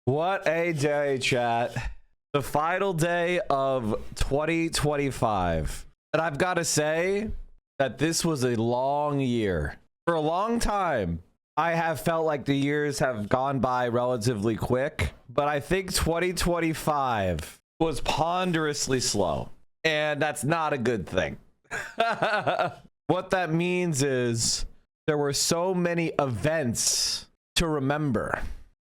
What a day, chat. The final day of 2025. And I've got to say that this was a long year. For a long time, I have felt like the years have gone by relatively quick, but I think 2025 was ponderously slow, and that's not a good thing. What that means is there were so many events to remember.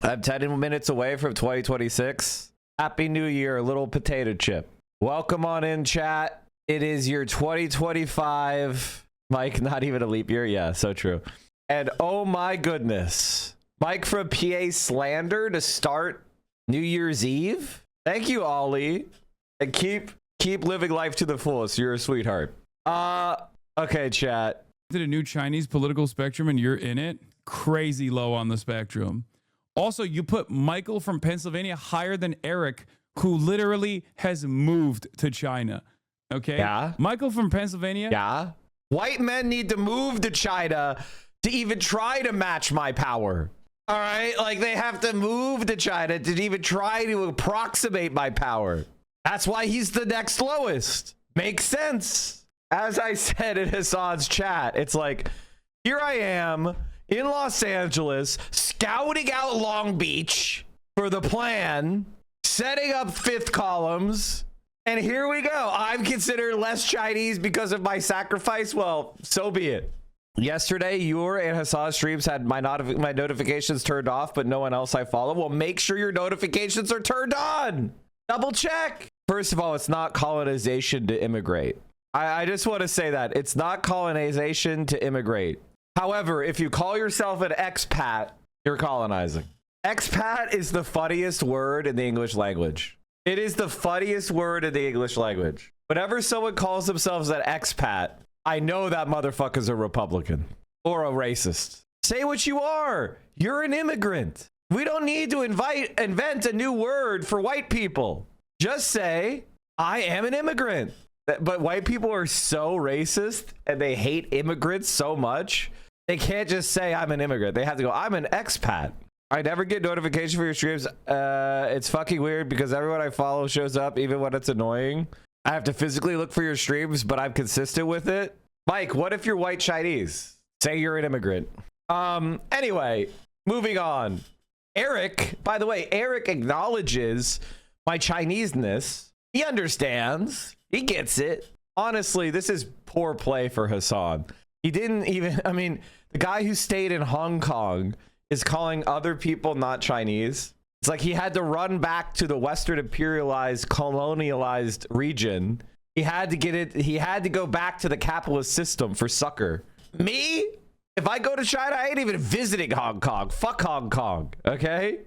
I'm 10 minutes away from 2026. Happy New Year, little potato chip. Welcome on in, chat. It is your 2025. Mike, not even a leap year. Yeah, so true. And oh my goodness, Mike from PA Slander to start New Year's Eve. Thank you, Ollie. And keep living life to the fullest. You're a sweetheart. Okay, chat. Did a new Chinese political spectrum and you're in it? Crazy low on the spectrum. Also, you put Michael from Pennsylvania higher than Eric, who literally has moved to China. Okay? Yeah. Michael from Pennsylvania. Yeah. White men need to move to China to even try to match my power. All right? Like, they have to move to China to even try to approximate my power. That's why he's the next lowest. Makes sense. As I said in Hassan's chat, it's like, here I am in Los Angeles, scouting out Long Beach for the plan, setting up fifth columns, and here we go. I'm considered less Chinese because of my sacrifice. Well, so be it. Yesterday, your and Hassan's streams had my notifications turned off, but no one else I follow. Well, make sure your notifications are turned on. Double check. First of all, it's not colonization to immigrate. I just want to say that. It's not colonization to immigrate. However, if you call yourself an expat, you're colonizing. Expat is the funniest word in the English language. It is the funniest word in the English language. Whenever someone calls themselves an expat, I know that motherfucker's a Republican or a racist. Say what you are. You're an immigrant. We don't need to invent a new word for white people. Just say, I am an immigrant. But white people are so racist and they hate immigrants so much. They can't just say I'm an immigrant. They have to go, I'm an expat. I never get notification for your streams. It's fucking weird because everyone I follow shows up even when it's annoying. I have to physically look for your streams, but I'm consistent with it. Mike, what if you're white Chinese? Say you're an immigrant. Anyway, moving on. Eric, by the way, Eric acknowledges my Chineseness. He understands. He gets it. Honestly, this is poor play for Hassan. He didn't even, I mean, the guy who stayed in Hong Kong is calling other people not Chinese. It's like he had to run back to the Western imperialized, colonialized region. He had to get it. He had to go back to the capitalist system for succor. Me? If I go to China, I ain't even visiting Hong Kong. Fuck Hong Kong. Okay?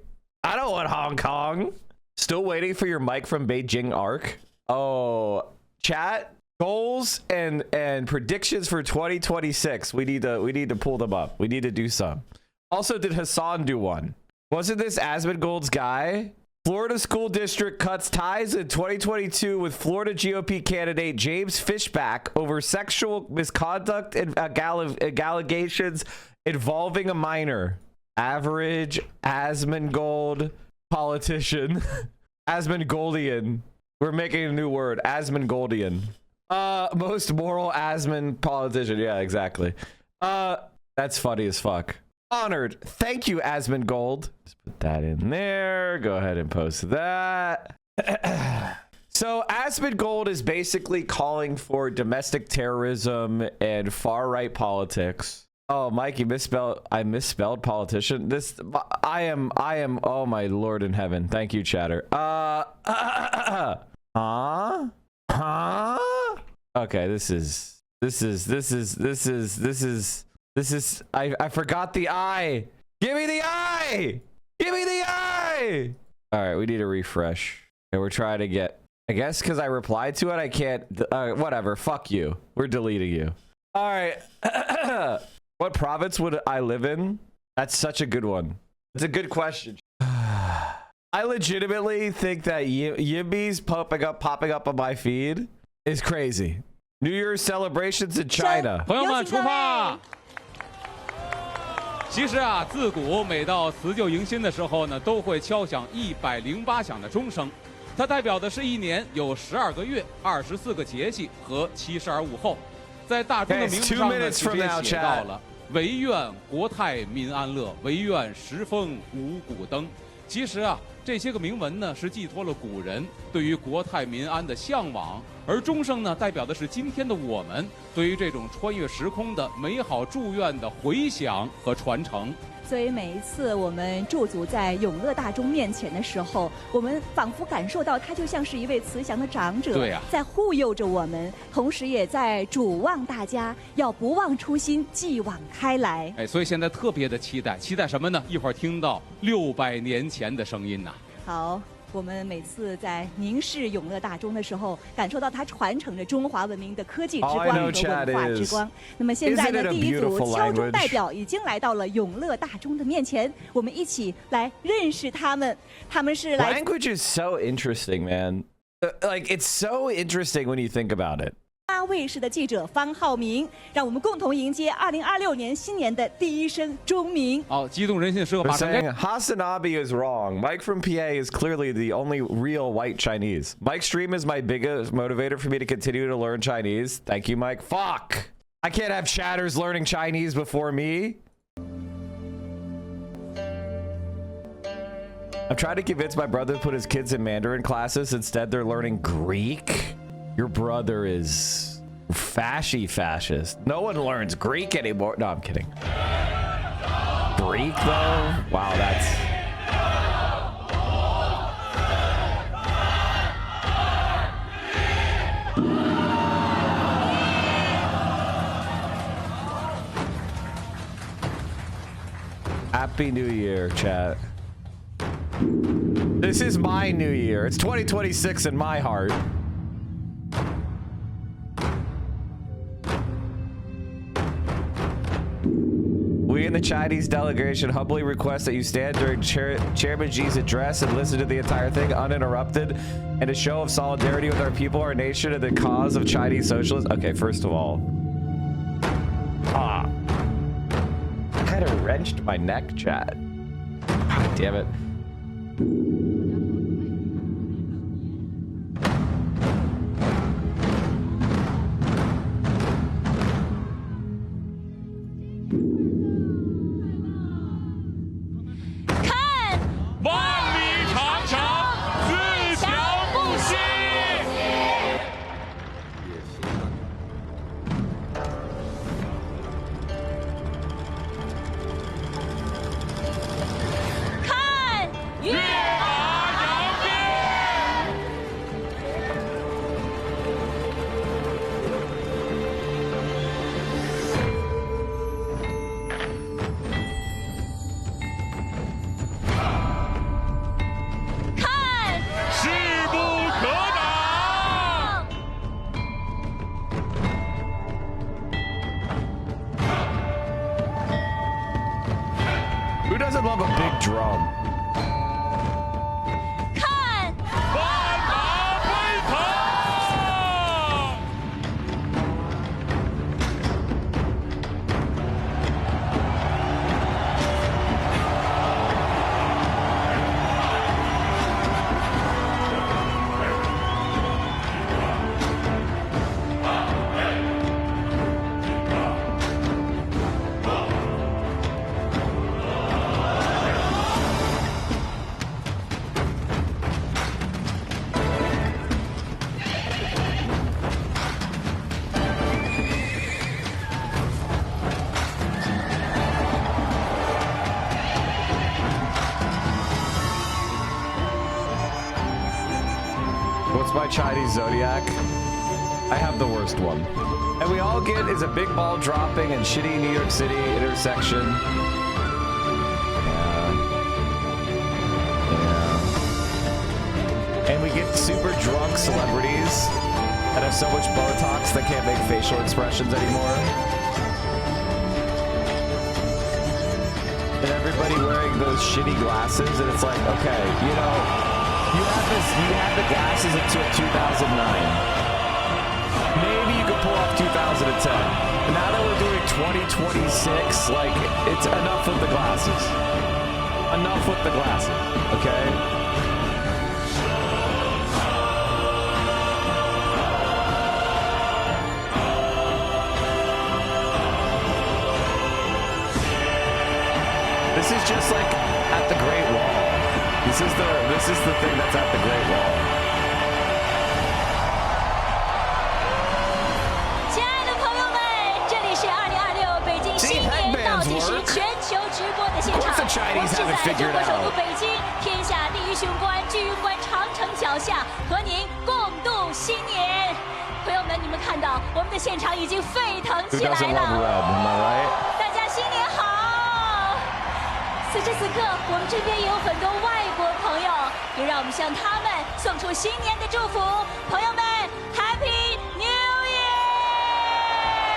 I don't want Hong Kong. Still waiting for your Mike from Beijing arc. Oh, chat goals and predictions for 2026. We need to pull them up. We need to do some. Also, did Hassan do one? Wasn't this Asmongold's guy? Florida school district cuts ties in 2022 with Florida GOP candidate James Fishback over sexual misconduct and allegations involving a minor. Average Asmongold politician. Asmongoldian. We're making a new word. Asmongoldian. Most moral Asmon politician. Yeah, exactly. That's funny as fuck. Honored. Thank you, Asmongold. Just put that in there. Go ahead and post that. So Asmongold is basically calling for domestic terrorism and far-right politics. Oh, Mikey I misspelled politician. I am, oh my Lord in heaven. Thank you, chatter. Okay, this is, I forgot the I. Give me the I. Give me the I. All right, we need a refresh. And we're trying to get, I guess because I replied to it, I can't, whatever. Fuck you. We're deleting you. All right. What province would I live in? That's such a good one. It's a good question. I legitimately think that Yimby's popping up on my feed is crazy. New Year's celebrations in China. 朋友们出发！其实啊，自古每到辞旧迎新的时候呢，都会敲响108响的钟声，它代表的是一年有12个月、24个节气和72午后。在大钟的名字上呢，直接写到了“惟愿国泰民安乐，惟愿时风五谷登”。其实啊，这些个铭文呢，是寄托了古人对于国泰民安的向往，而钟声呢，代表的是今天的我们对于这种穿越时空的美好祝愿的回响和传承。所以每一次我们驻足在永乐大钟面前的时候，我们仿佛感受到他就像是一位慈祥的长者，对呀，在护佑着我们，同时也在嘱望大家要不忘初心，继往开来。哎，所以现在特别的期待什么呢？一会儿听到600年前的声音呐。好。我们每次在凝视永乐大钟的时候，感受到它传承着中华文明的科技之光和文化之光。那么现在呢，第一组敲钟代表已经来到了永乐大钟的面前，我们一起来认识他们。他们是来。Language is so interesting, man. Like it's so interesting when you think about it. 卫视的记者方浩明，让我们共同迎接2026年新年的第一声钟鸣。好，激动人心的时刻马上开始。Hasanabe is wrong. Mike from PA is clearly the only real white Chinese. Mike's stream is my biggest motivator for me to continue to learn Chinese. Thank you, Mike. Fuck! I can't have chatters learning Chinese before me. I'm trying to convince my brother to put his kids in Mandarin classes. Instead, they're learning Greek. Your brother is fascist. No one learns Greek anymore. No, I'm kidding. Greek, though? Wow, that's... Happy New Year, chat. This is my new year. It's 2026 in my heart. We in the Chinese delegation humbly request that you stand during Chairman Xi's address and listen to the entire thing uninterrupted in a show of solidarity with our people, our nation, and the cause of Chinese socialism. Okay, first of all. I kind of wrenched my neck, chat. God damn it. Who doesn't love a big drum? What's my Chinese zodiac? I have the worst one. And we all get is a big ball dropping in shitty New York City intersection. Yeah. And we get super drunk celebrities that have so much Botox they can't make facial expressions anymore. And everybody wearing those shitty glasses, and it's like, okay, you know, you had the glasses until 2009. Maybe you could pull off 2010. And now that we're doing 2026, like, it's enough with the glasses. Enough with the glasses, okay? This is just like at the Great Wall. This is the thing that's at the Great Wall. 亲爱的朋友们，这里是2026北京新年倒计时全球直播的现场。我们是在中国首都北京，天下第一雄关巨云关长城脚下，和您共度新年。朋友们，你们看到我们的现场已经沸腾起来了。大家新年好！ 此时此刻，我们这边也有很多外国朋友，也让我们向他们送出新年的祝福。朋友们 ，Happy New Year!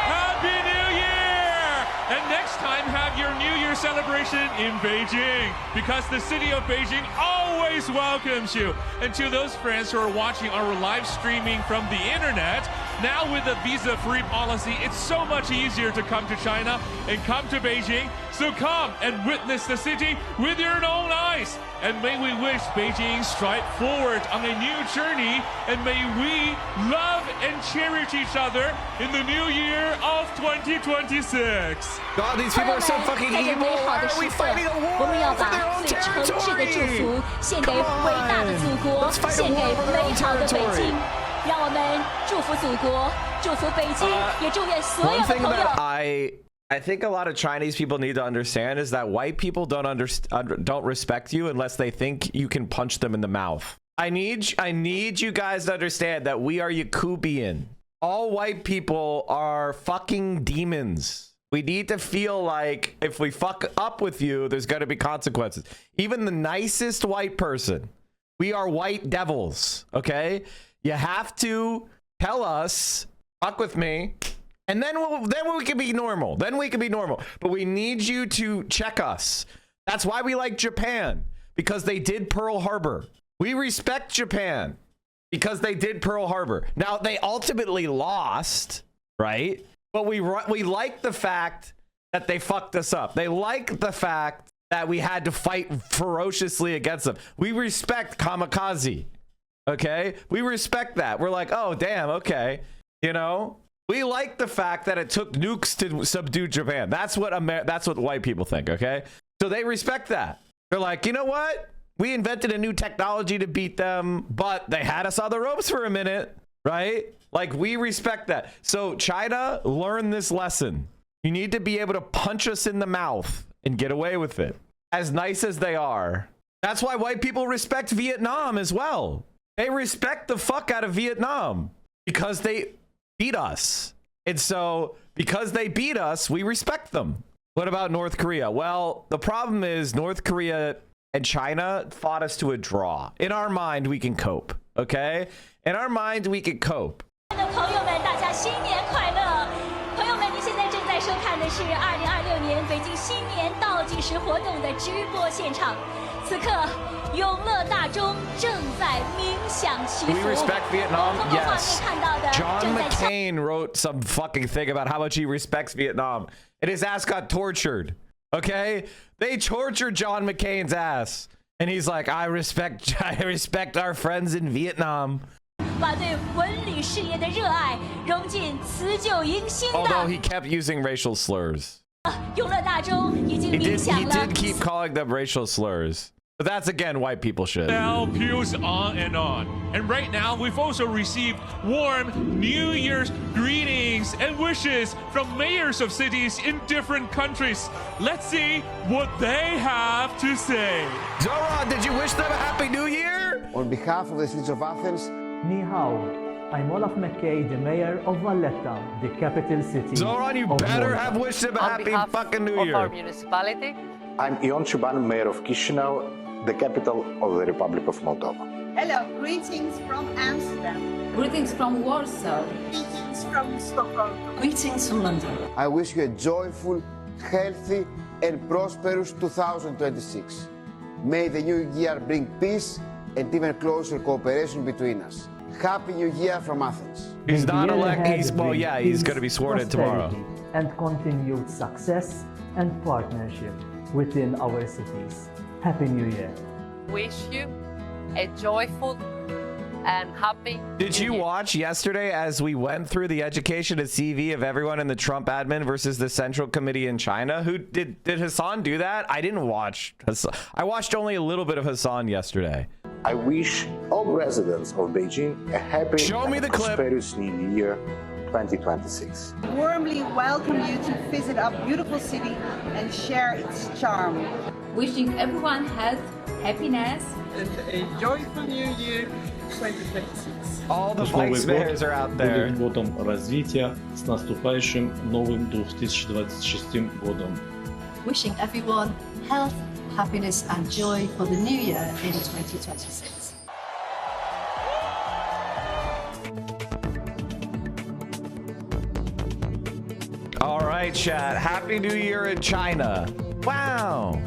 Happy New Year! And next time, have your New Year celebration in Beijing, because the city of Beijing always welcomes you. And to those friends who are watching our live streaming from the internet, now with the visa-free policy, it's so much easier to come to China and come to Beijing. So come and witness the city with your own eyes. And may we wish Beijing stride forward on a new journey. And may we love and cherish each other in the new year of 2026. God, these people are so fucking evil. Why are we fighting a war over their own territory? Come on, let's fight a war over their own territory. 让我们祝福祖国，祝福北京，也祝愿所有的朋友。 I think a lot of Chinese people need to understand is that white people don't respect you unless they think you can punch them in the mouth. I need you guys to understand that we are Yakubian. All white people are fucking demons. We need to feel like if we fuck up with you, there's going to be consequences. Even the nicest white person, we are white devils, okay? You have to tell us, fuck with me, and then we can be normal. Then we can be normal. But we need you to check us. That's why we like Japan, because they did Pearl Harbor. We respect Japan because they did Pearl Harbor. Now, they ultimately lost, right? But we like the fact that they fucked us up. They like the fact that we had to fight ferociously against them. We respect kamikaze, okay? We respect that. We're like, oh, damn, okay. You know? We like the fact that it took nukes to subdue Japan. That's what white people think, okay? So they respect that. They're like, you know what? We invented a new technology to beat them, but they had us on the ropes for a minute, right? Like, we respect that. So China, learn this lesson. You need to be able to punch us in the mouth and get away with it. As nice as they are. That's why white people respect Vietnam as well. They respect the fuck out of Vietnam because they beat us. And so because they beat us, we respect them. What about North Korea? Well, the problem is North Korea and China fought us to a draw. In our mind, we can cope, okay? In our mind, we can cope. 朋友们，大家新年快乐！朋友们，您现在正在收看的是2026年北京新年倒计时活动的直播现场。此刻，永乐大钟正在鸣响祈福。 We respect Vietnam? Yes. John McCain wrote some fucking thing about how much he respects Vietnam. And his ass got tortured. Okay? They tortured John McCain's ass. And he's like, I respect our friends in Vietnam. 把对文旅事业的热爱融进辞旧迎新的。 Although he kept using racial slurs. 永乐大钟已经鸣响了。 He did keep calling them racial slurs. But that's, again, white people shit. Now pews on and on. And right now, we've also received warm New Year's greetings and wishes from mayors of cities in different countries. Let's see what they have to say. Zoran, did you wish them a Happy New Year? On behalf of the citizens of Athens, Ni hao. I'm Olaf McKay, the mayor of Valletta, the capital city. Zoran, you better have wished them a happy fucking New Year. Of our municipality. I'm Ion Chuban, mayor of Chisinau, the capital of the Republic of Moldova. Hello, greetings from Amsterdam. Greetings from Warsaw. Greetings from Stockholm. Greetings from London. I wish you a joyful, healthy, and prosperous 2026. May the new year bring peace and even closer cooperation between us. Happy New Year from Athens. He's not elected. He's going to be sworn in tomorrow. and continued success and partnership within our cities. Happy New Year. Wish you a joyful and happy. Did you watch yesterday as we went through the education and CV of everyone in the Trump admin versus the Central Committee in China? Who did Hassan do that? I didn't watch Hassan. I watched only a little bit of Hassan yesterday. I wish all residents of Beijing a happy and prosperous New Year 2026. Warmly welcome you to visit our beautiful city and share its charm. Wishing everyone health, happiness, And a joyful New Year 2026. All the vice mayors are out there. Годом развития с наступающим новым 2026 годом. wishing everyone health, happiness and joy for the new year in 2026. All right, chat. Happy New Year in China. Wow.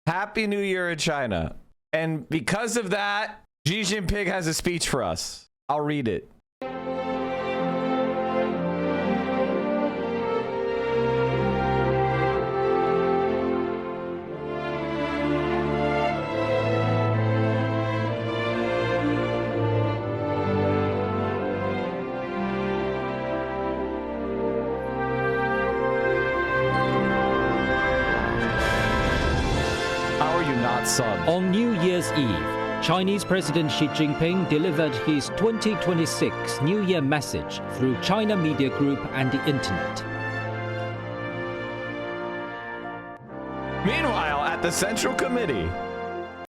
Happy New Year in China. And because of that, Xi Jinping has a speech for us. I'll read it. On New Year's Eve, Chinese President Xi Jinping delivered his 2026 New Year message through China Media Group and the internet. Meanwhile, at the Central Committee,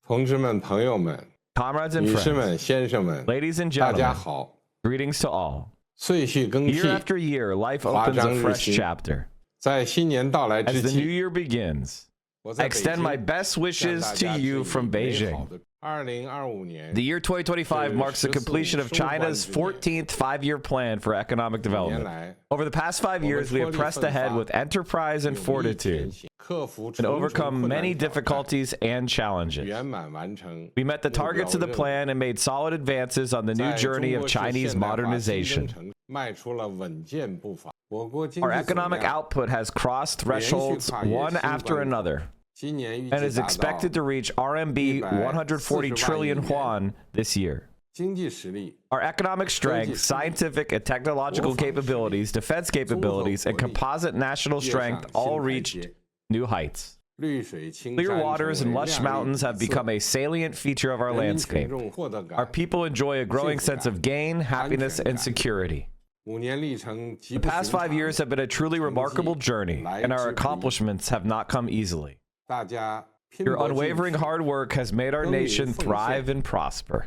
同志们、朋友们、 comrades and 女士们、 friends, 先生们， ladies and 大家 gentlemen, 好。 greetings to all. 岁序更替， Year after year, life 华 opens 章 a 日 fresh 新。 chapter. 在新年到来 As 之 the new 际， year begins, 我 I 在北 extend 京 my best 向 wishes 大 to 家 you 致 from 以美 Beijing. 好的2025年 The year 2025 marks the completion of China's 14th five-year plan for economic 年 development. 来， Over the past 5 years, we have pressed ahead with enterprise and 勇毅前 fortitude 行，克服 and 重重 overcome 困难 many 挑战， difficulties and challenges. 圆满完成 We met the 目标 targets of the 任务， plan and made solid advances on the new 在 journey 中 of 国式 Chinese 现代化新征 modernization. 程迈出了稳健步伐。我国经 Our 济总 economic 量 output has crossed thresholds one after another 今年预 and 计 is 达到 expected to reach RMB 140 trillion yuan this year. 经济实力 Our economic strength, scientific and technological capabilities, defense capabilities, and composite national strength all reached new heights. 绿水青 Clear 山 waters 成 and 为 lush 亮丽 mountains have 景色 become a salient feature of our 人民群 landscape. 众获得 Our 感 people enjoy a growing sense of gain, happiness, and security. 5年历程极 The 不 past 寻 5 常 years have been a truly remarkable journey, and our accomplishments have not come easily. 大家拼 Your 搏进 unwavering 取 hard work has made our nation thrive and prosper.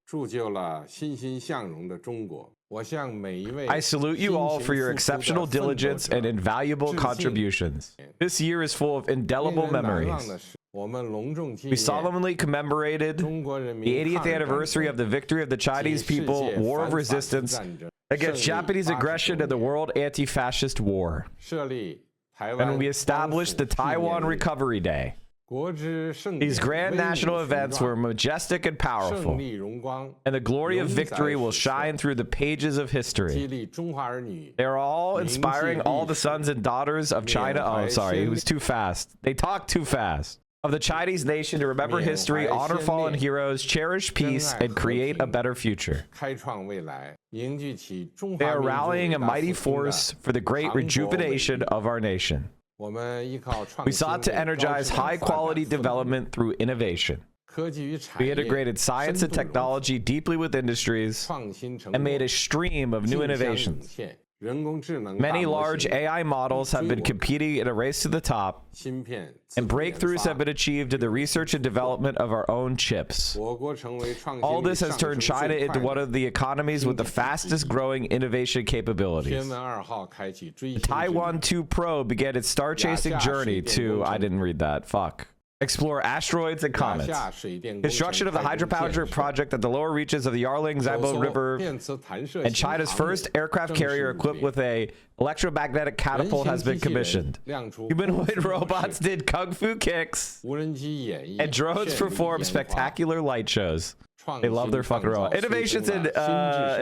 铸就了欣欣向荣的中国。我向每一位 I salute you all for your 辛勤付出的 exceptional 奋斗 diligence 者 and invaluable 致敬。 contributions. This year is full of 令 indelible 人难忘 memories. 的是，我们隆重纪 We 念 solemnly commemorated 中国人 the 民 80th 抗日战 anniversary 争 of the victory of the 及 Chinese 世 people 界 war of 反法西 resistance 战争 against 胜利 Japanese 80 aggression and the 周年 world anti-fascist war. 设立台湾 And we 光 established 复 the 纪念 Taiwan 日 Recovery Day. 国之盛 These 典 grand 威武 national 雄 events 壮 were majestic and 胜 powerful, 利荣光 and the glory of 永载 victory will 史册 shine through the pages of 激 history. 励中华儿女 They are all inspiring all the sons and daughters of China. Oh, sorry, it was too fast. They talk too fast. Of the Chinese nation to remember history, honor fallen heroes, cherish peace, and create a better future. 开创未来，凝聚起中 They 华 are 民族 rallying 伟 a 大 mighty 复兴的 force for the great 磅礴伟 rejuvenation 力 of our nation. 我们依靠创 We 新 sought to 为高 energize 质量 high 发展 quality 奋斗 development through innovation. 科技与产 We 业 integrated science 深 and 度融合 technology deeply with industries 创新成 and 果 made a stream of new 竞相涌 innovations. 现，人工智能 Many 大模 large 型 AI models have been competing in a race to the top, 芯片自 and 主研 breakthroughs 发 have been achieved in the research and development of our own chips. 我国成为创 All 新力 this has 上 turned 升 China 最 into 快 one 的 of the economies with the fastest growing innovation 天 capabilities. 文2号开启追 The 星之旅 Taiwan 2 Pro began its star chasing journey to, I didn't read that, fuck. explore asteroids and comets. Construction of the hydropower project at the lower reaches of the Yarling Zaibo River, and China's first aircraft carrier equipped with a electromagnetic catapult has been commissioned. Humanoid robots did kung fu kicks, and drones performed spectacular light shows. They love their fucking robot. Innovations and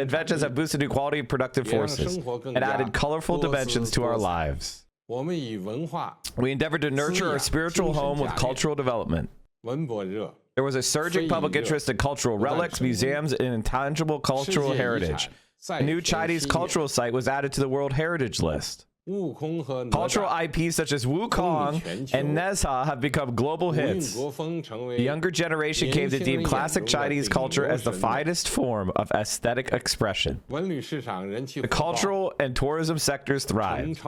inventions have boosted new quality and productive forces and added colorful dimensions to our lives. We endeavored to nurture our spiritual home with cultural development. There was a surging public interest in cultural relics, museums, and intangible cultural heritage. A new Chinese cultural site was added to the World Heritage List. Cultural IPs such as Wukong and Nezha have become global hits. The younger generation came to deem classic Chinese culture as the finest form of aesthetic expression. The cultural and tourism sectors thrived.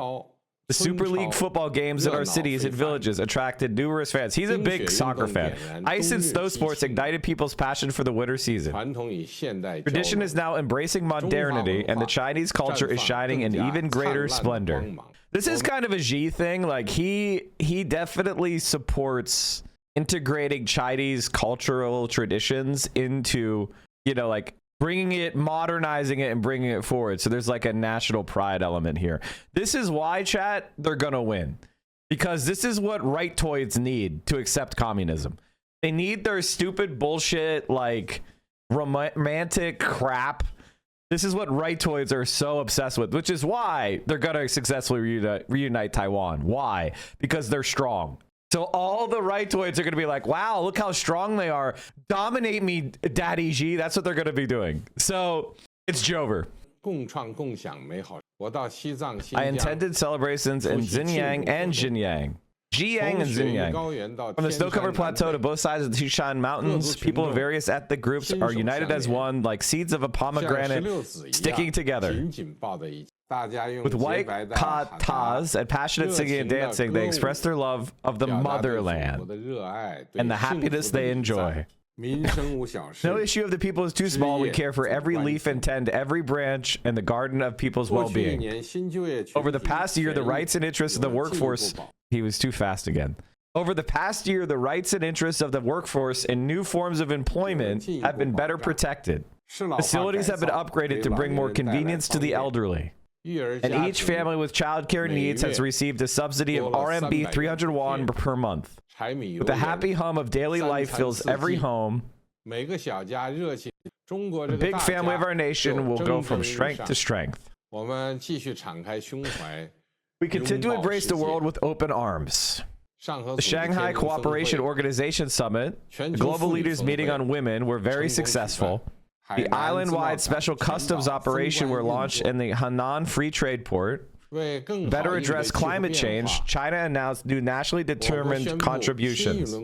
The Super League football games in our cities and villages attracted numerous fans. He's a big soccer fan. Ice and snow sports ignited people's passion for the winter season. Tradition is now embracing modernity, and the Chinese culture is shining in even greater splendor. This is kind of a Xi thing. Like, he definitely supports integrating Chinese cultural traditions into, you know, like, bringing it, modernizing it, and bringing it forward. So there's like a national pride element here. This is why, chat, they're gonna win, because this is what rightoids need to accept communism. They need their stupid bullshit, like romantic crap. This is what rightoids are so obsessed with, which is why they're gonna successfully reunite Taiwan. Why? Because they're strong. So all the rightoids are going to be like, wow, look how strong they are. Dominate me, Daddy Xi. That's what they're going to be doing. So it's Jover. I intended celebrations in Xinjiang and Xinjiang. Jiang and Xinjiang. From the snow-covered plateau to both sides of the Tushan Mountains, people of various ethnic groups are united as one, like seeds of a pomegranate sticking together. With white katas and passionate singing and dancing, they express their love of the motherland and the happiness they enjoy. No issue of the people is too small. We care for every leaf and tend to every branch in the garden of people's well-being. Over the past year, the rights and interests of the workforce... He was too fast again. Over the past year, the rights and interests of the workforce in new forms of employment have been better protected. Facilities have been upgraded to bring more convenience to the elderly. And each family with childcare needs has received a subsidy of RMB 300 won per month. With the happy hum of daily life fills every home. The big family of our nation will go from strength to strength. We continue to embrace the world with open arms. The Shanghai Cooperation Organization Summit, the global leaders meeting on women, were very successful. The island-wide special customs operation were launched in the Henan Free Trade Port. To better address climate change, China announced new nationally determined contributions.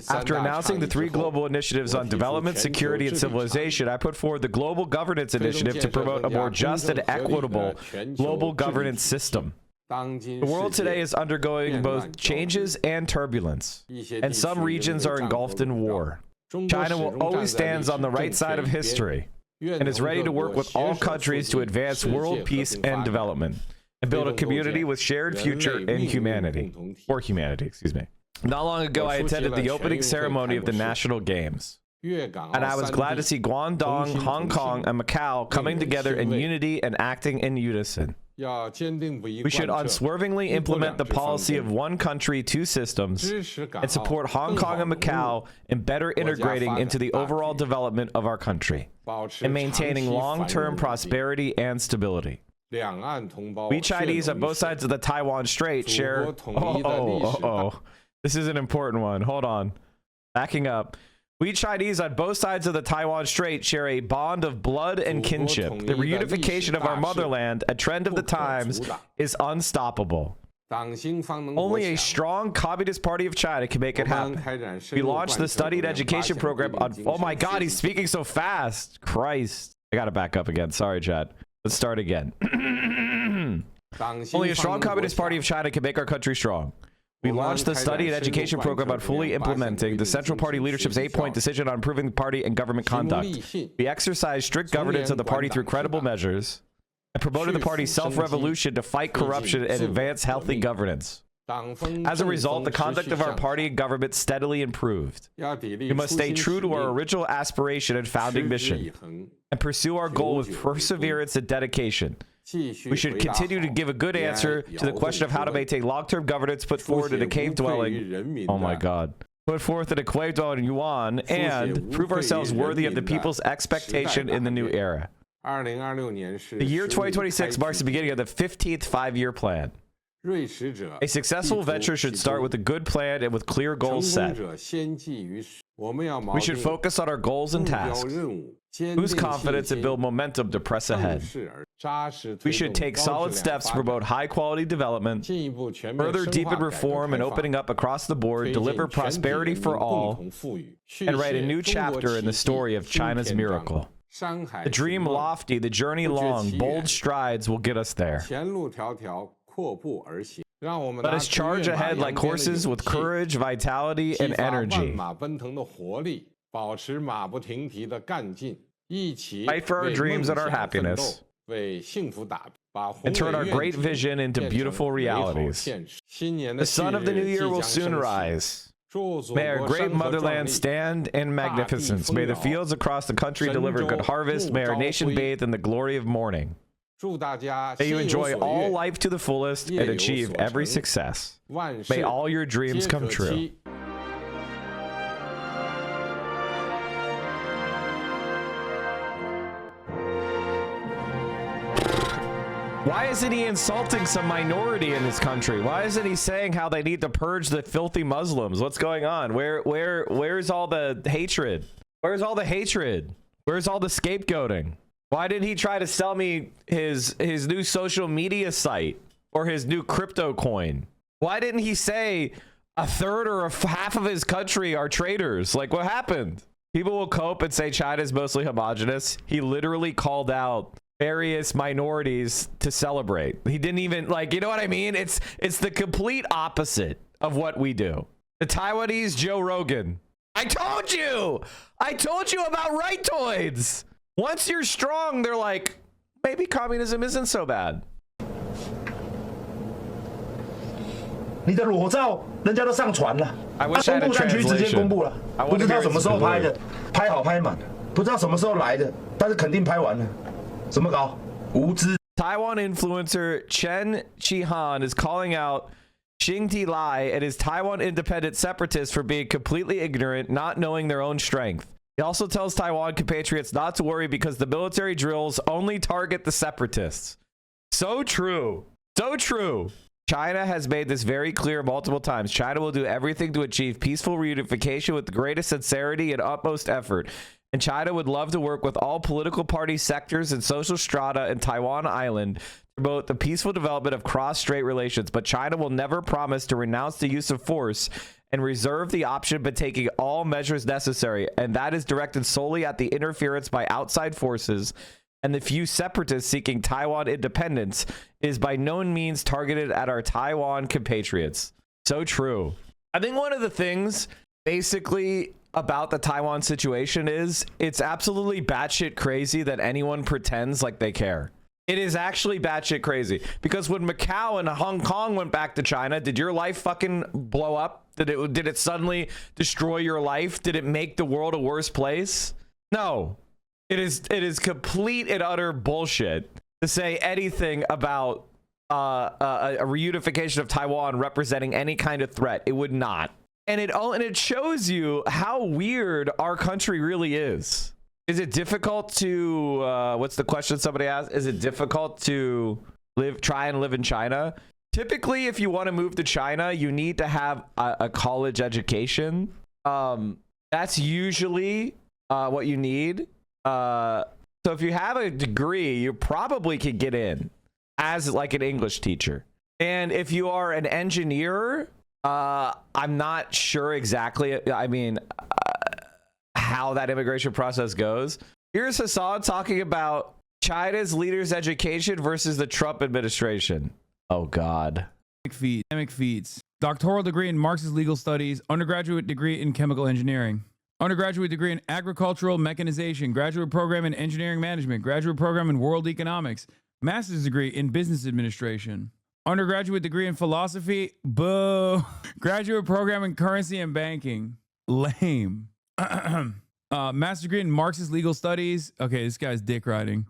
After announcing the 3 global initiatives on development, security, and civilization, I put forward the Global Governance Initiative to promote a more just and equitable global governance system. The world today is undergoing both changes and turbulence, and some regions are engulfed in war. China will always stand on the right side of history and is ready to work with all countries to advance world peace and development and build a community with shared future in humanity, or humanity, excuse me. Not long ago, I attended the opening ceremony of the National Games, and I was glad to see Guangdong, Hong Kong, and Macau coming together in unity and acting in unison. We should unswervingly implement the policy of one country, 2 systems, and support Hong Kong and Macau in better integrating into the overall development of our country and maintaining long-term prosperity and stability. We Chinese on both sides of the Taiwan Strait share... This is an important one. Hold on. Backing up. We Chinese on both sides of the Taiwan Strait share a bond of blood and kinship. The reunification of our motherland, a trend of the times, is unstoppable. Only a strong Communist Party of China can make it happen. We launched the study and education program on... Oh my God, he's speaking so fast. Christ. I gotta back up again. Sorry, Chad. Let's start again. Only a strong Communist Party of China can make our country strong. We launched the study and education program on fully implementing the Central Party leadership's 8-point decision on improving party and government conduct. We exercised strict governance of the party through credible measures and promoted the party's self-revolution to fight corruption and advance healthy governance. As a result, the conduct of our party and government steadily improved. We must stay true to our original aspiration and founding mission and pursue our goal with perseverance and dedication. We should continue to give a good answer to the question of how to maintain long-term governance put forward in a cave dwelling. Oh my God. Put forth in a cave dwelling yuan and prove ourselves worthy of the people's expectation in the new era. The year 2026 marks the beginning of the 15th five-year plan. A successful venture should start with a good plan and with clear goals set. We should focus on our goals and tasks, boost confidence, and build momentum to press ahead. We should take solid steps to promote high-quality development, further deepen reform and opening up across the board, deliver prosperity for all, and write a new chapter in the story of China's miracle. The dream lofty, the journey long, bold strides will get us there. Let us charge ahead like horses with courage, vitality, and energy. Fight for our dreams and our happiness, and turn our great vision into beautiful realities. The sun of the new year will soon rise. May our great motherland stand in magnificence. May the fields across the country deliver good harvest. May our nation bathe in the glory of morning. May you enjoy all life to the fullest and achieve every success. May all your dreams come true. Why isn't he insulting some minority in this country? Why isn't he saying how they need to purge the filthy Muslims? What's going on? Where's all the hatred? Where's all the hatred? Where's all the scapegoating? Why didn't he try to sell me his new social media site or his new crypto coin? Why didn't he say a third or a half of his country are traitors? Like, what happened? People will cope and say China's mostly homogenous. He literally called out various minorities to celebrate. He didn't even, like, you know what I mean? It's the complete opposite of what we do. The Taiwanese Joe Rogan. I told you about rightoids. Once you're strong, they're like, maybe communism isn't so bad. 你的裸照人家都上传了，公布战区直接公布了，不知道什么时候拍的，拍好拍满，不知道什么时候来的，但是肯定拍完了。怎么搞？无知。Taiwan influencer Chen Chihan is calling out Xing Lai and his Taiwan independent separatists for being completely ignorant, not knowing their own strength. He also tells Taiwan compatriots not to worry because the military drills only target the separatists. So true. So true. China has made this very clear multiple times. China will do everything to achieve peaceful reunification with the greatest sincerity and utmost effort. And China would love to work with all political party sectors and social strata in Taiwan Island to promote the peaceful development of cross-strait relations. But China will never promise to renounce the use of force and reserve the option of taking all measures necessary. And that is directed solely at the interference by outside forces. And the few separatists seeking Taiwan independence is by no means targeted at our Taiwan compatriots. So true. I think one of the things basically about the Taiwan situation is it's absolutely batshit crazy that anyone pretends like they care. It is actually batshit crazy because when Macau and Hong Kong went back to China, did your life fucking blow up? Did it suddenly destroy your life? Did it make the world a worse place? No. It is complete and utter bullshit to say anything about a reunification of Taiwan representing any kind of threat. It would not. And it shows you how weird our country really is. Is it difficult to what's the question somebody asked? Is it difficult to try and live in China? Typically, if you want to move to China, you need to have a college education. That's usually what you need. So if you have a degree, you probably could get in as like an English teacher. And if you are an engineer, I'm not sure exactly, how that immigration process goes. Here's Hassan talking about China's leaders' education versus the Trump administration. Oh, God. Academic feats. Doctoral degree in Marxist legal studies, undergraduate degree in chemical engineering, undergraduate degree in agricultural mechanization, graduate program in engineering management, graduate program in world economics, master's degree in business administration, Undergraduate degree in philosophy. Boo. Graduate program in currency and banking. Lame. Master's degree in Marxist legal studies. Okay, this guy's dick riding.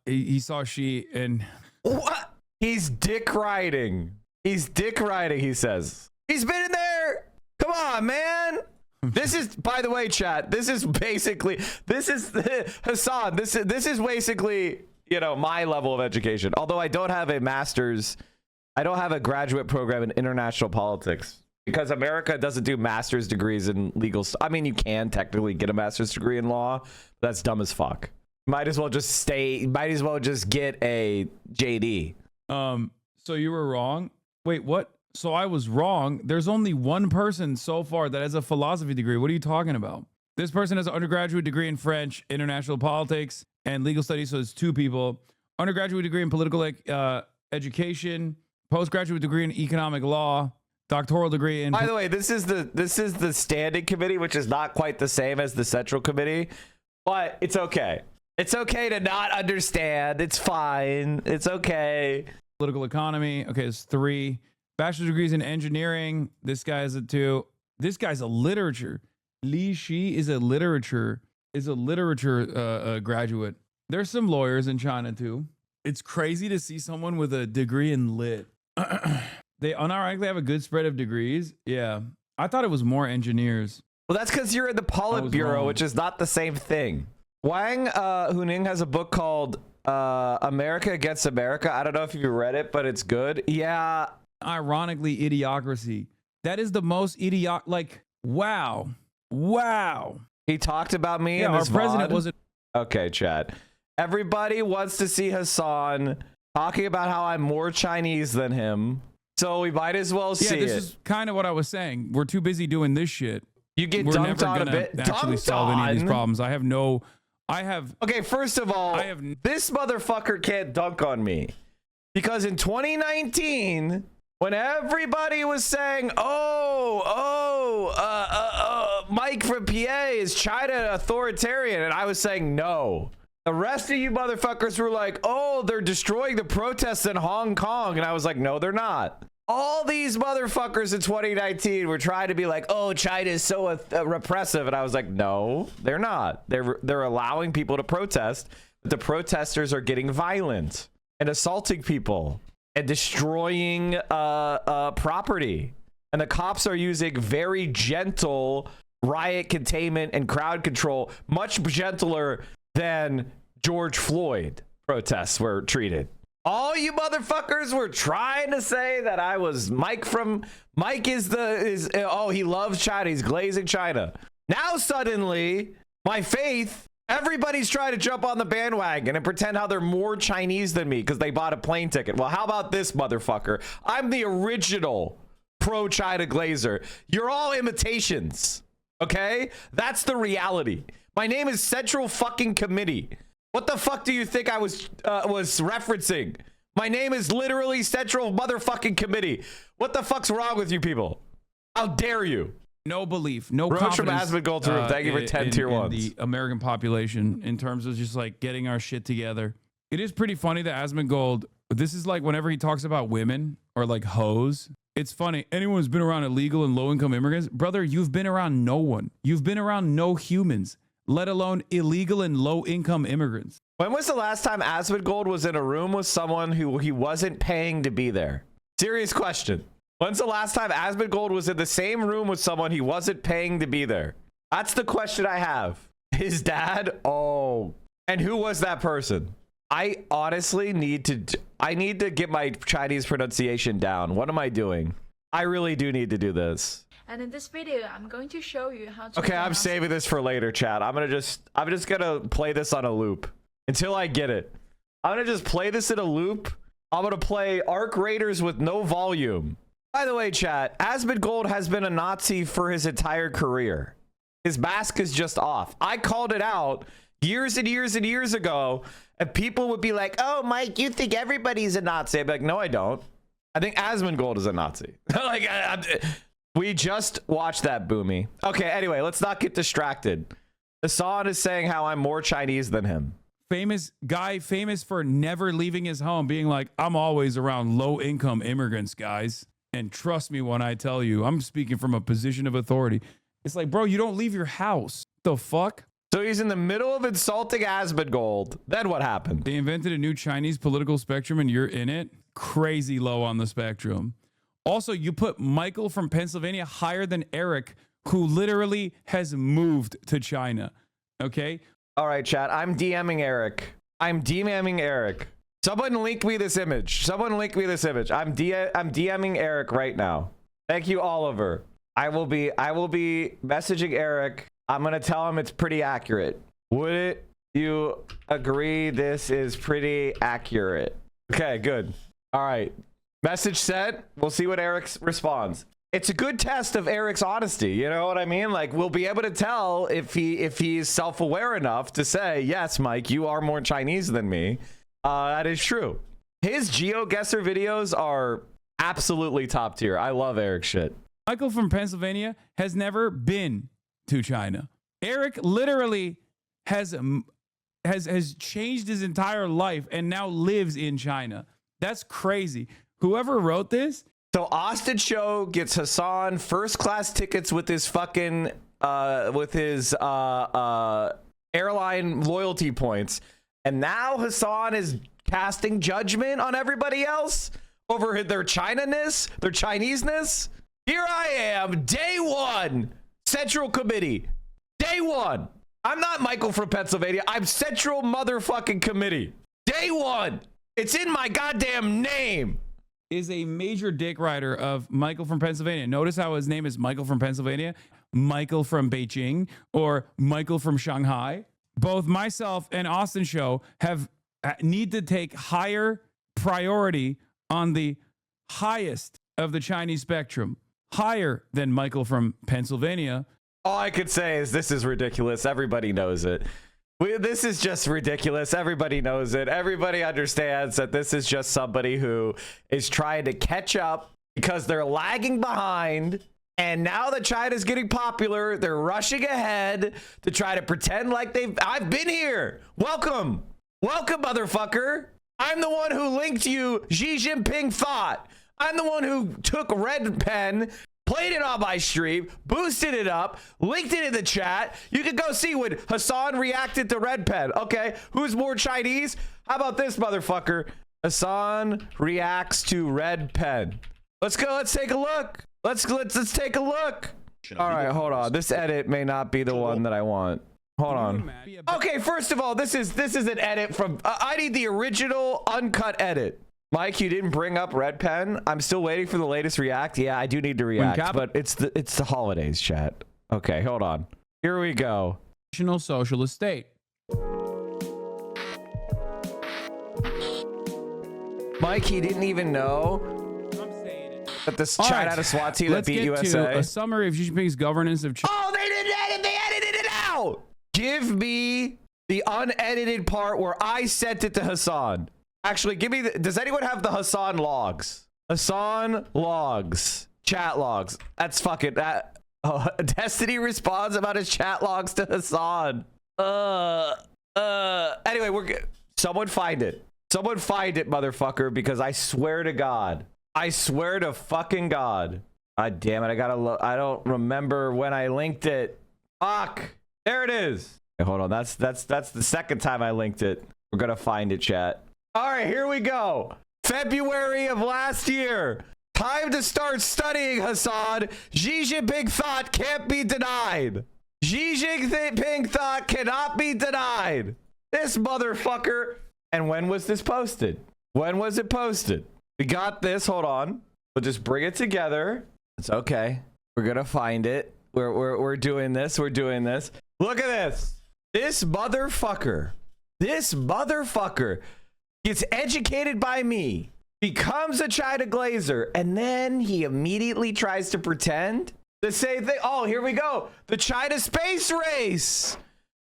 He saw she and what? He's dick riding. He's dick riding, he says. He's been in there. Come on, man. This is, by the way, chat, this is basically, Hassan, this is basically, you know, my level of education. Although I don't have a master's, I don't have a graduate program in international politics because America doesn't do master's degrees in legal. I mean, you can technically get a master's degree in law. But that's dumb as fuck. Might as well just get a JD. So you were wrong. Wait, what? So I was wrong. There's only one person so far that has a philosophy degree. What are you talking about? This person has an undergraduate degree in French, international politics, and legal studies. So it's 2 people. Undergraduate degree in political education, postgraduate degree in economic law, doctoral degree in. By the way, this is the standing committee, which is not quite the same as the central committee, but it's okay. It's okay to not understand. It's fine. It's okay. Political economy. Okay, it's 3. Bachelor's degrees in engineering. This guy is a 2. This guy's a literature. Li Shi is a literature graduate. There's some lawyers in China too. It's crazy to see someone with a degree in lit. They unironically have a good spread of degrees. Yeah, I thought it was more engineers. Well, that's because you're in the Politburo, which is not the same thing. Wang Huning has a book called America Against America. I don't know if you've read it, but it's good. Yeah. Ironically, idiocracy. That is the most like, wow. He talked about me in our this president VOD. wasn't. Okay, chat. Everybody wants to see Hassan talking about how I'm more Chinese than him. So we might as well see it. Yeah, this is kind of what I was saying. We're too busy doing this shit. You get We're dunked never on a gonna bit. actually solve any of these problems. Okay, first of all, this motherfucker can't dunk on me. Because in 2019, when everybody was saying, Mike from PA is China authoritarian, and I was saying no. The rest of you motherfuckers were like, oh, they're destroying the protests in Hong Kong. And I was like, no, they're not. All these motherfuckers in 2019 were trying to be like, oh, China is so repressive. And I was like, no, they're not. They're allowing people to protest. But the protesters are getting violent and assaulting people and destroying property. And the cops are using very gentle riot containment and crowd control, much gentler than George Floyd protests were treated. All you motherfuckers were trying to say that I was Mike he loves China, he's glazing China. Now suddenly my faith, everybody's trying to jump on the bandwagon and pretend how they're more Chinese than me because they bought a plane ticket. Well, how about this motherfucker? I'm the original pro-China glazer. You're all imitations. Okay? That's the reality. My name is Central fucking Committee. What the fuck do you think I was referencing? My name is literally Central motherfucking Committee. What the fuck's wrong with you people? How dare you? No belief, no Roach confidence. from Asmongold room. Thank you for 10 tier ones. The American population in terms of just like getting our shit together. It is pretty funny that Asmongold, this is like whenever he talks about women or like hoes, it's funny. Anyone who's been around illegal and low-income immigrants, brother, you've been around no one. You've been around no humans, let alone illegal and low-income immigrants. When was the last time Asmongold was in a room with someone who he wasn't paying to be there? Serious question. When's the last time Asmongold was in the same room with someone he wasn't paying to be there? That's the question I have. His dad? Oh. And who was that person? I honestly need to get my Chinese pronunciation down. What am I doing? I really do need to do this. And in this video, I'm going to show you how to. Okay, I'm saving this for later, chat. I'm just gonna play this on a loop until I get it. I'm gonna just play this in a loop. I'm gonna play Arc Raiders with no volume. By the way, chat, Asmongold has been a Nazi for his entire career. His mask is just off. I called it out years and years and years ago, and people would be like, oh, Mike, you think everybody's a Nazi? I'd be like, no, I don't. I think Asmongold is a Nazi. Like, we just watched that, Boomy. Okay, anyway, let's not get distracted. Hassan is saying how I'm more Chinese than him. famous guy, famous for never leaving his home, being like, I'm always around low-income immigrants, guys. And trust me when I tell you, I'm speaking from a position of authority. It's like, bro, you don't leave your house. The fuck? So he's in the middle of insulting Asmongold. Then what happened? They invented a new Chinese political spectrum and you're in it. Crazy low on the spectrum. Also, you put Michael from Pennsylvania higher than Eric, who literally has moved to China. Okay? All right, chat. I'm DMing Eric. I'm DMing Eric. Someone link me this image. Someone link me this image. I'm DMing Eric right now. Thank you, Oliver. I will be messaging Eric. I'm gonna tell him it's pretty accurate. Would you agree this is pretty accurate? Okay, good. All right. Message sent. We'll see what Eric responds. It's a good test of Eric's honesty. You know what I mean? Like, we'll be able to tell if he's self-aware enough to say, yes, Mike, you are more Chinese than me. That is true. His GeoGuessr videos are absolutely top tier. I love Eric's shit. Michael from Pennsylvania has never been to China. Eric literally has changed his entire life and now lives in China. That's crazy. Whoever wrote this. So Austin Show gets Hassan first class tickets with his fucking airline loyalty points. And now Hassan is casting judgment on everybody else over their China-ness, their Chinese-ness. Here I am, day one, Central Committee. Day one. I'm not Michael from Pennsylvania. I'm Central motherfucking Committee. Day one. It's in my goddamn name. Is a major dick rider of Michael from Pennsylvania. Notice how his name is Michael from Pennsylvania, Michael from Beijing, or Michael from Shanghai. Both myself and Austin Show need to take higher priority on the highest of the Chinese spectrum, higher than Michael from Pennsylvania. All I could say is this is ridiculous. Everybody knows it. This is just ridiculous. Everybody knows it. Everybody understands that this is just somebody who is trying to catch up because they're lagging behind. And now that China's getting popular, they're rushing ahead to try to pretend like I've been here. Welcome. Welcome, motherfucker. I'm the one who linked you Xi Jinping thought. I'm the one who took Red Pen, played it on my stream, boosted it up, linked it in the chat. You can go see when Hassan reacted to Red Pen. Okay, who's more Chinese? How about this, motherfucker? Hassan reacts to Red Pen. Let's go. Let's take a look. Let's take a look. All right, hold on. This edit may not be the one that I want. Hold on. Okay, first of all, this is an edit from. I need the original uncut edit. Mike, you didn't bring up Red Pen. I'm still waiting for the latest react. Yeah, I do need to react, but it's the holidays, chat. Okay, hold on. Here we go. National socialist state. Mike, he didn't even know that this China had a SWAT team that beat USA. To a summary of Xi Jinping's governance of China. Oh, they didn't edit. They edited it out. Give me the unedited part where I sent it to Hassan. Actually, give me does anyone have the Hassan logs? Hassan logs. Chat logs. That's fucking that. Oh, Destiny responds about his chat logs to Hassan. Anyway, we're good. Someone find it. Someone find it, motherfucker, because I swear to God. I swear to fucking God. God damn it. I don't remember when I linked it. Fuck. There it is. Okay, hold on. That's the second time I linked it. We're gonna find it, chat. All right, here we go. February of last year. Time to start studying, Hassan. Xi Jinping thought can't be denied. Xi Jinping thought cannot be denied. This motherfucker. And when was this posted? When was it posted? We got this. Hold on. We'll just bring it together. It's okay. We're gonna find it. We're doing this. We're doing this. Look at this. This motherfucker gets educated by me, becomes a China glazer, and then he immediately tries to pretend the same thing. Oh, here we go. The China space race.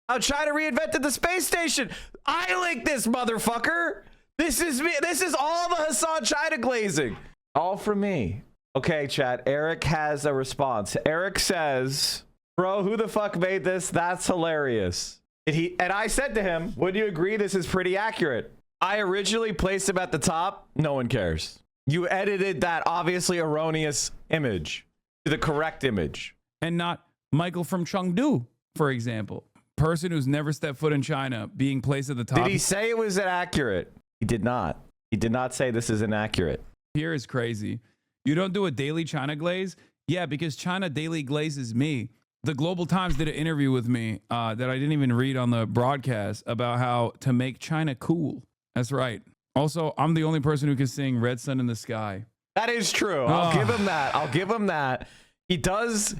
How China reinvented the space station. I linked this motherfucker. This is me. This is all the Hassan China glazing. All from me. Okay, chat. Eric has a response. Eric says, bro, who the fuck made this? That's hilarious. And I said to him, would you agree this is pretty accurate? I originally placed him at the top. No one cares. You edited that obviously erroneous image to the correct image. And not Michael from Chengdu, for example. Person who's never stepped foot in China being placed at the top. Did he say it was inaccurate? He did not. He did not say this is inaccurate. Here is crazy. You don't do a daily China glaze? Yeah, because China daily glazes me. The Global Times did an interview with me that I didn't even read on the broadcast about how to make China cool. That's right. Also, I'm the only person who can sing Red Sun in the Sky. That is true. I'll give him that. I'll give him that. He does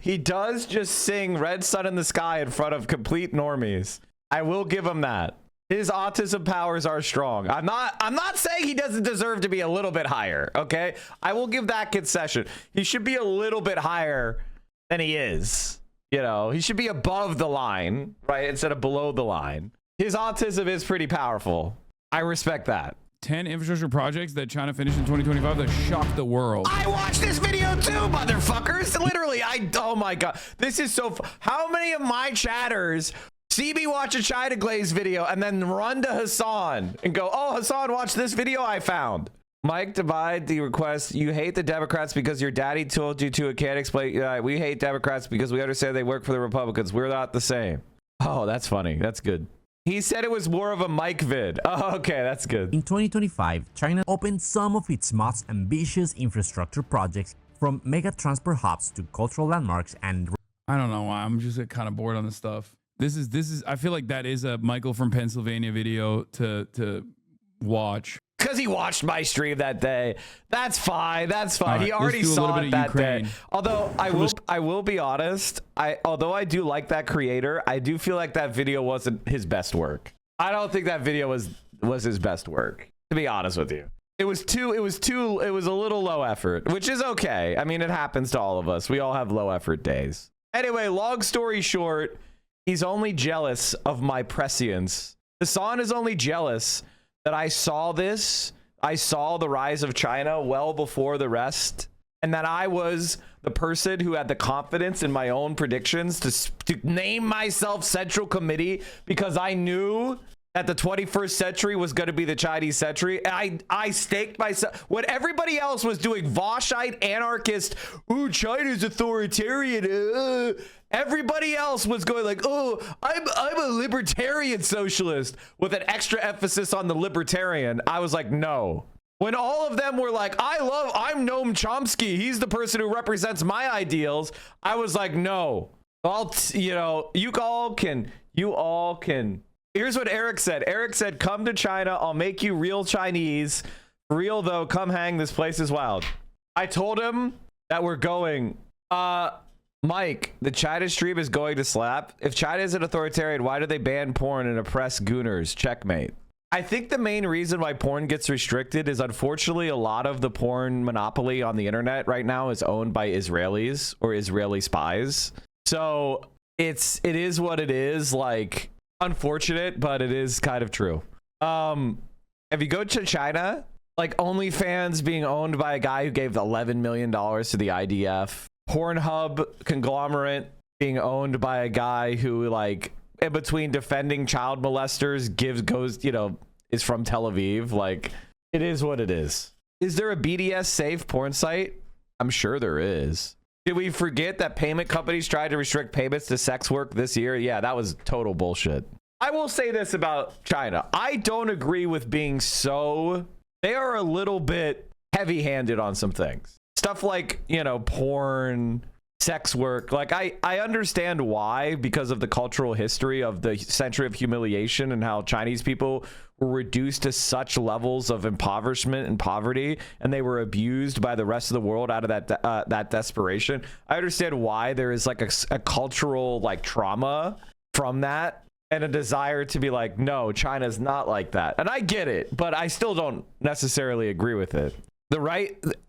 just sing Red Sun in the Sky in front of complete normies. I will give him that. His autism powers are strong. I'm not saying he doesn't deserve to be a little bit higher, okay? I will give that concession. He should be a little bit higher than he is. You know, he should be above the line, right? Instead of below the line. His autism is pretty powerful. I respect that. 10 infrastructure projects that China finished in 2025 that shocked the world. I watched this video too, motherfuckers. Literally, oh my God. This is so, how many of my chatters see me watch a China Glaze video and then run to Hassan and go, oh, Hassan, watch this video I found. Mike, divide the request. You hate the Democrats because your daddy told you to. It can't explain. We hate Democrats because we understand they work for the Republicans. We're not the same. Oh, that's funny. That's good. He said it was more of a Mike vid. Oh, okay, that's good. In 2025, China opened some of its most ambitious infrastructure projects, from mega transport hubs to cultural landmarks and... I don't know why. I'm just kind of bored on this stuff. This is. I feel like that is a Michael from Pennsylvania video to watch. Because he watched my stream that day. That's fine. That's fine. Right, he already saw it that Ukraine. day. Although I will be honest, although I do like that creator, I do feel like that video wasn't his best work. I don't think that video was his best work, to be honest with you. It was a little low effort, which is okay. I mean, it happens to all of us. We all have low effort days. Anyway, long story short, he's only jealous of my prescience. Hassan is only jealous that I saw this. I saw the rise of China well before the rest, and that I was the person who had the confidence in my own predictions to name myself Central Committee because I knew that the 21st century was going to be the Chinese century. I staked myself when everybody else was doing Voshite, anarchist, ooh, China's authoritarian. Everybody else was going like, oh, I'm a libertarian socialist with an extra emphasis on the libertarian. I was like, no. When all of them were like, I'm Noam Chomsky. He's the person who represents my ideals. I was like, no. You all can. Here's what Eric said. Eric said, come to China. I'll make you real Chinese. For real, though, come hang. This place is wild. I told him that we're going. Mike, the China stream is going to slap. If China is an authoritarian, why do they ban porn and oppress gooners? Checkmate. I think the main reason why porn gets restricted is, unfortunately, a lot of the porn monopoly on the internet right now is owned by Israelis or Israeli spies. So it is what it is. Like, unfortunate, but it is kind of true. If you go to China, like OnlyFans being owned by a guy who gave $11 million to the IDF, Pornhub conglomerate being owned by a guy who, like, in between defending child molesters, is from Tel Aviv. Like, it is what it is. Is there a BDS safe porn site? I'm sure there is. Did we forget that payment companies tried to restrict payments to sex work this year? Yeah, that was total bullshit. I will say this about China. I don't agree with being they are a little bit heavy-handed on some things. Stuff like, porn, sex work. Like, I understand why, because of the cultural history of the century of humiliation and how Chinese people were reduced to such levels of impoverishment and poverty, and they were abused by the rest of the world out of that desperation. I understand why there is like a cultural like trauma from that and a desire to be like, no, China's not like that. And I get it, but I still don't necessarily agree with it.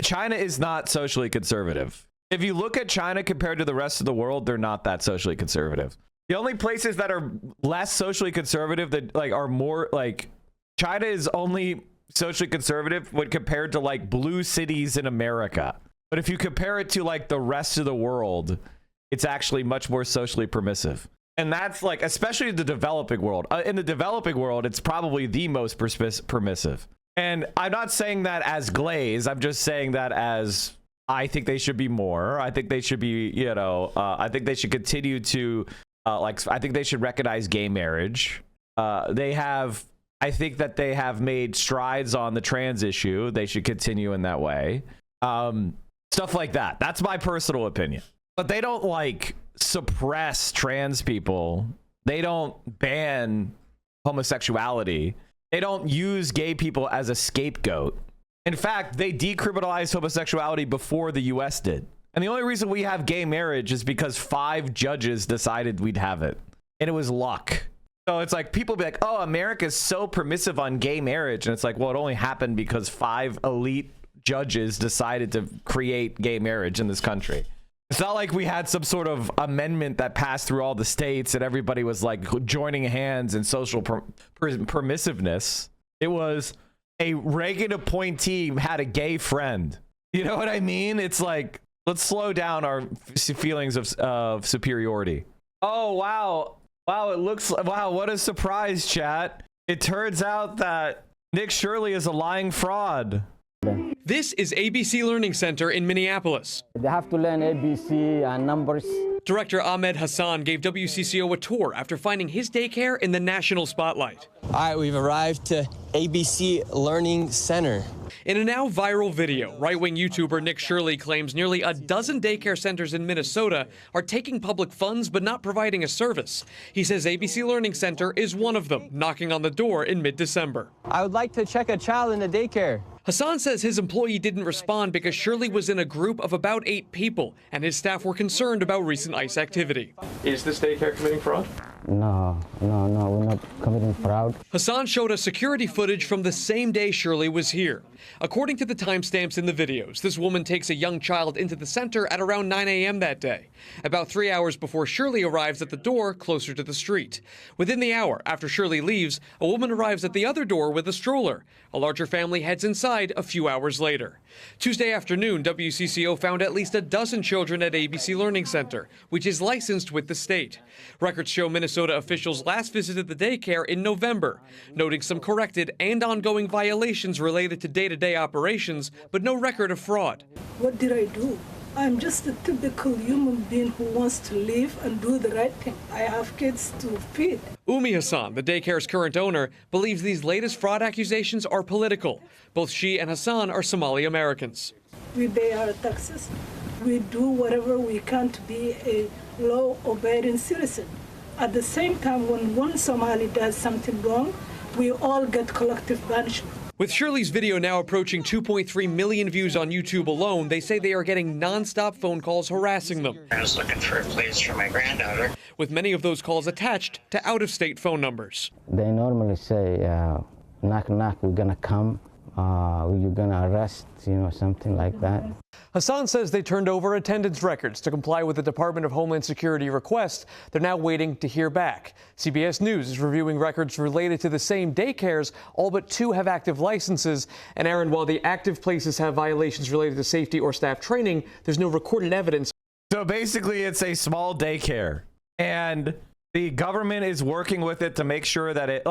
China is not socially conservative. If you look at China compared to the rest of the world, they're not that socially conservative. The only places that are less socially conservative that are more like, China is only socially conservative when compared to like blue cities in America. But if you compare it to like the rest of the world, it's actually much more socially permissive. And that's like, especially the developing world. In the developing world, it's probably the most permissive. And I'm not saying that as glaze. I'm just saying that as I think they should be more. I think they should be, you know, I think they should continue to, I think they should recognize gay marriage. I think that they have made strides on the trans issue. They should continue in that way. Stuff like that. That's my personal opinion. But they don't like suppress trans people. They don't ban homosexuality. They don't use gay people as a scapegoat. In fact, they decriminalized homosexuality before the US did. And the only reason we have gay marriage is because 5 judges decided we'd have it. And it was luck. So it's like people be like, oh, America's so permissive on gay marriage. And it's like, well, it only happened because 5 elite judges decided to create gay marriage in this country. It's not like we had some sort of amendment that passed through all the states and everybody was like joining hands in social permissiveness. It was a Reagan appointee had a gay friend. You know what I mean? It's like, let's slow down our feelings of superiority. Oh, wow. Wow, it looks, wow, what a surprise, chat. It turns out that Nick Shirley is a lying fraud. This is ABC Learning Center in Minneapolis. They have to learn ABC and numbers. Director Ahmed Hassan gave WCCO a tour after finding his daycare in the national spotlight. All right, we've arrived to ABC Learning Center. In a now viral video, right-wing YouTuber Nick Shirley claims nearly a dozen daycare centers in Minnesota are taking public funds but not providing a service. He says ABC Learning Center is one of them, knocking on the door in mid-December. I would like to check a child in the daycare. Hassan says his employee didn't respond because Shirley was in a group of about 8 people, and his staff were concerned about recent ICE activity. Is this daycare committing fraud? No, we're not committing fraud. Hassan showed us security footage from the same day Shirley was here. According to the timestamps in the videos, this woman takes a young child into the center at around 9 a.m. that day, about 3 hours before Shirley arrives at the door closer to the street. Within the hour after Shirley leaves, a woman arrives at the other door with a stroller. A larger family heads inside a few hours later. Tuesday afternoon, WCCO found at least a dozen children at ABC Learning Center, which is licensed with the state. Records show Minnesota officials last visited the daycare in November, noting some corrected and ongoing violations related to day-to-day operations, but no record of fraud. What did I do? I'm just a typical human being who wants to live and do the right thing. I have kids to feed. Umi Hassan, the daycare's current owner, believes these latest fraud accusations are political. Both she and Hassan are Somali Americans. We pay our taxes. We do whatever we can to be a law-abiding citizen. At the same time, when one Somali does something wrong, we all get collective punishment. With Shirley's video now approaching 2.3 million views on YouTube alone, they say they are getting non-stop phone calls harassing them. I was looking for a place for my granddaughter. With many of those calls attached to out-of-state phone numbers. They normally say, knock, knock, we're gonna come. You're gonna arrest, something like that. Hassan says they turned over attendance records to comply with the Department of Homeland Security request. They're now waiting to hear back. CBS News is reviewing records related to the same daycares. All but 2 have active licenses. And Aaron, while the active places have violations related to safety or staff training, there's no recorded evidence. So basically, it's a small daycare, and the government is working with it to make sure that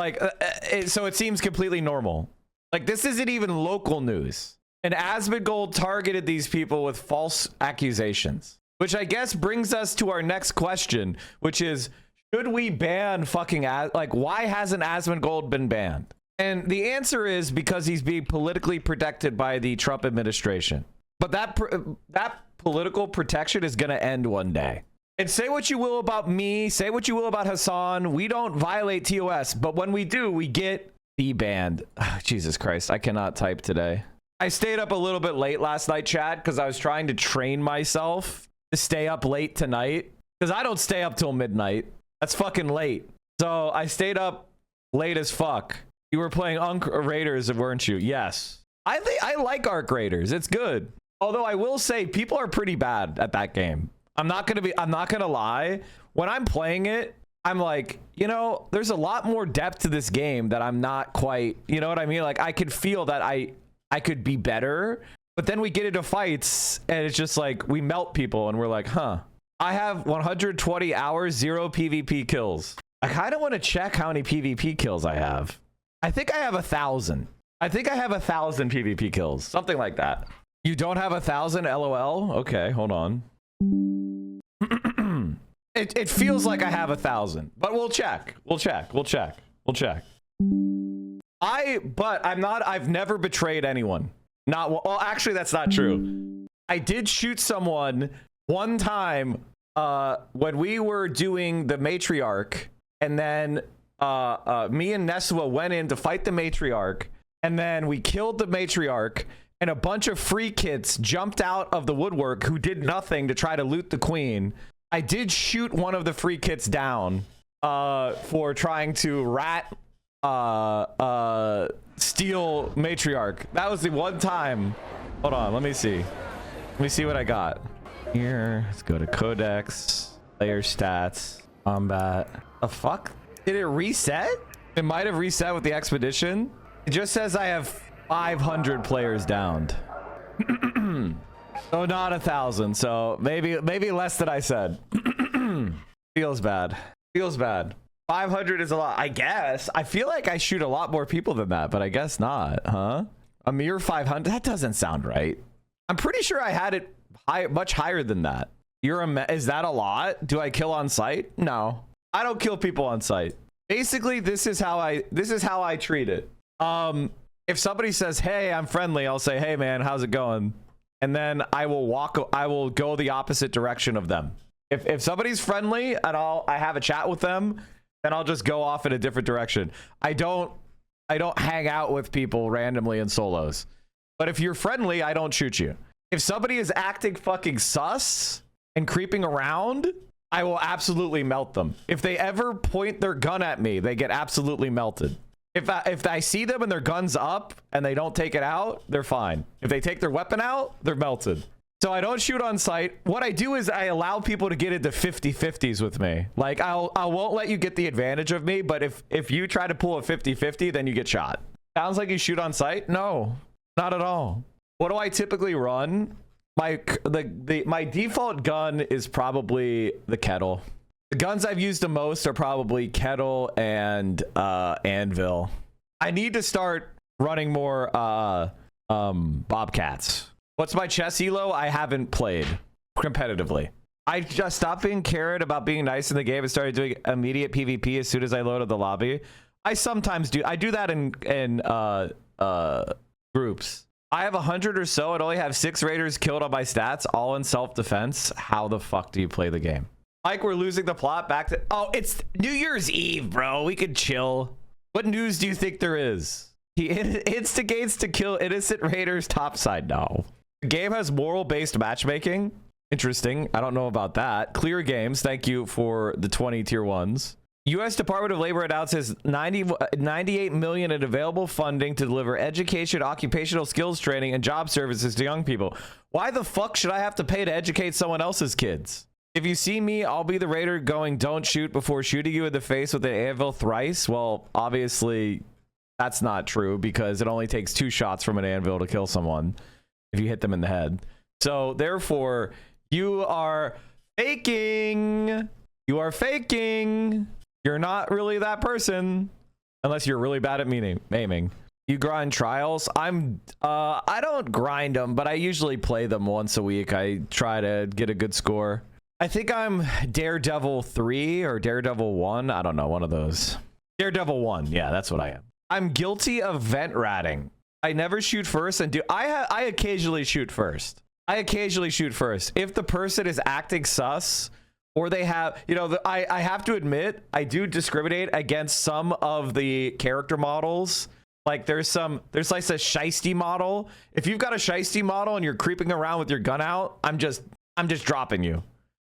so it seems completely normal. Like, this isn't even local news. And Asmongold targeted these people with false accusations, which I guess brings us to our next question, which is, should we ban fucking, why hasn't Asmongold been banned? And the answer is because he's being politically protected by the Trump administration. But that political protection is going to end one day. And say what you will about me, say what you will about Hassan, we don't violate TOS, but when we do, we get banned. Oh, Jesus Christ, I cannot type today. I stayed up a little bit late last night, chat, because I was trying to train myself to stay up late tonight, because I don't stay up till midnight. That's fucking late. So I stayed up late as fuck. You were playing Raiders, weren't you? Yes. I like Arc Raiders. It's good. Although I will say people are pretty bad at that game. I'm not gonna lie. When I'm playing it, I'm like, there's a lot more depth to this game that I'm not quite, you know what I mean? Like, I could feel that I could be better, but then we get into fights and it's just like we melt people and we're like, huh, I have 120 hours, 0 PvP kills. I kind of want to check how many PvP kills I have. I think I have 1,000. I think I have 1,000 PvP kills, something like that. You don't have 1,000, LOL? Okay, hold on. It feels like I have 1,000, but we'll check. We'll check. I've never betrayed anyone. Well, actually, that's not true. I did shoot someone one time when we were doing the matriarch, and then me and Neswa went in to fight the matriarch, and then we killed the matriarch, and a bunch of free kits jumped out of the woodwork who did nothing to try to loot the queen. I did shoot one of the free kits down for trying to steal matriarch. That was the one time. Hold on, let me see what I got here. Let's go to codex, player stats, combat. The fuck, did it reset? It might have reset with the expedition. It just says I have 500 players downed. So not 1,000, so maybe less than I said. Feels bad. 500 is a lot, I guess. I feel like I shoot a lot more people than that, but I guess not, huh? A mere 500? That doesn't sound right. I'm pretty sure I had it much higher than that. Is that a lot? Do I kill on sight? No, I don't kill people on sight. Basically, this is how I treat it. If somebody says, "Hey, I'm friendly," I'll say, "Hey, man, how's it going?" And then I will go the opposite direction of them. If somebody's friendly and I have a chat with them, then I'll just go off in a different direction. I don't hang out with people randomly in solos. But if you're friendly, I don't shoot you. If somebody is acting fucking sus and creeping around, I will absolutely melt them. If they ever point their gun at me, they get absolutely melted. If I see them and their gun's up and they don't take it out, they're fine. If they take their weapon out, they're melted. So I don't shoot on sight. What I do is I allow people to get into 50-50s with me. Like I won't let you get the advantage of me, but if you try to pull a 50-50, then you get shot. Sounds like you shoot on sight? No, not at all. What do I typically run? My default gun is probably the kettle. The guns I've used the most are probably kettle and anvil. I need to start running more bobcats. What's my chess elo? I haven't played competitively. I just stopped being cared about being nice in the game and started doing immediate PvP as soon as I loaded the lobby. I sometimes do. I do that in groups. I have 100 or so and only have 6 raiders killed on my stats, all in self-defense. How the fuck do you play the game? Like, we're losing the plot back to... Oh, it's New Year's Eve, bro. We could chill. What news do you think there is? He instigates to kill innocent raiders topside. No. The game has moral-based matchmaking. Interesting. I don't know about that. Clear Games, thank you for the 20 tier 1s. U.S. Department of Labor announces $98 million in available funding to deliver education, occupational skills training, and job services to young people. Why the fuck should I have to pay to educate someone else's kids? If you see me, I'll be the raider going, "Don't shoot," before shooting you in the face with an anvil thrice. Well, obviously, that's not true because it only takes 2 shots from an anvil to kill someone if you hit them in the head. So, therefore, you are faking. You are faking. You're not really that person unless you're really bad at aiming. You grind trials? I don't grind them, but I usually play them once a week. I try to get a good score. I think I'm Daredevil 3 or Daredevil 1. I don't know, one of those. Daredevil 1. Yeah, that's what I am. I'm guilty of vent ratting. I never shoot first and I occasionally shoot first. If the person is acting sus or they have, I have to admit, I do discriminate against some of the character models. Like there's like a shiesty model. If you've got a shiesty model and you're creeping around with your gun out, I'm just dropping you.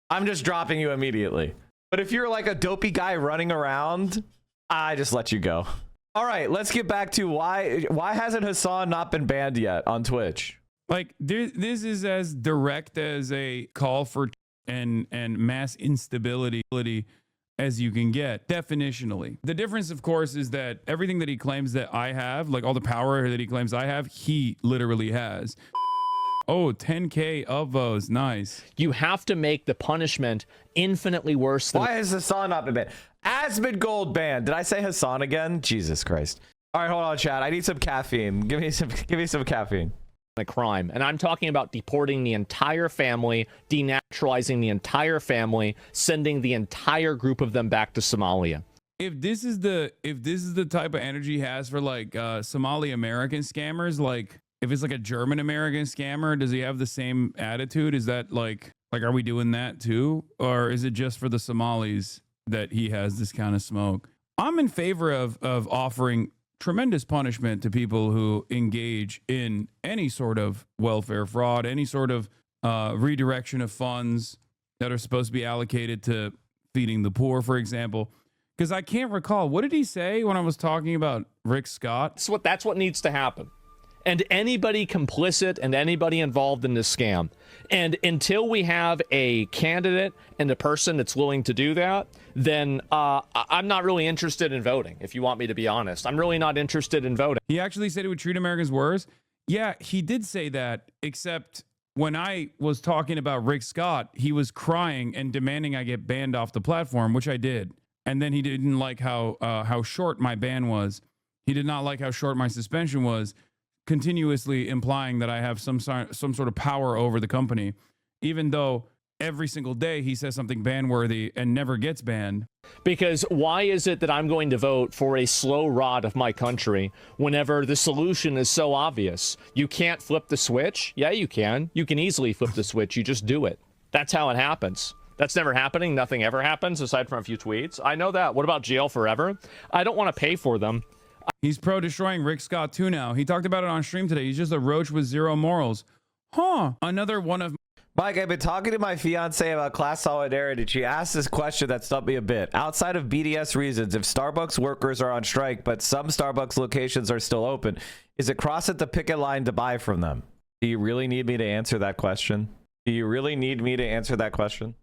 I'm just dropping you immediately. But if you're like a dopey guy running around, I just let you go. All right, let's get back to why hasn't Hassan not been banned yet on Twitch? Like this is as direct as a call for and mass instability as you can get, definitionally. The difference, of course, is that everything that he claims that I have, like all the power that he claims I have, he literally has. Oh, 10K upvotes. Nice. You have to make the punishment infinitely worse than... Why has Hassan not been banned? Asmongold banned. Did I say Hassan again? Jesus Christ. All right, hold on, chat. I need some caffeine. Give me some caffeine. A crime. And I'm talking about deporting the entire family, denaturalizing the entire family, sending the entire group of them back to Somalia. If this is the type of energy he has for like Somali American scammers, like if it's like a German American scammer, does he have the same attitude? Is that like are we doing that too? Or is it just for the Somalis that he has this kind of smoke? I'm in favor of offering tremendous punishment to people who engage in any sort of welfare fraud, any sort of redirection of funds that are supposed to be allocated to feeding the poor, for example. Because I can't recall, what did he say when I was talking about Rick Scott? That's what needs to happen. And anybody complicit and anybody involved in this scam. And until we have a candidate and a person that's willing to do that, then I'm not really interested in voting, if you want me to be honest. I'm really not interested in voting. He actually said he would treat Americans worse? Yeah, he did say that, except when I was talking about Rick Scott, he was crying and demanding I get banned off the platform, which I did. And then he didn't like how short my ban was. He did not like how short my suspension was, continuously implying that I have some sort of power over the company, even though every single day he says something ban-worthy and never gets banned. Because why is it that I'm going to vote for a slow rot of my country whenever the solution is so obvious? You can't flip the switch? Yeah, you can. You can easily flip the switch. You just do it. That's how it happens. That's never happening. Nothing ever happens aside from a few tweets. I know that. What about jail forever? I don't want to pay for them. He's pro destroying Rick Scott too now. He talked about it on stream today. He's just a roach with zero morals. Huh. Another one of... Mike, I've been talking to my fiance about class solidarity. She asked this question that stumped me a bit. Outside of BDS reasons, if Starbucks workers are on strike, but some Starbucks locations are still open, is it crossing the picket line to buy from them? Do you really need me to answer that question? Do you really need me to answer that question?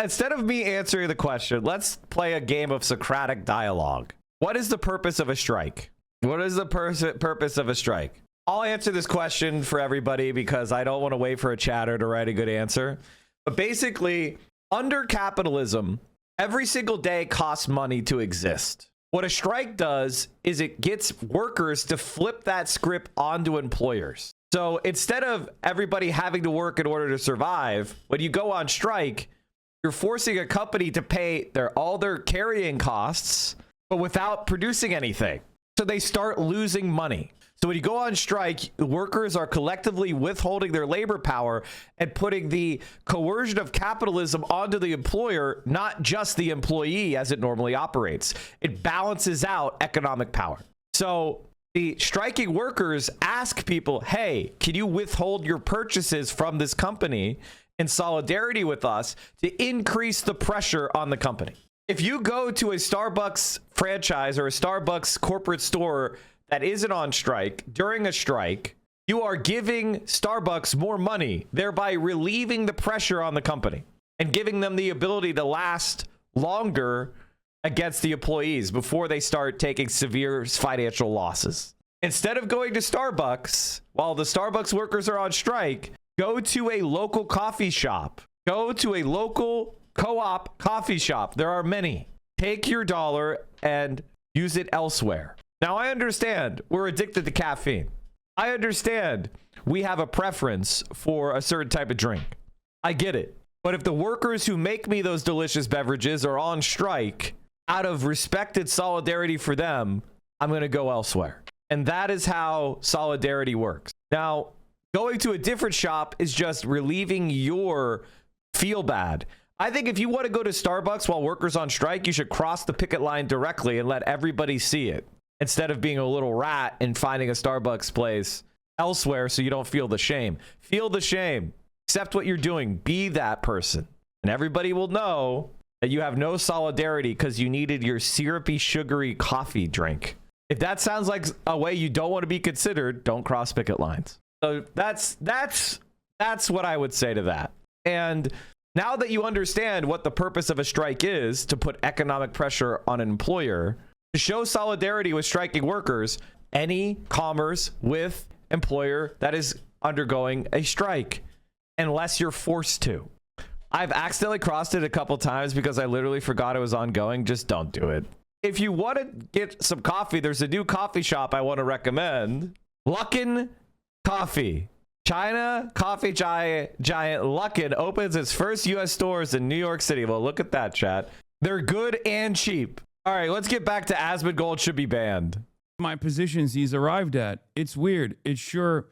Instead of me answering the question, let's play a game of Socratic dialogue. What is the purpose of a strike? What is the purpose of a strike? I'll answer this question for everybody because I don't want to wait for a chatter to write a good answer. But basically, under capitalism, every single day costs money to exist. What a strike does is it gets workers to flip that script onto employers. So instead of everybody having to work in order to survive, when you go on strike, you're forcing a company to pay all their carrying costs, but without producing anything. So they start losing money. So when you go on strike, workers are collectively withholding their labor power and putting the coercion of capitalism onto the employer, not just the employee as it normally operates. It balances out economic power. So the striking workers ask people, hey, can you withhold your purchases from this company in solidarity with us to increase the pressure on the company? If you go to a Starbucks franchise or a Starbucks corporate store that isn't on strike during a strike, you are giving Starbucks more money, thereby relieving the pressure on the company and giving them the ability to last longer against the employees before they start taking severe financial losses. Instead of going to Starbucks while the Starbucks workers are on strike, go to a local coffee shop. Go to a local co-op coffee shop. There are many. Take your dollar and use it elsewhere. Now, I understand we're addicted to caffeine. I understand we have a preference for a certain type of drink. I get it. But if the workers who make me those delicious beverages are on strike, out of respected solidarity for them, I'm going to go elsewhere. And that is how solidarity works. Now, going to a different shop is just relieving your feel bad. I think if you want to go to Starbucks while workers on strike, you should cross the picket line directly and let everybody see it, instead of being a little rat and finding a Starbucks place elsewhere so you don't feel the shame. Feel the shame. Accept what you're doing. Be that person. And everybody will know that you have no solidarity because you needed your syrupy, sugary coffee drink. If that sounds like a way you don't want to be considered, don't cross picket lines. So that's what I would say to that. And now that you understand what the purpose of a strike is, to put economic pressure on an employer, to show solidarity with striking workers, any commerce with employer that is undergoing a strike unless you're forced to. I've accidentally crossed it a couple times because I literally forgot it was ongoing. Just don't do it. If you want to get some coffee, there's a new coffee shop I want to recommend. Luckin Coffee. China coffee giant Luckin opens its first U.S. stores in New York City. Well, look at that, chat. They're good and cheap. All right, let's get back to Asmongold should be banned. My positions he's arrived at. It's weird. He sure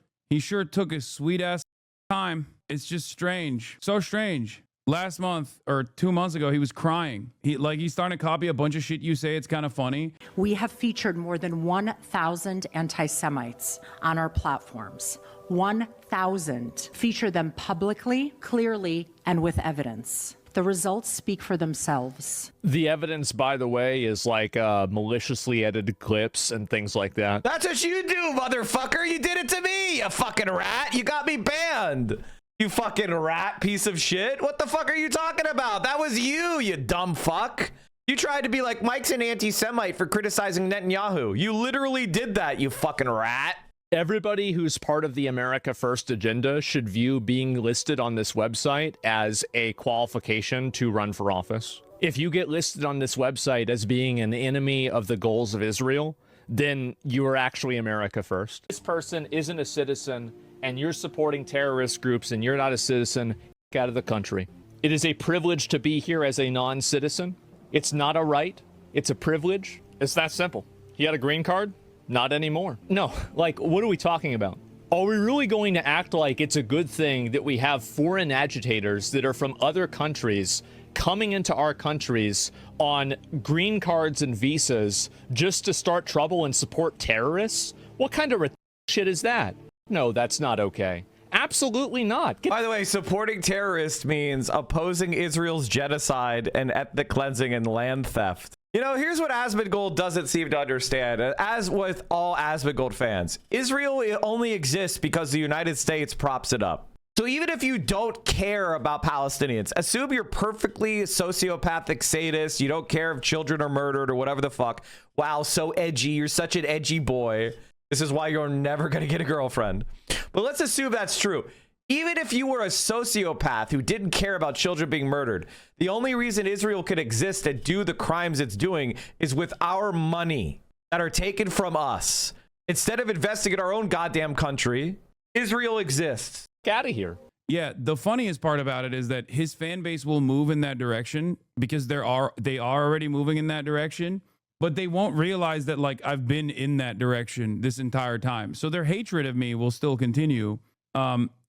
took his sweet ass time. It's just strange. So strange. Last month or 2 months ago, he was crying. He's starting to copy a bunch of shit you say. It's kind of funny. We have featured more than 1,000 anti-Semites on our platforms. 1,000. Feature them publicly, clearly, and with evidence. The results speak for themselves. The evidence, by the way, is like maliciously edited clips and things like that. That's what you do, motherfucker. You did it to me, you fucking rat. You got me banned. You fucking rat piece of shit. What the fuck are you talking about? That was you dumb fuck. You tried to be like, Mike's an anti-Semite for criticizing Netanyahu. You literally did that, you fucking rat. Everybody who's part of the America First agenda should view being listed on this website as a qualification to run for office. If you get listed on this website as being an enemy of the goals of Israel, then you are actually America First. This person isn't a citizen and you're supporting terrorist groups and you're not a citizen, get out of the country. It is a privilege to be here as a non-citizen. It's not a right. It's a privilege. It's that simple. He had a green card? Not anymore. No, like, what are we talking about? Are we really going to act like it's a good thing that we have foreign agitators that are from other countries coming into our countries on green cards and visas just to start trouble and support terrorists? What kind of shit is that? No, that's not okay. Absolutely not. By the way, supporting terrorists means opposing Israel's genocide and ethnic cleansing and land theft. You know, here's what Asmongold doesn't seem to understand. As with all Asmongold fans, Israel only exists because the United States props it up. So even if you don't care about Palestinians, assume you're perfectly sociopathic sadist, you don't care if children are murdered or whatever the fuck. Wow, so edgy. You're such an edgy boy. This is why you're never going to get a girlfriend. But let's assume that's true. Even if you were a sociopath who didn't care about children being murdered, the only reason Israel could exist and do the crimes it's doing is with our money that are taken from us. Instead of investing in our own goddamn country, Israel exists. Get out of here. Yeah, the funniest part about it is that his fan base will move in that direction because they are already moving in that direction. But they won't realize that, like, I've been in that direction this entire time. So their hatred of me will still continue.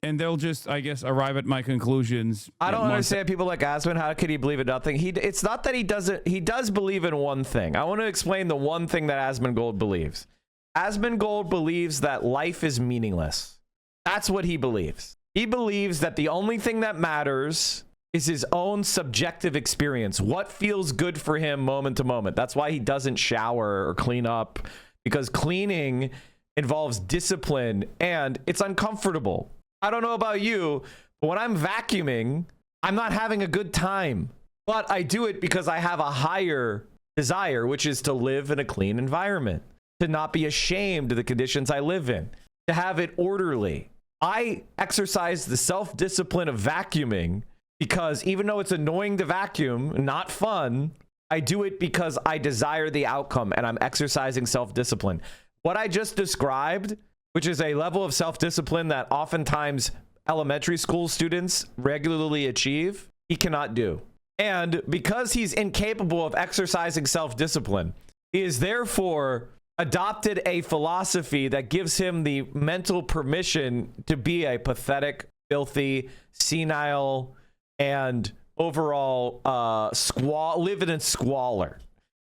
And they'll just, I guess, arrive at my conclusions. I don't understand people like Asmon. How could he believe in nothing? It's not that he doesn't. He does believe in one thing. I want to explain the one thing that Asmongold believes. Asmongold believes that life is meaningless. That's what he believes. He believes that the only thing that matters is his own subjective experience. What feels good for him moment to moment. That's why he doesn't shower or clean up, because cleaning involves discipline and it's uncomfortable. I don't know about you, but when I'm vacuuming, I'm not having a good time. But I do it because I have a higher desire, which is to live in a clean environment, to not be ashamed of the conditions I live in, to have it orderly. I exercise the self-discipline of vacuuming because even though it's annoying to vacuum, not fun, I do it because I desire the outcome and I'm exercising self-discipline. What I just described, which is a level of self-discipline that oftentimes elementary school students regularly achieve, he cannot do. And because he's incapable of exercising self-discipline, he is therefore adopted a philosophy that gives him the mental permission to be a pathetic, filthy, senile, and overall living in squalor.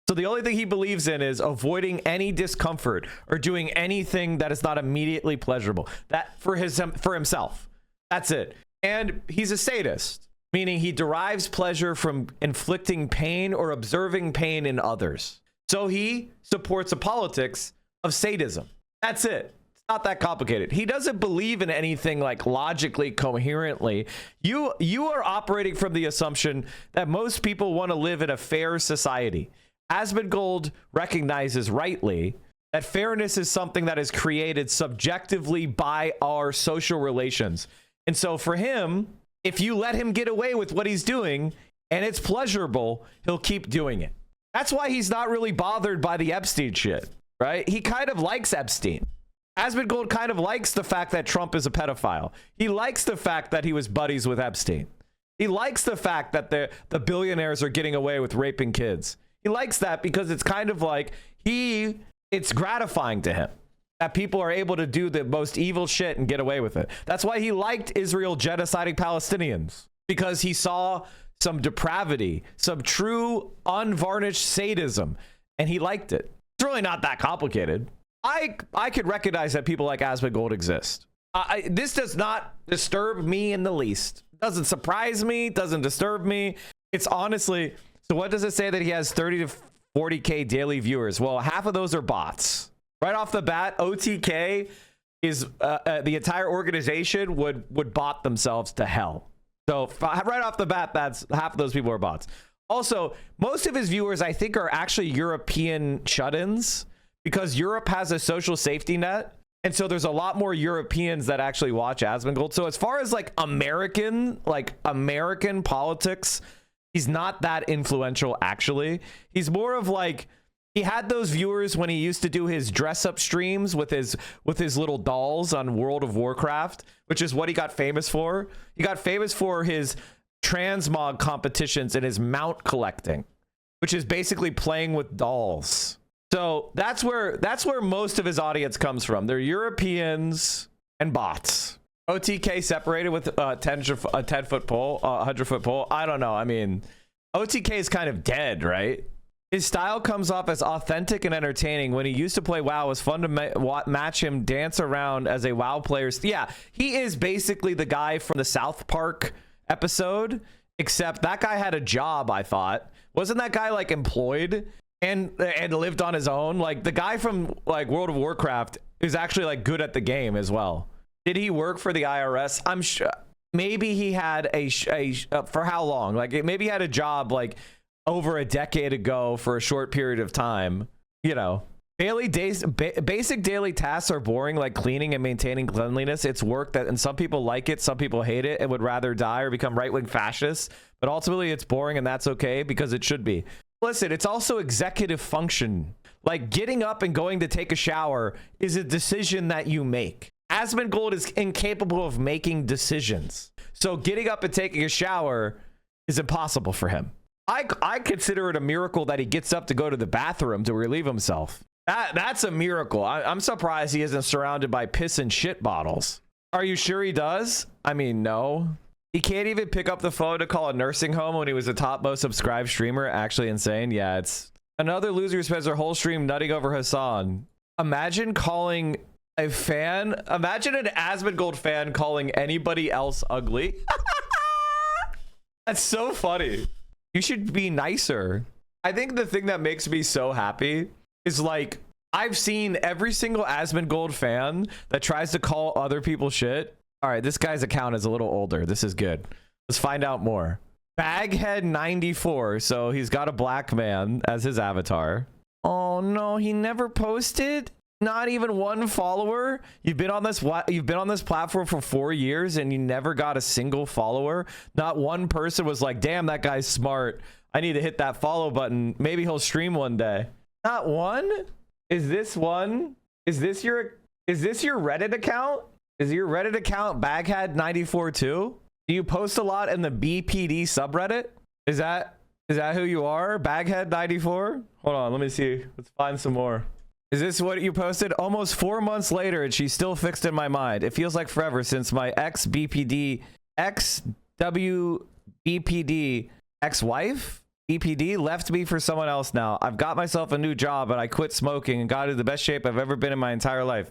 So the only thing he believes in is avoiding any discomfort or doing anything that is not immediately pleasurable. That for himself. That's it. And he's a sadist, meaning he derives pleasure from inflicting pain or observing pain in others. So he supports a politics of sadism. That's it. Not that complicated. He doesn't believe in anything like logically, coherently. You are operating from the assumption that most people want to live in a fair society. Asmongold recognizes rightly That fairness is something that is created subjectively by our social relations. And so for him, if you let him get away with what he's doing and it's pleasurable, he'll keep doing it. That's why he's not really bothered by the Epstein shit, right? He kind of likes Epstein. Asmongold kind of likes the fact that Trump is a pedophile. He likes the fact that he was buddies with Epstein. He likes the fact that the billionaires are getting away with raping kids. He likes that because it's kind of like it's gratifying to him that people are able to do the most evil shit and get away with it. That's why he liked Israel genociding Palestinians, because he saw some depravity, some true unvarnished sadism, and he liked it. It's really not that complicated. I could recognize that people like Asmongold exist. This does not disturb me in the least. Doesn't surprise me, doesn't disturb me. It's honestly, so what does it say that he has 30 to 40K daily viewers? Well, half of those are bots. Right off the bat, OTK is the entire organization would bot themselves to hell. So right off the bat, that's half of those people are bots. Also, most of his viewers, I think, are actually European shut-ins, because Europe has a social safety net. And so there's a lot more Europeans that actually watch Asmongold. So as far as like American politics, he's not that influential, actually. He's more of like, he had those viewers when he used to do his dress up streams with his little dolls on World of Warcraft, which is what he got famous for. He got famous for his transmog competitions and his mount collecting, which is basically playing with dolls. So that's where most of his audience comes from. They're Europeans and bots. OTK separated with a 10-foot pole, 100-foot pole. I don't know. I mean, OTK is kind of dead, right? His style comes off as authentic and entertaining. When he used to play WoW, it was fun to match him dance around as a WoW player. Yeah, he is basically the guy from the South Park episode, except that guy had a job, I thought. Wasn't that guy like employed and lived on his own? Like the guy from like World of Warcraft is actually like good at the game as well. Did he work for the IRS? I'm sure. Maybe he had for how long? Like maybe he had a job like over a decade ago for a short period of time. You know, basic daily tasks are boring, like cleaning and maintaining cleanliness. It's work that, and some people like it, some people hate it and would rather die or become right-wing fascists. But ultimately, it's boring, and that's okay because it should be. Listen, it's also executive function. Like getting up and going to take a shower is a decision that you make. Asmongold is incapable of making decisions. So getting up and taking a shower is impossible for him. I consider it a miracle that he gets up to go to the bathroom to relieve himself. That's a miracle. I'm surprised he isn't surrounded by piss and shit bottles. Are you sure he does? I mean, no. He can't even pick up the phone to call a nursing home when he was the top most subscribed streamer. Actually insane. Yeah, it's another loser who spends their whole stream nutting over Hassan. Imagine calling a fan. Imagine an Asmongold fan calling anybody else ugly. That's so funny. You should be nicer. I think the thing that makes me so happy is like, I've seen every single Asmongold fan that tries to call other people shit. All right, this guy's account is a little older. This is good. Let's find out more. Baghead94. So he's got a black man as his avatar. Oh no, he never posted. Not even one follower. You've been on this platform for 4 years and you never got a single follower. Not one person was like, damn, that guy's smart. I need to hit that follow button. Maybe he'll stream one day. Not one? Is this one? Is this your Reddit account? Is your Reddit account Baghead94 too? Do you post a lot in the BPD subreddit? Is that who you are? Baghead94? Hold on, let me see. Let's find some more. Is this what you posted? Almost 4 months later, and she's still fixed in my mind. It feels like forever since my ex-BPD, ex-wife? BPD left me for someone else now. I've got myself a new job, and I quit smoking and got into the best shape I've ever been in my entire life.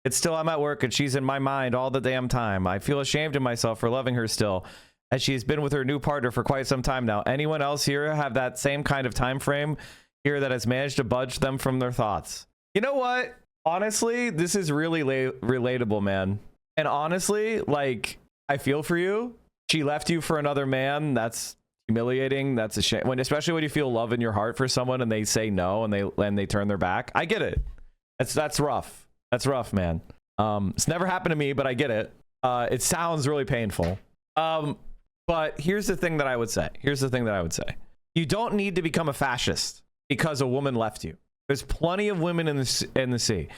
It's still I'm at work, and she's in my mind all the damn time. I feel ashamed of myself for loving her still, as she's been with her new partner for quite some time now. Anyone else here have that same kind of time frame here that has managed to budge them from their thoughts? You know what? Honestly, this is really relatable, man. And honestly, like, I feel for you. She left you for another man. That's humiliating. That's a shame. Especially when you feel love in your heart for someone and they say no and they turn their back. I get it. That's rough. That's rough, man. It's never happened to me, but I get it. It sounds really painful. But here's the thing that I would say. You don't need to become a fascist because a woman left you. There's plenty of women in the sea.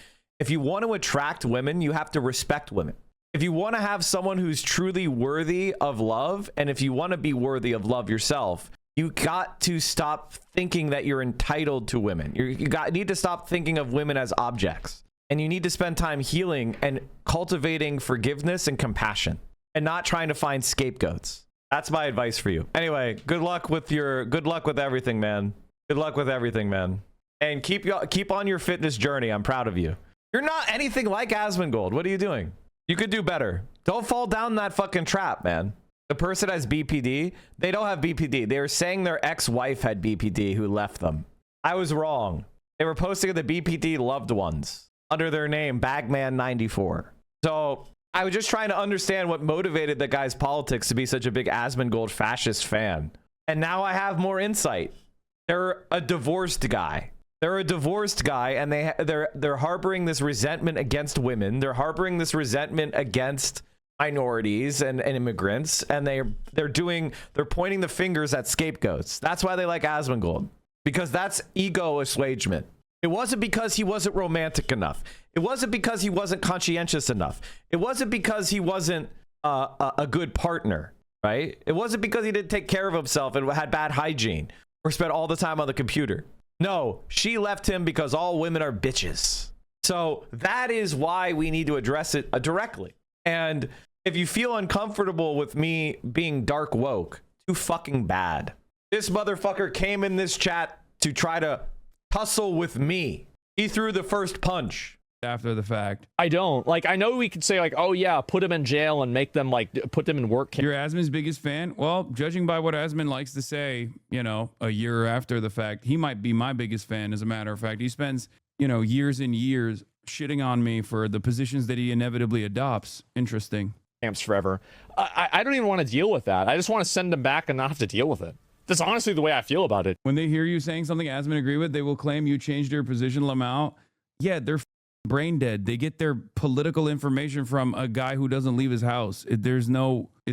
If you want to attract women, you have to respect women. If you want to have someone who's truly worthy of love, and if you want to be worthy of love yourself, you got to stop thinking that you're entitled to women. You need to stop thinking of women as objects. And you need to spend time healing and cultivating forgiveness and compassion, and not trying to find scapegoats. That's my advice for you. Anyway, good luck with everything, man. Good luck with everything, man. And keep on your fitness journey. I'm proud of you. You're not anything like Asmongold. What are you doing? You could do better. Don't fall down that fucking trap, man. The person has BPD. They don't have BPD. They were saying their ex-wife had BPD who left them. I was wrong. They were posting the BPD loved ones under their name, Bagman94. So I was just trying to understand what motivated the guy's politics to be such a big Asmongold fascist fan. And now I have more insight. They're a divorced guy. And they're harboring this resentment against women. They're harboring this resentment against minorities and immigrants, and they're pointing the fingers at scapegoats. That's why they like Asmongold, because that's ego assuagement. It wasn't because he wasn't romantic enough. It wasn't because he wasn't conscientious enough. It wasn't because he wasn't a good partner, right? It wasn't because he didn't take care of himself and had bad hygiene or spent all the time on the computer. No, she left him because all women are bitches. So that is why we need to address it directly. And if you feel uncomfortable with me being dark woke, too fucking bad. This motherfucker came in this chat to try to tussle with me. He threw the first punch. After the fact. I don't. Like, I know we could say, like, oh yeah, put him in jail and make them, like, put them in work camp. You're Asmon's biggest fan? Well, judging by what Asmon likes to say, you know, a year after the fact, he might be my biggest fan, as a matter of fact. He spends, you know, years and years shitting on me for the positions that he inevitably adopts. Interesting. Camps forever. I don't even want to deal with that. I just want to send them back and not have to deal with it. That's honestly the way I feel about it. When they hear you saying something Asmon agree with, they will claim you changed your position, Lamau. Yeah, they're brain dead. They get their political information from a guy who doesn't leave his house. It's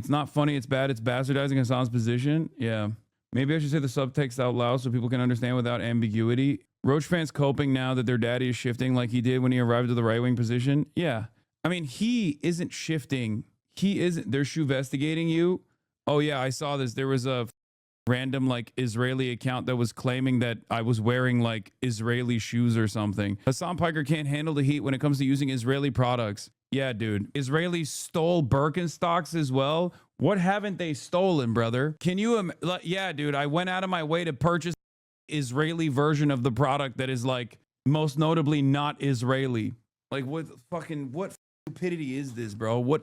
not funny, it's bad, it's bastardizing Hassan's position. Yeah. Maybe I should say the subtext out loud so people can understand without ambiguity. Roach fans coping now that their daddy is shifting like he did when he arrived at the right-wing position. Yeah. I mean, he isn't shifting. They're shoe-vestigating you. Oh yeah, I saw this. There was a random like Israeli account that was claiming that I was wearing like Israeli shoes or something. Hassan Piker can't handle the heat when it comes to using Israeli products. Yeah, dude. Israelis stole Birkenstocks as well. What haven't they stolen, brother? Can you? Yeah, dude. I went out of my way to purchase Israeli version of the product that is like most notably not Israeli. Like what stupidity is this, bro? What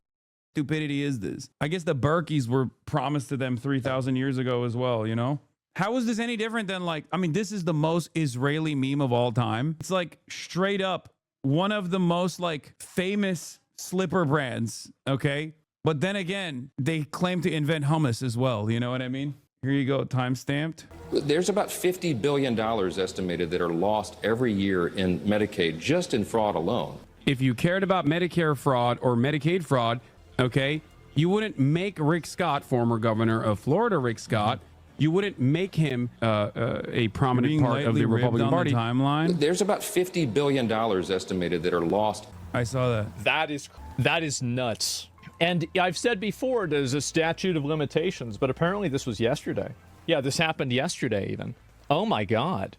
stupidity is this? I guess the Berkeys were promised to them 3,000 years ago as well, you know? How is this any different than like, I mean, this is the most Israeli meme of all time. It's like straight up one of the most like famous slipper brands, okay? But then again, they claim to invent hummus as well, you know what I mean? Here you go, time stamped. There's about $50 billion estimated that are lost every year in Medicaid, just in fraud alone. If you cared about Medicare fraud or Medicaid fraud, okay, you wouldn't make Rick Scott, former governor of Florida, Rick Scott, you wouldn't make him a prominent part of the Republican Party. Timeline. There's about $50 billion estimated that are lost. I saw that. That is nuts. And I've said before, there's a statute of limitations, but apparently this was yesterday. Yeah, this happened yesterday even. Oh my God.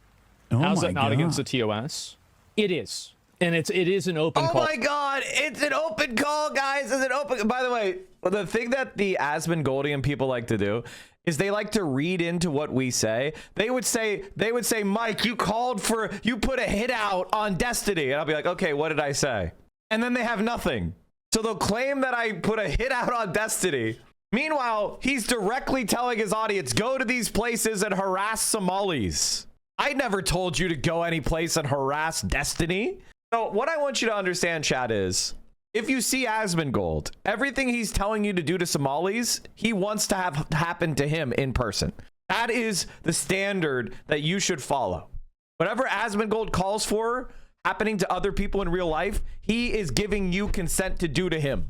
How's that not against the TOS? It is. And it is an open call. Oh my God, it's an open call, guys. It's an open. By the way, the thing that the Asmongoldian people like to do is they like to read into what we say. They would say, Mike, you put a hit out on Destiny. And I'll be like, okay, what did I say? And then they have nothing. So they'll claim that I put a hit out on Destiny. Meanwhile, he's directly telling his audience, go to these places and harass Somalis. I never told you to go any place and harass Destiny. So what I want you to understand, chat, is if you see Asmongold, everything he's telling you to do to Somalis, he wants to have happen to him in person. That is the standard that you should follow. Whatever Asmongold calls for, happening to other people in real life, he is giving you consent to do to him.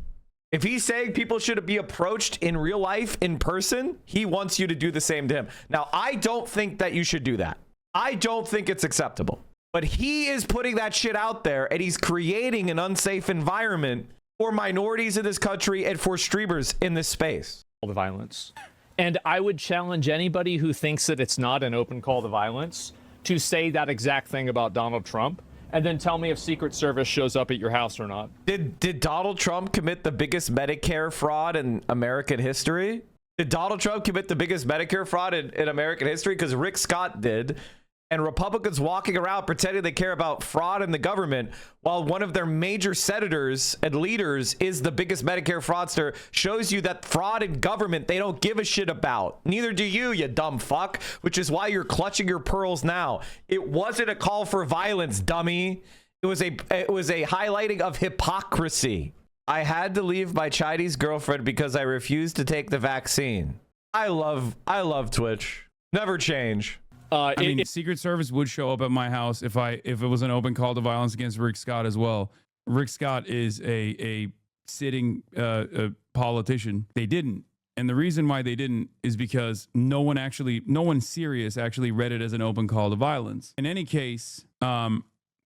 If he's saying people should be approached in real life, in person, he wants you to do the same to him. Now, I don't think that you should do that. I don't think it's acceptable. But he is putting that shit out there, and he's creating an unsafe environment for minorities in this country and for streamers in this space. All the violence. And I would challenge anybody who thinks that it's not an open call to violence to say that exact thing about Donald Trump, and then tell me if Secret Service shows up at your house or not. Did Donald Trump commit the biggest Medicare fraud in American history? Did Donald Trump commit the biggest Medicare fraud in American history? Because Rick Scott did. And Republicans walking around pretending they care about fraud in the government while one of their major senators and leaders is the biggest Medicare fraudster shows you that fraud in government they don't give a shit about. Neither do you dumb fuck, which is why you're clutching your pearls now. It wasn't a call for violence, dummy. It was a highlighting of hypocrisy. I had to leave my Chinese girlfriend because I refused to take the vaccine. I love Twitch. Never change. I mean, Secret Service would show up at my house if it was an open call to violence against Rick Scott as well. Rick Scott is a sitting politician. They didn't. And the reason why they didn't is because no one serious actually read it as an open call to violence. In any case,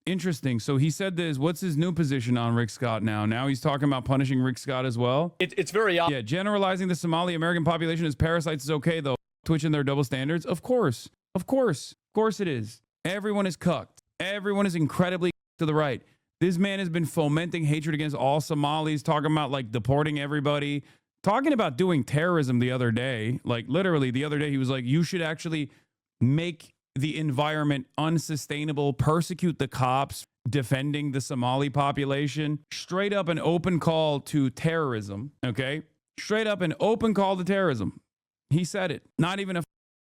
interesting. So he said this, what's his new position on Rick Scott now? Now he's talking about punishing Rick Scott as well. It's very obvious. Yeah, generalizing the Somali American population as parasites is okay, though. Twitch and their double standards? Of course it is. Everyone is cucked. Everyone is incredibly to the right. This man has been fomenting hatred against all Somalis, talking about like deporting everybody, talking about doing terrorism the other day. Like literally the other day, he was like, you should actually make the environment unsustainable, persecute the cops, defending the Somali population. Straight up an open call to terrorism, okay? Straight up an open call to terrorism. He said it. Not even a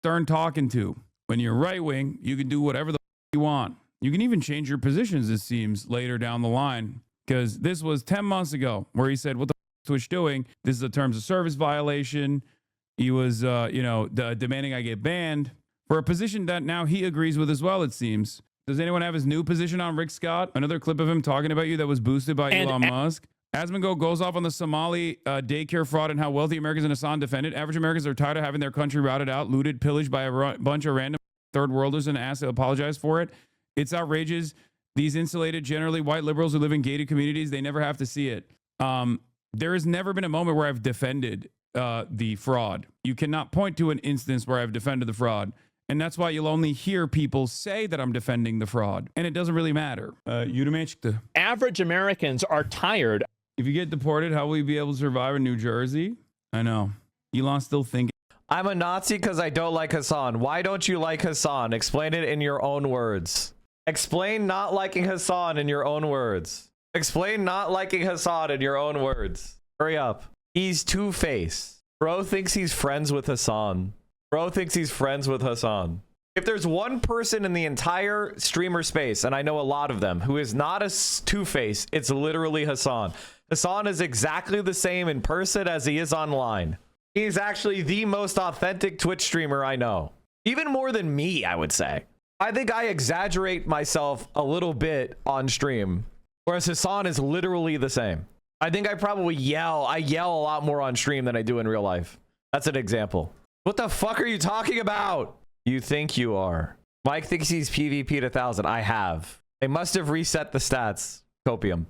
stern talking to. When you're right wing, you can do whatever the you want. You can even change your positions, it seems, later down the line. Because this was 10 months ago where he said, what the is Twitch doing? This is a terms of service violation. He was, demanding I get banned for a position that now he agrees with as well, it seems. Does anyone have his new position on Rick Scott? Another clip of him talking about you that was boosted by Elon Musk. Asmongold goes off on the Somali daycare fraud and how wealthy Americans in Hassan defended. Average Americans are tired of having their country routed out, looted, pillaged by a bunch of random third worlders and asked to apologize for it. It's outrageous. These insulated, generally white liberals who live in gated communities, they never have to see it. There has never been a moment where I've defended the fraud. You cannot point to an instance where I've defended the fraud. And that's why you'll only hear people say that I'm defending the fraud. And it doesn't really matter. Average Americans are tired. If you get deported, how will you be able to survive in New Jersey? I know. Elon's still thinking. I'm a Nazi because I don't like Hassan. Why don't you like Hassan? Explain it in your own words. Explain not liking Hassan in your own words. Explain not liking Hassan in your own words. Hurry up. He's two-faced. Bro thinks he's friends with Hassan. Bro thinks he's friends with Hassan. If there's one person in the entire streamer space, and I know a lot of them, who is not a two-face, it's literally Hassan. Hassan is exactly the same in person as he is online. He's actually the most authentic Twitch streamer I know. Even more than me, I would say. I think I exaggerate myself a little bit on stream, whereas Hassan is literally the same. I think I probably yell. I yell a lot more on stream than I do in real life. That's an example. What the fuck are you talking about? You think you are. Mike thinks he's PvP'd 1,000. I have. They must have reset the stats. Copium.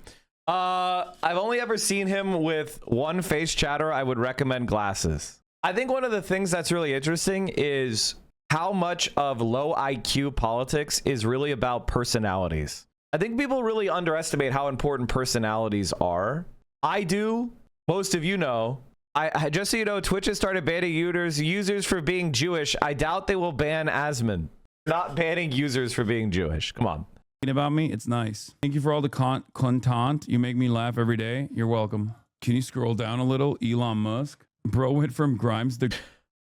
I've only ever seen him with one face chatter. I would recommend glasses. I think one of the things that's really interesting is how much of low IQ politics is really about personalities. I think people really underestimate how important personalities are. I do. Most of you know. I just so you know, Twitch has started banning users for being Jewish. I doubt they will ban Asmon. Not banning users for being Jewish. Come on. About me, it's nice. Thank you for all the content. You make me laugh every day. You're welcome. Can you scroll down a little? Elon Musk. Bro went from Grimes to...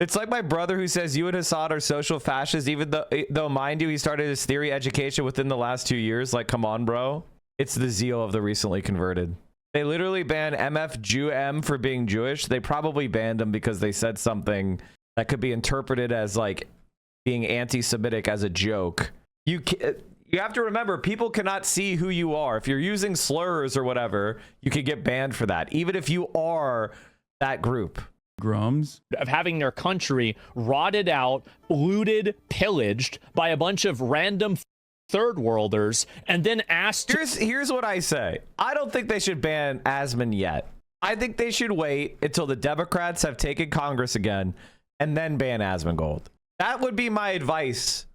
It's like my brother who says you and Hassan are social fascists, even though mind you, he started his theory education within the last 2 years. Like, come on, bro. It's the zeal of the recently converted. They literally banned MF Jew M for being Jewish. They probably banned him because they said something that could be interpreted as like being anti-Semitic as a joke. you have to remember, people cannot see who you are. If you're using slurs or whatever, you can get banned for that, even if you are that group. Grums of having their country rotted out, looted, pillaged by a bunch of random third worlders, and then asked. Here's what I say. I don't think they should ban Asmon yet. I think they should wait until the Democrats have taken Congress again and then ban Asmongold. That would be my advice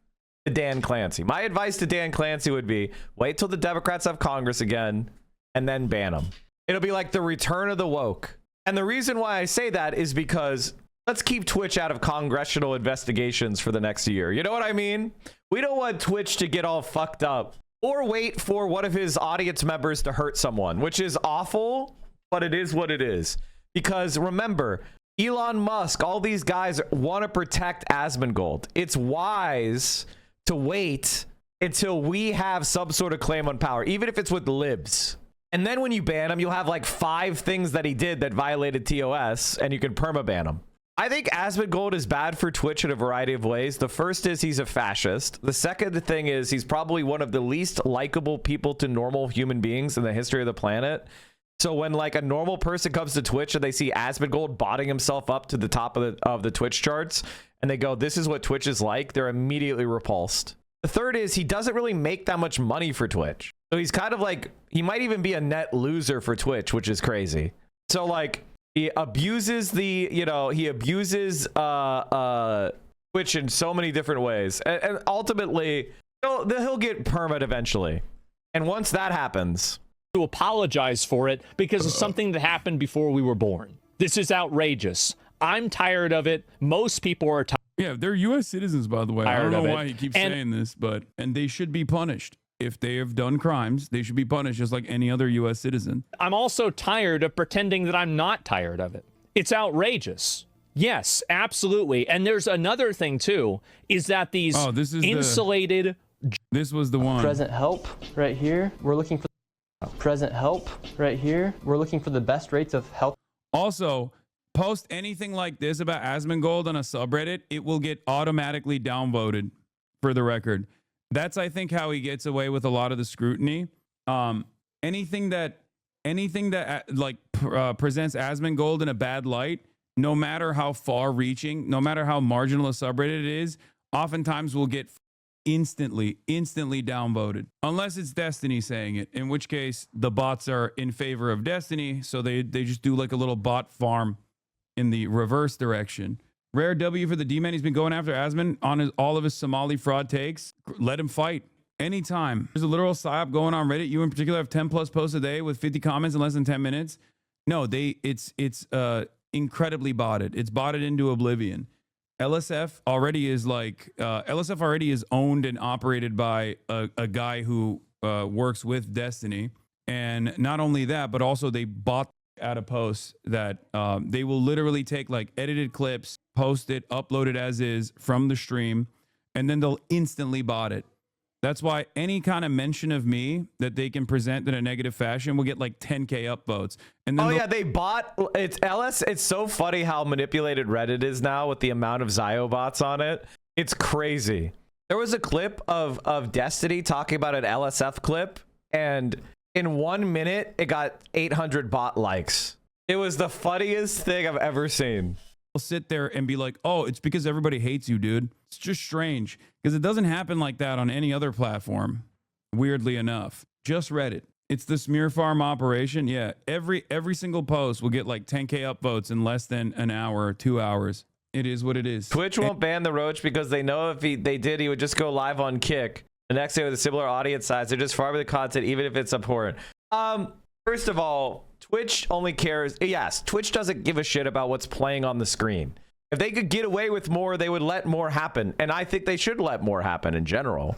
to Dan Clancy. My advice to Dan Clancy would be wait till the Democrats have Congress again and then ban them. It'll be like the return of the woke. And the reason why I say that is because let's keep Twitch out of congressional investigations for the next year. You know what I mean? We don't want Twitch to get all fucked up or wait for one of his audience members to hurt someone, which is awful, but it is what it is. Because remember, Elon Musk, all these guys want to protect Asmongold. It's wise to wait until we have some sort of claim on power, even if it's with libs. And then when you ban him, you'll have like 5 things that he did that violated TOS, and you can permaban him. I think Asmongold is bad for Twitch in a variety of ways. The first is he's a fascist. The second thing is he's probably one of the least likable people to normal human beings in the history of the planet. So when like a normal person comes to Twitch and they see Asmongold botting himself up to the top of the Twitch charts and they go, this is what Twitch is like, they're immediately repulsed. The third is he doesn't really make that much money for Twitch. So he's kind of like, he might even be a net loser for Twitch, which is crazy. So like, he abuses the, he abuses Twitch in so many different ways. And ultimately, he'll get permit eventually. And once that happens, to apologize for it because of something that happened before we were born. This is outrageous. I'm tired of it. Most people are tired. Yeah, they're U.S. citizens, by the way. I don't know why he keeps saying this, and they should be punished. If they have done crimes, they should be punished just like any other U.S. citizen. I'm also tired of pretending that I'm not tired of it. It's outrageous. Yes, absolutely. And there's another thing, too, is that these insulated... This was the one. Present help right here. We're looking for present help right here. We're looking for the best rates of help. Also, post anything like this about Asmongold on a subreddit, it will get automatically downvoted, for the record. That's, I think, how he gets away with a lot of the scrutiny. Anything that presents Asmongold in a bad light, no matter how far-reaching, no matter how marginal a subreddit it is, oftentimes will get instantly downvoted. Unless it's Destiny saying it, in which case the bots are in favor of Destiny, so they just do like a little bot farm in the reverse direction. Rare W for the D-Man. He's been going after Asmon on all of his Somali fraud takes. Let him fight anytime. There's a literal psyop going on Reddit. You in particular have 10 plus posts a day with 50 comments in less than 10 minutes. No, it's incredibly botted. It's botted into oblivion. LSF already is owned and operated by a guy who works with Destiny. And not only that, but also they bought out a post that they will literally take like edited clips, post it, upload it as is from the stream, and then they'll instantly bot it. That's why any kind of mention of me that they can present in a negative fashion will get like 10K upvotes. And then they bought it's LS. It's so funny how manipulated Reddit is now with the amount of Zio bots on it. It's crazy. There was a clip of Destiny talking about an LSF clip, and in 1 minute it got 800 bot likes. It was the funniest thing I've ever seen. I'll sit there and be like, oh, it's because everybody hates you, dude. It's just strange because it doesn't happen like that on any other platform. Weirdly enough, just Reddit. It's the smear farm operation. Yeah, every single post will get like 10K upvotes in less than an hour or 2 hours. It is what it is. Twitch won't ban the Roach because they know if they did, he would just go live on Kick the next day with a similar audience size. They're just farming the content, even if it's abhorrent. First of all, Twitch only cares. Yes, Twitch doesn't give a shit about what's playing on the screen. If they could get away with more, they would let more happen. And I think they should let more happen in general.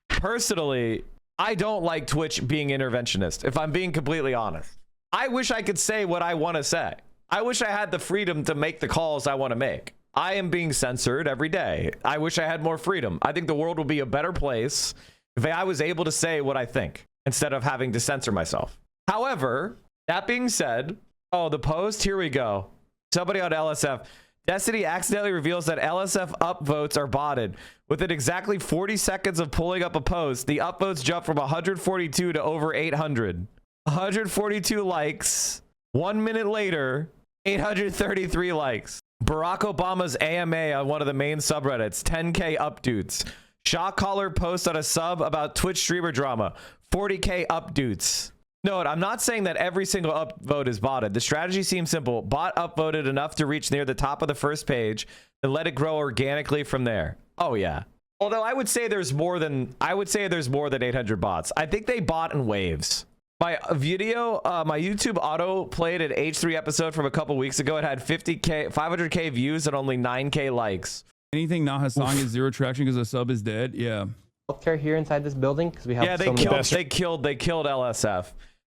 Personally, I don't like Twitch being interventionist, if I'm being completely honest. I wish I could say what I want to say. I wish I had the freedom to make the calls I want to make. I am being censored every day. I wish I had more freedom. I think the world would be a better place if I was able to say what I think instead of having to censor myself. However, that being said, the post, here we go. Somebody on LSF. Destiny accidentally reveals that LSF upvotes are botted. Within exactly 40 seconds of pulling up a post, the upvotes jump from 142 to over 800. 142 likes. 1 minute later, 833 likes. Barack Obama's AMA on one of the main subreddits, 10K updudes. Shock collar post on a sub about Twitch streamer drama, 40K updudes. Note, I'm not saying that every single upvote is botted. The strategy seems simple. Bot upvoted enough to reach near the top of the first page, then let it grow organically from there. Oh yeah. Although I would say there's more than 800 bots. I think they bot in waves. My video, my YouTube auto played an H3 episode from a couple weeks ago. It had 500K views and only 9K likes. Anything not Hassan gets zero traction because the sub is dead. Yeah. Healthcare here inside this building because we have. Yeah, they killed LSF.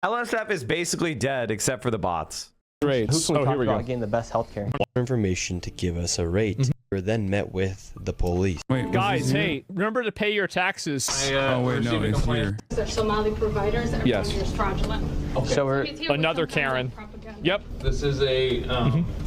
LSF is basically dead except for the bots. Great. Who can we talk about getting the best healthcare? Information to give us a rate. We're then met with the police. Wait, guys, hey, remember to pay your taxes. Oh wait, no, it's here. They're Somali providers. Yes. Everyone here is fraudulent. Okay. So we're another Karen. Yep. This is a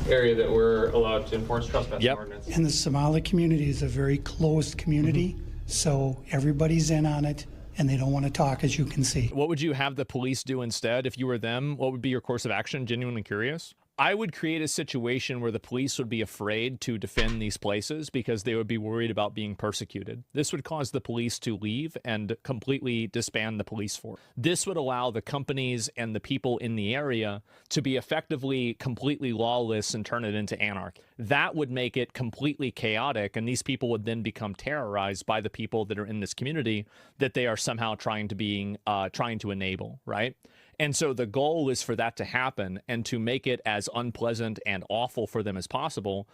area that we're allowed to enforce trespassing ordinance. And the Somali community is a very closed community, so everybody's in on it, and they don't want to talk, as you can see. What would you have the police do instead if you were them? What would be your course of action? Genuinely curious. I would create a situation where the police would be afraid to defend these places because they would be worried about being persecuted. This would cause the police to leave and completely disband the police force. This would allow the companies and the people in the area to be effectively completely lawless and turn it into anarchy. That would make it completely chaotic, and these people would then become terrorized by the people that are in this community that they are somehow trying to enable, right? And so the goal is for that to happen and to make it as unpleasant and awful for them as possible.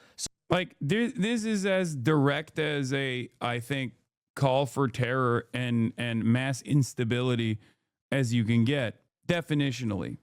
Like this is as direct as I think, call for terror and mass instability as you can get, definitionally.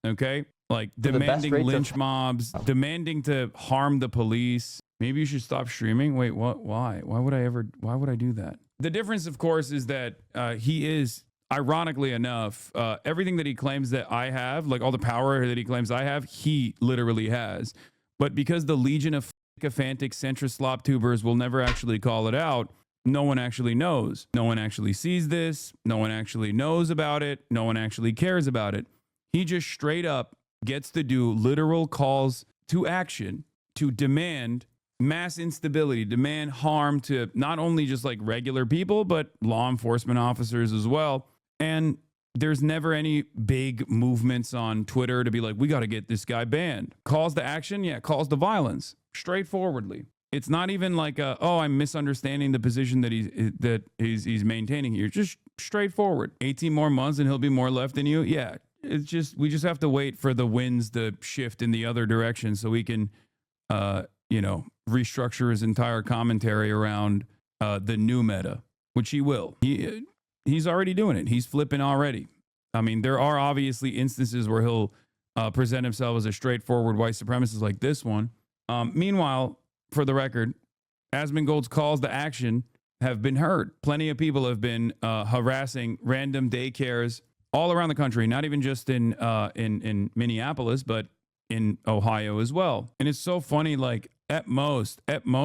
Okay, like demanding lynch mobs, demanding to harm the police. Maybe you should stop streaming. Wait, what? Why? Why would I do that? The difference, of course, is that he is. Ironically enough, everything that he claims that I have, like all the power that he claims I have, he literally has. But because the legion of sycophantic centrist slop tubers will never actually call it out, no one actually knows. No one actually sees this. No one actually knows about it. No one actually cares about it. He just straight up gets to do literal calls to action to demand mass instability, demand harm to not only just like regular people, but law enforcement officers as well. And there's never any big movements on Twitter to be like, we got to get this guy banned. Calls to action, yeah, calls to violence, straightforwardly. It's not even like, oh, I'm misunderstanding the position that he's maintaining here. Just straightforward. 18 more months and he'll be more left than you. Yeah, it's just we just have to wait for the winds to shift in the other direction so we can, restructure his entire commentary around the new meta, which he will. He's already doing it. He's flipping already. I mean, there are obviously instances where he'll present himself as a straightforward white supremacist like this one. Meanwhile, for the record, Asmongold's calls to action have been heard. Plenty of people have been harassing random daycares all around the country, not even just in Minneapolis, but in Ohio as well. And it's so funny, like at most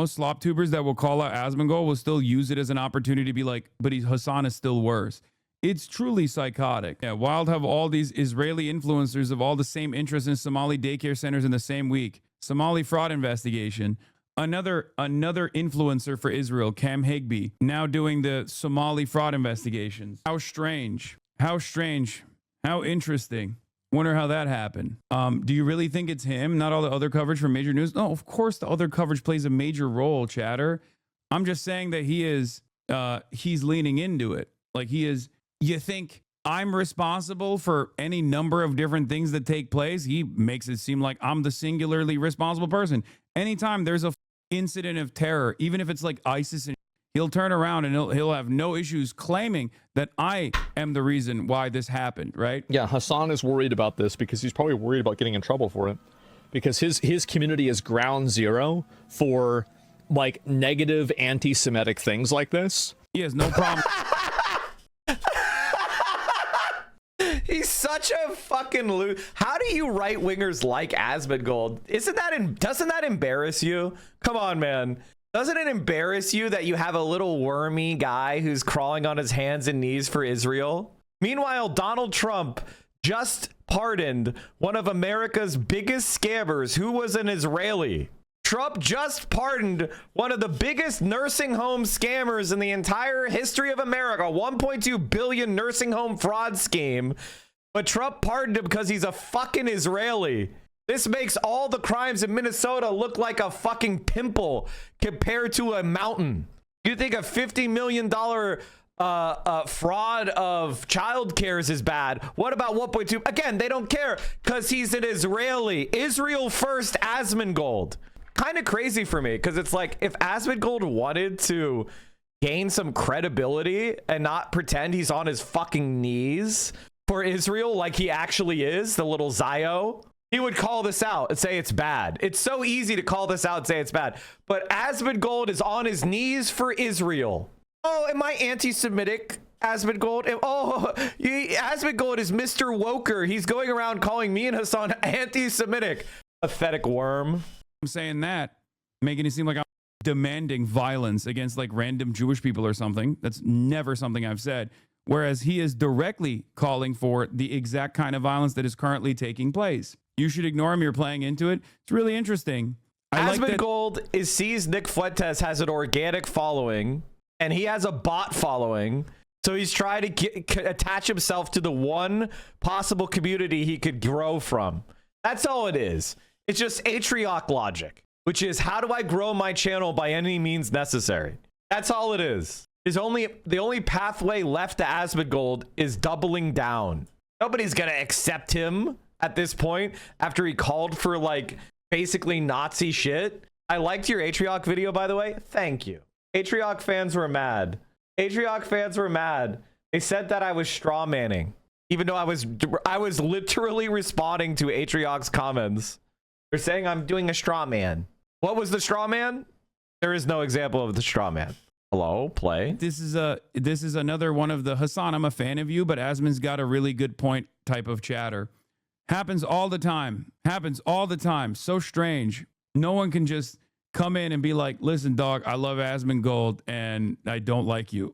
slop tubers that will call out Asmongold will still use it as an opportunity to be like, but Hassan is still worse. It's truly psychotic. Yeah, Wild have all these Israeli influencers of all the same interests in Somali daycare centers in the same week. Somali fraud investigation. Another influencer for Israel, Cam Higby, now doing the Somali fraud investigations. How strange. How interesting. Wonder how that happened. Do you really think it's him, not all the other coverage from major news? No, of course the other coverage plays a major role, chatter. I'm just saying that he's leaning into it. Like he is, you think I'm responsible for any number of different things that take place? He makes it seem like I'm the singularly responsible person. Anytime there's a incident of terror, even if it's like ISIS, and he'll turn around and he'll have no issues claiming that I am the reason why this happened, right? Yeah, Hassan is worried about this because he's probably worried about getting in trouble for it. Because his community is ground zero for like negative anti-Semitic things like this. He has no problem. He He's such a fucking How do you right wingers like Asmongold? Doesn't that embarrass you? Come on, man. Doesn't it embarrass you that you have a little wormy guy who's crawling on his hands and knees for Israel? Meanwhile, Donald Trump just pardoned one of America's biggest scammers who was an Israeli. Trump just pardoned one of the biggest nursing home scammers in the entire history of America, 1.2 billion nursing home fraud scheme. But Trump pardoned him because he's a fucking Israeli. This makes all the crimes in Minnesota look like a fucking pimple compared to a mountain. You think a $50 million fraud of child cares is bad? What about 1.2? Again, they don't care because he's an Israeli. Israel first, Asmongold. Kind of crazy for me because it's like if Asmongold wanted to gain some credibility and not pretend he's on his fucking knees for Israel like he actually is, the little Zio, he would call this out and say it's bad. It's so easy to call this out and say it's bad. But Asmongold is on his knees for Israel. Oh, am I anti-Semitic, Asmongold? Oh, Asmongold is Mr. Woker. He's going around calling me and Hassan anti-Semitic. Pathetic worm. I'm saying that, making it seem like I'm demanding violence against like random Jewish people or something. That's never something I've said. Whereas he is directly calling for the exact kind of violence that is currently taking place. You should ignore him. You're playing into it. It's really interesting. Asmongold sees Nick Fuentes has an organic following and he has a bot following. So he's trying to attach himself to the one possible community he could grow from. That's all it is. It's just Atrioc logic, which is how do I grow my channel by any means necessary? That's all it is. The only pathway left to Asmongold is doubling down. Nobody's going to accept him at this point after he called for like basically Nazi shit. I liked your Atrioc video, by the way. Thank you. Atrioc fans were mad. Atrioc fans were mad. They said that I was straw manning, even though I was literally responding to Atrioc's comments. They're saying I'm doing a straw man. What was the straw man? There is no example of the straw man. Hello, play. This is another one of the Hassan, I'm a fan of you, but Asmon's got a really good point type of chatter. Happens all the time. Happens all the time. So strange. No one can just come in and be like, listen, dog, I love Asmongold and I don't like you.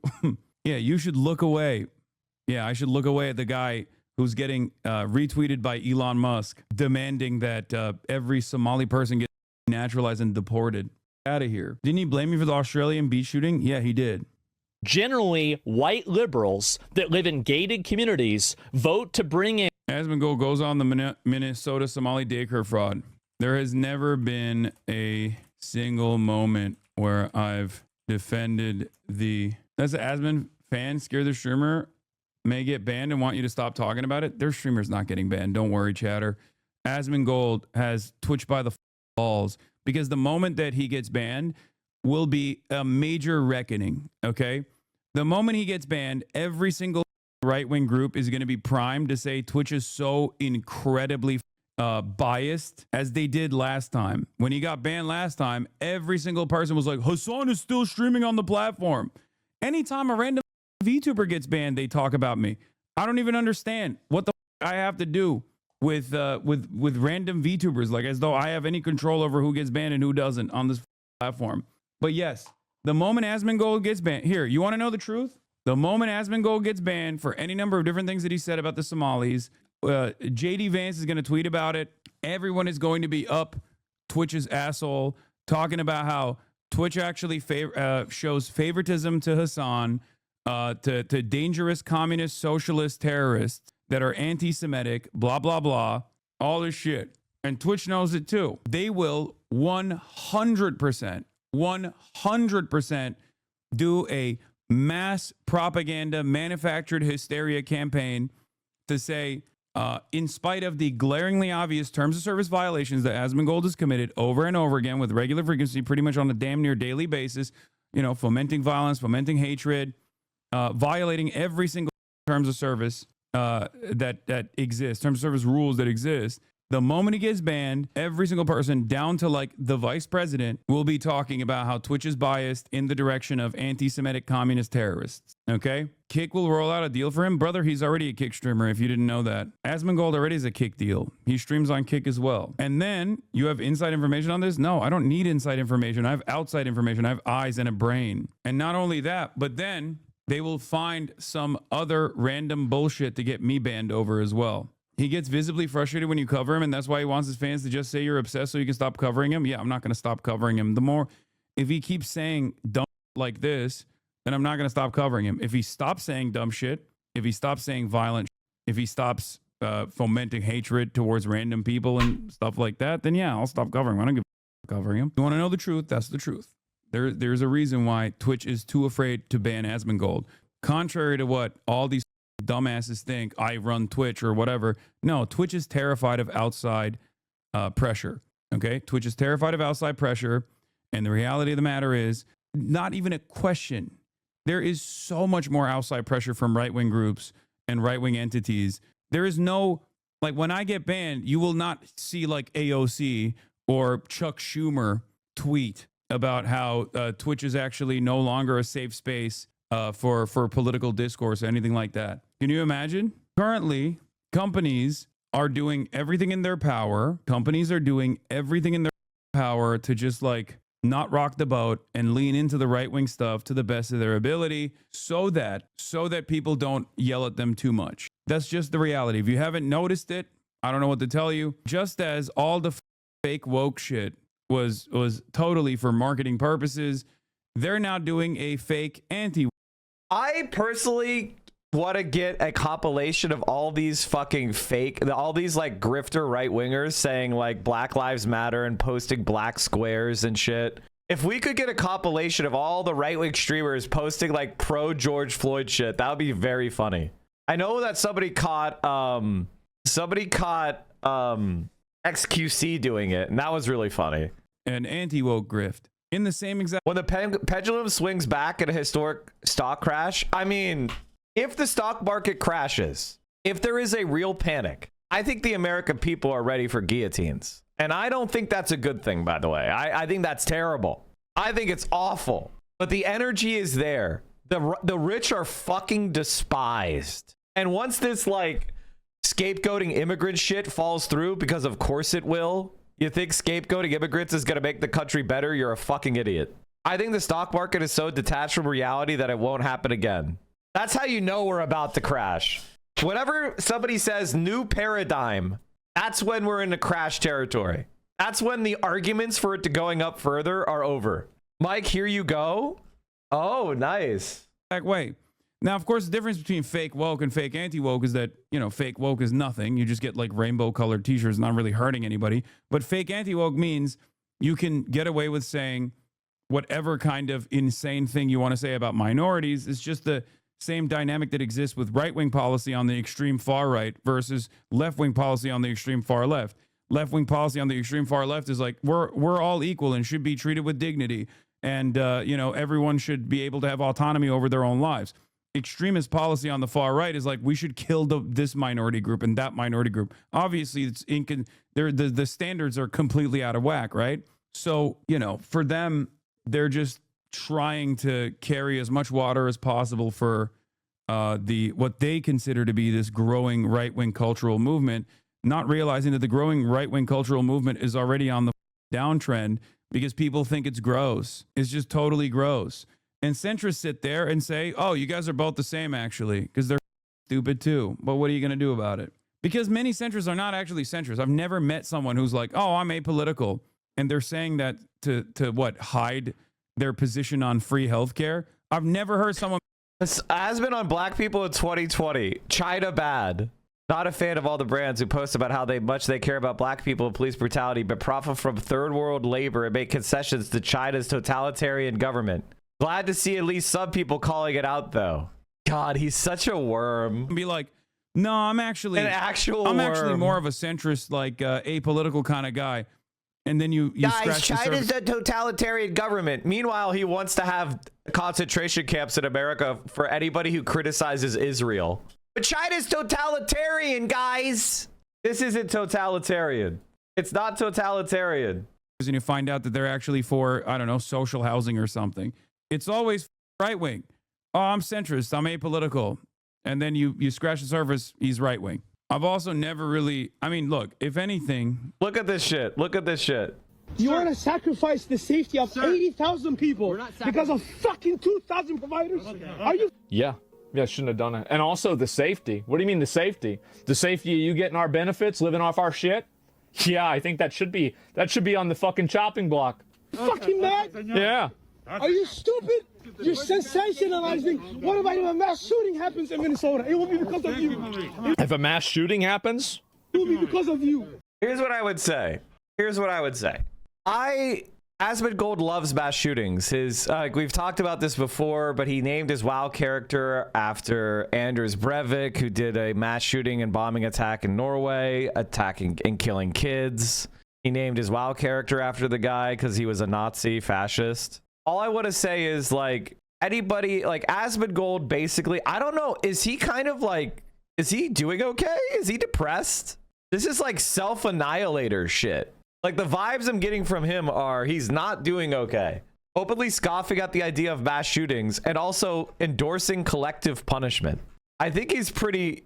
Yeah, you should look away. Yeah, I should look away at the guy who's getting retweeted by Elon Musk, demanding that every Somali person get naturalized and deported. Out of here. Didn't he blame me for the Australian beach shooting? Yeah, he did. Generally, white liberals that live in gated communities vote to bring in. Asmongold goes on the Minnesota Somali daycare fraud. There has never been a single moment where I've defended the... That's an Asmon fan, scare the streamer, may get banned and want you to stop talking about it. Their streamer's not getting banned. Don't worry, chatter. Asmongold has twitched by the balls because the moment that he gets banned will be a major reckoning, okay? The moment he gets banned, every single right-wing group is going to be primed to say Twitch is so incredibly biased as they did last time. When he got banned last time, every single person was like, Hassan is still streaming on the platform. Anytime a random VTuber gets banned, they talk about me. I don't even understand what the I have to do with random VTubers, like as though I have any control over who gets banned and who doesn't on this platform. But yes, the moment Asmongold gets banned, here, you want to know the truth? The moment Asmongold gets banned for any number of different things that he said about the Somalis, JD Vance is going to tweet about it. Everyone is going to be up Twitch's asshole, talking about how Twitch actually shows favoritism to Hassan, to dangerous communist, socialist terrorists that are anti-Semitic, blah, blah, blah, all this shit. And Twitch knows it too. They will 100% do a mass propaganda, manufactured hysteria campaign to say, in spite of the glaringly obvious terms of service violations that Asmongold has committed over and over again with regular frequency, pretty much on a damn near daily basis, you know, fomenting violence, fomenting hatred, violating every single terms of service that exists, terms of service rules that exist, The moment he gets banned, every single person down to like the vice president will be talking about how Twitch is biased in the direction of anti-Semitic communist terrorists. Okay? Kick will roll out a deal for him. Brother, he's already a Kick streamer if you didn't know that. Asmongold already is a Kick deal. He streams on Kick as well. And then you have inside information on this? No, I don't need inside information. I have outside information. I have eyes and a brain. And not only that, but then they will find some other random bullshit to get me banned over as well. He gets visibly frustrated when you cover him, and that's why he wants his fans to just say you're obsessed so you can stop covering him. Yeah, I'm not going to stop covering him. The more, if he keeps saying dumb like this, then I'm not going to stop covering him. If he stops saying dumb shit, if he stops saying violent, if he stops fomenting hatred towards random people and stuff like that, then yeah, I'll stop covering him. I don't give a covering him. You want to know the truth? That's the truth. There's a reason why Twitch is too afraid to ban Asmongold. Contrary to what all these dumbasses think, I run Twitch or whatever. No, Twitch is terrified of outside pressure. Okay? Twitch is terrified of outside pressure. And the reality of the matter is, not even a question. There is so much more outside pressure from right-wing groups and right-wing entities. There is no, like when I get banned, you will not see like AOC or Chuck Schumer tweet about how Twitch is actually no longer a safe space for political discourse or anything like that. Can you imagine? Currently, companies are doing everything in their power. Companies are doing everything in their power to just like not rock the boat and lean into the right-wing stuff to the best of their ability so that people don't yell at them too much. That's just the reality. If you haven't noticed it, I don't know what to tell you. Just as all the fake woke shit was totally for marketing purposes, they're now doing a fake anti. I personally want to get a compilation of all these fucking fake, all these like grifter right-wingers saying like Black Lives Matter and posting black squares and shit. If we could get a compilation of all the right-wing streamers posting like pro George Floyd shit, that would be very funny. I know that somebody caught XQC doing it, and that was really funny. An anti-woke grift. In the same exact... When the pendulum swings back in a historic stock crash, I mean, if the stock market crashes, if there is a real panic, I think the American people are ready for guillotines. And I don't think that's a good thing, by the way. I think that's terrible. I think it's awful. But the energy is there. The rich are fucking despised. And once this, like, scapegoating immigrant shit falls through, because of course it will, you think scapegoating immigrants is going to make the country better? You're a fucking idiot. I think the stock market is so detached from reality that it won't happen again. That's how you know we're about to crash. Whenever somebody says new paradigm, that's when we're in the crash territory. That's when the arguments for it to going up further are over. Mike, here you go. Oh, nice. Way. Now, of course, the difference between fake woke and fake anti-woke is that, you know, fake woke is nothing. You just get like rainbow colored t-shirts, not really hurting anybody. But fake anti-woke means you can get away with saying whatever kind of insane thing you want to say about minorities. It's just the same dynamic that exists with right-wing policy on the extreme far right versus left-wing policy on the extreme far left. Left-wing policy on the extreme far left is like, we're all equal and should be treated with dignity. And, you know, everyone should be able to have autonomy over their own lives. Extremist policy on the far right is like, we should kill this minority group and that minority group. Obviously, it's the standards are completely out of whack, right? So, you know, for them, they're just trying to carry as much water as possible for what they consider to be this growing right-wing cultural movement, not realizing that the growing right-wing cultural movement is already on the downtrend because people think it's gross. It's just totally gross. And centrists sit there and say, oh, you guys are both the same, actually, because they're stupid too. But what are you going to do about it? Because many centrists are not actually centrists. I've never met someone who's like, oh, I'm apolitical. And they're saying that to what, hide their position on free healthcare. I've never heard someone. This has been on black people in 2020. China bad. Not a fan of all the brands who post about how much they care about black people and police brutality, but profit from third world labor and make concessions to China's totalitarian government. Glad to see at least some people calling it out, though. God, he's such a worm. Be like, no, I'm actually actually more of a centrist, like apolitical kind of guy. And then you guys, China's a totalitarian government. Meanwhile, he wants to have concentration camps in America for anybody who criticizes Israel. But China's totalitarian, guys. This isn't totalitarian. It's not totalitarian. And you find out that they're actually for, I don't know, social housing or something. It's always right wing. Oh, I'm centrist. I'm apolitical. And then you scratch the surface, he's right wing. I've also never really, I mean, look, if anything. Look at this shit. Look at this shit. You want to sacrifice the safety of 80,000 people because of fucking 2,000 providers? Are you? Yeah, shouldn't have done it. And also the safety. What do you mean the safety? The safety of you getting our benefits, living off our shit? Yeah, I think that should be on the fucking chopping block. Fucking mad? Yeah. Are you stupid? You're sensationalizing. What about if a mass shooting happens in Minnesota? It will be because of you. If a mass shooting happens? It will be because of you. Here's what I would say. Asmongold loves mass shootings. We've talked about this before, but he named his WoW character after Anders Breivik, who did a mass shooting and bombing attack in Norway, attacking and killing kids. He named his WoW character after the guy because he was a Nazi fascist. All I want to say is, like, anybody, like Asmongold, basically, I don't know, is he doing okay? Is he depressed? This is like self-annihilator shit. Like, the vibes I'm getting from him are he's not doing okay. Openly scoffing at the idea of mass shootings and also endorsing collective punishment. I think he's pretty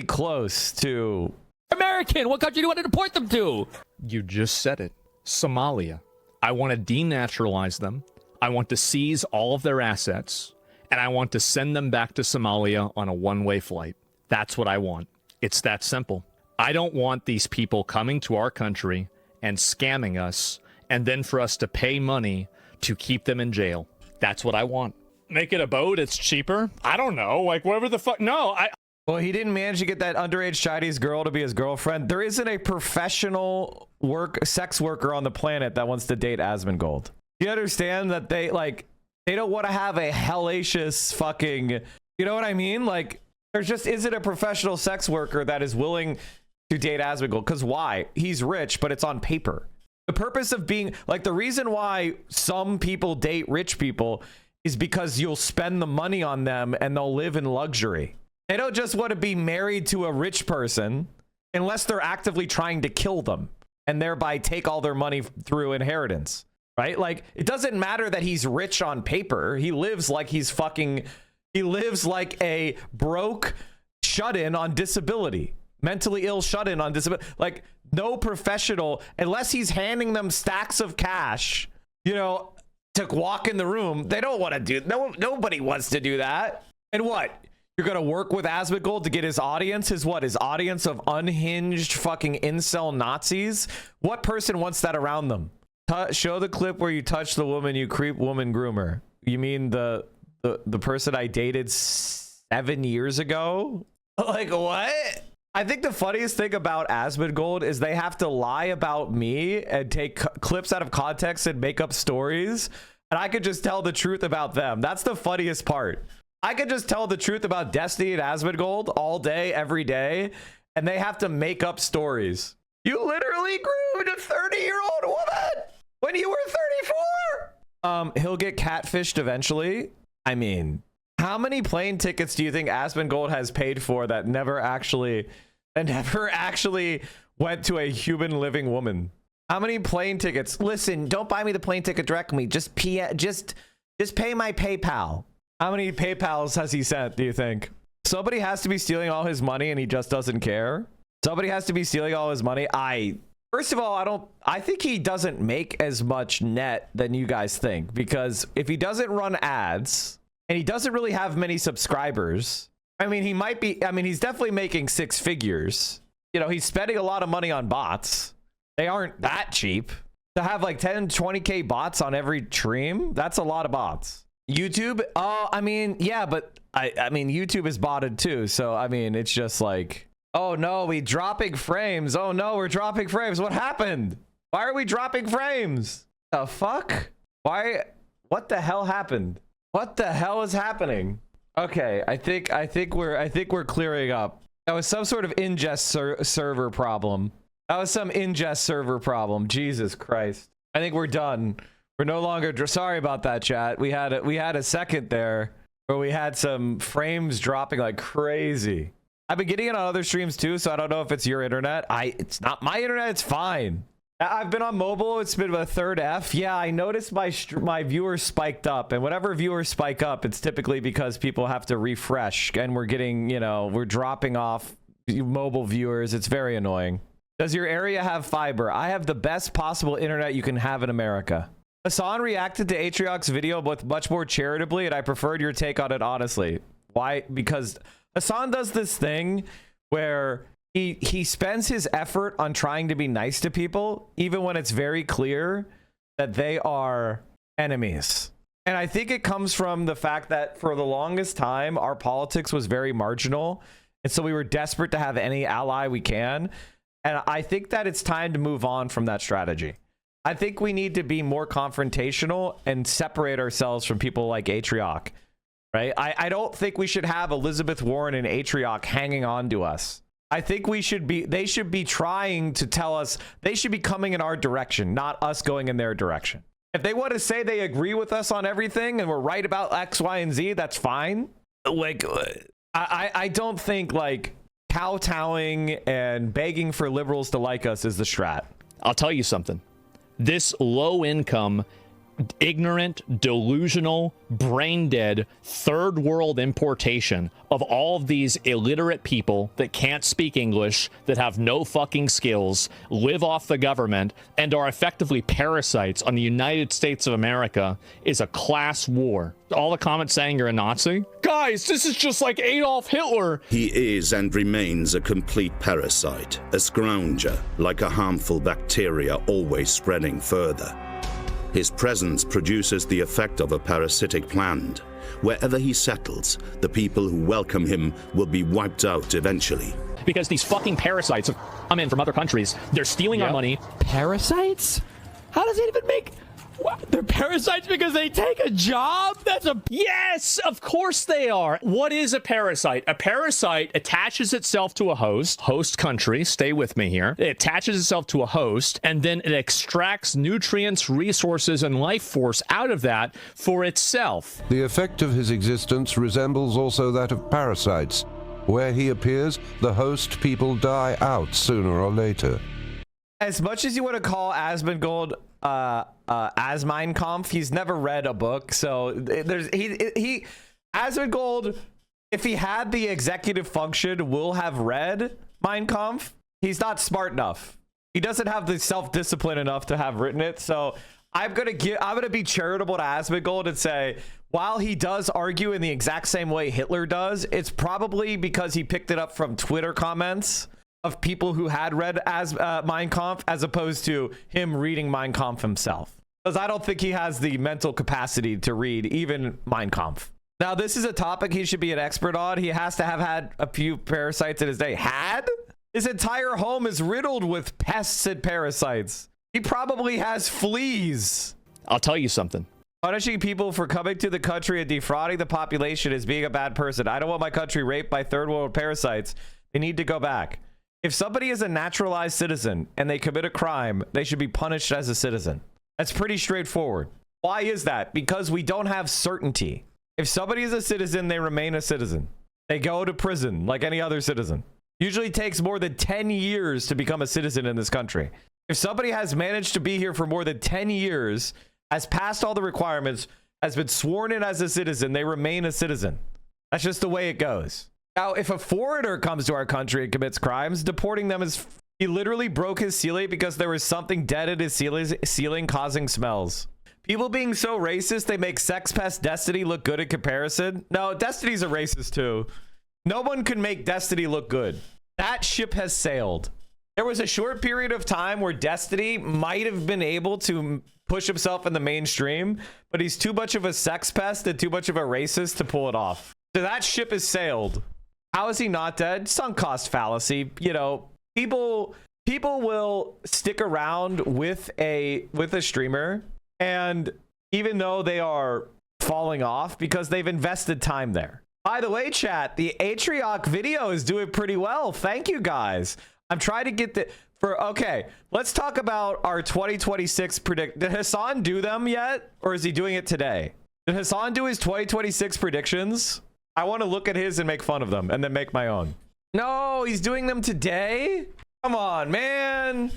close to American. What country do you want to deport them to? You just said it. Somalia. I want to denaturalize them. I want to seize all of their assets, and I want to send them back to Somalia on a one-way flight. That's what I want. It's that simple. I don't want these people coming to our country and scamming us, and then for us to pay money to keep them in jail. That's what I want. Make it a boat. It's cheaper. I don't know. Like, whatever the fuck. No, Well, he didn't manage to get that underage Chinese girl to be his girlfriend. There isn't a professional sex worker on the planet that wants to date Asmongold. You understand that they don't want to have a hellacious fucking, you know what I mean? Like, there just isn't a professional sex worker that is willing to date Asmongold. Because why? He's rich, but it's on paper. The purpose of being, like, the reason why some people date rich people is because you'll spend the money on them and they'll live in luxury. They don't just want to be married to a rich person unless they're actively trying to kill them and thereby take all their money through inheritance, right? Like, it doesn't matter that he's rich on paper. He lives like he lives like a broke shut-in on disability, mentally ill shut-in on disability. Like, no professional, unless he's handing them stacks of cash, you know, to walk in the room, they don't want to do, nobody wants to do that. And what? You're going to work with Asmongold to get his audience? His audience of unhinged fucking incel Nazis? What person wants that around them? Show the clip where you touch the woman, you creep woman groomer. You mean the person I dated 7 years ago? Like, what? I think the funniest thing about Asmongold is they have to lie about me and take clips out of context and make up stories. And I could just tell the truth about them. That's the funniest part. I could just tell the truth about Destiny and Asmongold all day, every day, and they have to make up stories. You literally groomed a 30-year-old woman when you were 34. He'll get catfished eventually. I mean, how many plane tickets do you think Asmongold has paid for that never actually went to a human living woman? How many plane tickets? Listen, don't buy me the plane ticket directly. Just pay my PayPal. How many PayPals has he sent, do you think? Somebody has to be stealing all his money and he just doesn't care. Somebody has to be stealing all his money. First of all, I think he doesn't make as much net than you guys think, because if he doesn't run ads and he doesn't really have many subscribers, I mean, he's definitely making six figures. You know, he's spending a lot of money on bots. They aren't that cheap. To have like 10, 20K bots on every stream, that's a lot of bots. YouTube, I mean, yeah, but I mean, YouTube is botted too. So, I mean, it's just like, oh no, we dropping frames. Oh no, we're dropping frames. What happened? Why are we dropping frames? The fuck? Why? What the hell happened? What the hell is happening? Okay, I think we're clearing up. That was some sort of ingest server problem. That was some ingest server problem. Jesus Christ. I think we're done. We're no longer, sorry about that, chat. We had a second there where we had some frames dropping like crazy. I've been getting it on other streams too, so I don't know if it's your internet. It's not my internet. It's fine. I've been on mobile. It's been a third F. Yeah, I noticed my viewers spiked up, and whenever viewers spike up, it's typically because people have to refresh, and we're getting, we're dropping off mobile viewers. It's very annoying. Does your area have fiber? I have the best possible internet you can have in America. Hassan reacted to Atriarch's video but much more charitably, and I preferred your take on it, honestly. Why? Because Hassan does this thing where he spends his effort on trying to be nice to people, even when it's very clear that they are enemies. And I think it comes from the fact that for the longest time, our politics was very marginal. And so we were desperate to have any ally we can. And I think that it's time to move on from that strategy. I think we need to be more confrontational and separate ourselves from people like Atriarch, right? I don't think we should have Elizabeth Warren and Atriarch hanging on to us. I think they should be trying to tell us, they should be coming in our direction, not us going in their direction. If they want to say they agree with us on everything and we're right about X, Y, and Z, that's fine. Like, I don't think like kowtowing and begging for liberals to like us is the strat. I'll tell you something. This low income, ignorant, delusional, brain dead, third world importation of all of these illiterate people that can't speak English, that have no fucking skills, live off the government, and are effectively parasites on the United States of America is a class war. All the comments saying you're a Nazi? Guys, this is just like Adolf Hitler. He is and remains a complete parasite, a scrounger, like a harmful bacteria always spreading further. His presence produces the effect of a parasitic plant. Wherever he settles, the people who welcome him will be wiped out eventually. Because these fucking parasites have come in from other countries. They're stealing our money. Parasites? How does it even make... What? They're parasites because they take a job? That's a... Yes, of course they are. What is a parasite? A parasite attaches itself to a host country, stay with me here. It attaches itself to a host, and then it extracts nutrients, resources, and life force out of that for itself. The effect of his existence resembles also that of parasites. Where he appears, the host people die out sooner or later. As much as you want to call Asmongold Asmongold, he's never read a book, so there's Asmongold, if he had the executive function, will have read Mein Kampf. He's not smart enough. He doesn't have the self-discipline enough to have written it. So I'm gonna be charitable to Asmongold and say, while he does argue in the exact same way Hitler does, it's probably because he picked it up from Twitter comments of people who had read Mein Kampf, as opposed to him reading Mein Kampf himself. Because I don't think he has the mental capacity to read even Mein Kampf. Now, this is a topic he should be an expert on. He has to have had a few parasites in his day. Had? His entire home is riddled with pests and parasites. He probably has fleas. I'll tell you something. Punishing people for coming to the country and defrauding the population is being a bad person. I don't want my country raped by third world parasites. They need to go back. If somebody is a naturalized citizen and they commit a crime, they should be punished as a citizen. That's pretty straightforward. Why is that? Because we don't have certainty. If somebody is a citizen, they remain a citizen. They go to prison like any other citizen. Usually takes more than 10 years to become a citizen in this country. If somebody has managed to be here for more than 10 years, has passed all the requirements, has been sworn in as a citizen, they remain a citizen. That's just the way it goes. Now, if a foreigner comes to our country and commits crimes, deporting them is... He literally broke his ceiling because there was something dead at his ceiling causing smells. People being so racist, they make Sex Pest Destiny look good in comparison. No, Destiny's a racist too. No one can make Destiny look good. That ship has sailed. There was a short period of time where Destiny might have been able to push himself in the mainstream, but he's too much of a sex pest and too much of a racist to pull it off. So that ship has sailed. How is he not dead? Sunk cost fallacy. You know, people will stick around with a streamer, and even though they are falling off because they've invested time there. By the way, chat, the Atriarch video is doing pretty well. Thank you guys. I'm trying to get the okay, let's talk about our 2026 predict. Did Hassan do them yet, or is he doing it today? Did Hassan do his 2026 predictions? I want to look at his and make fun of them and then make my own. No, he's doing them today? Come on, man.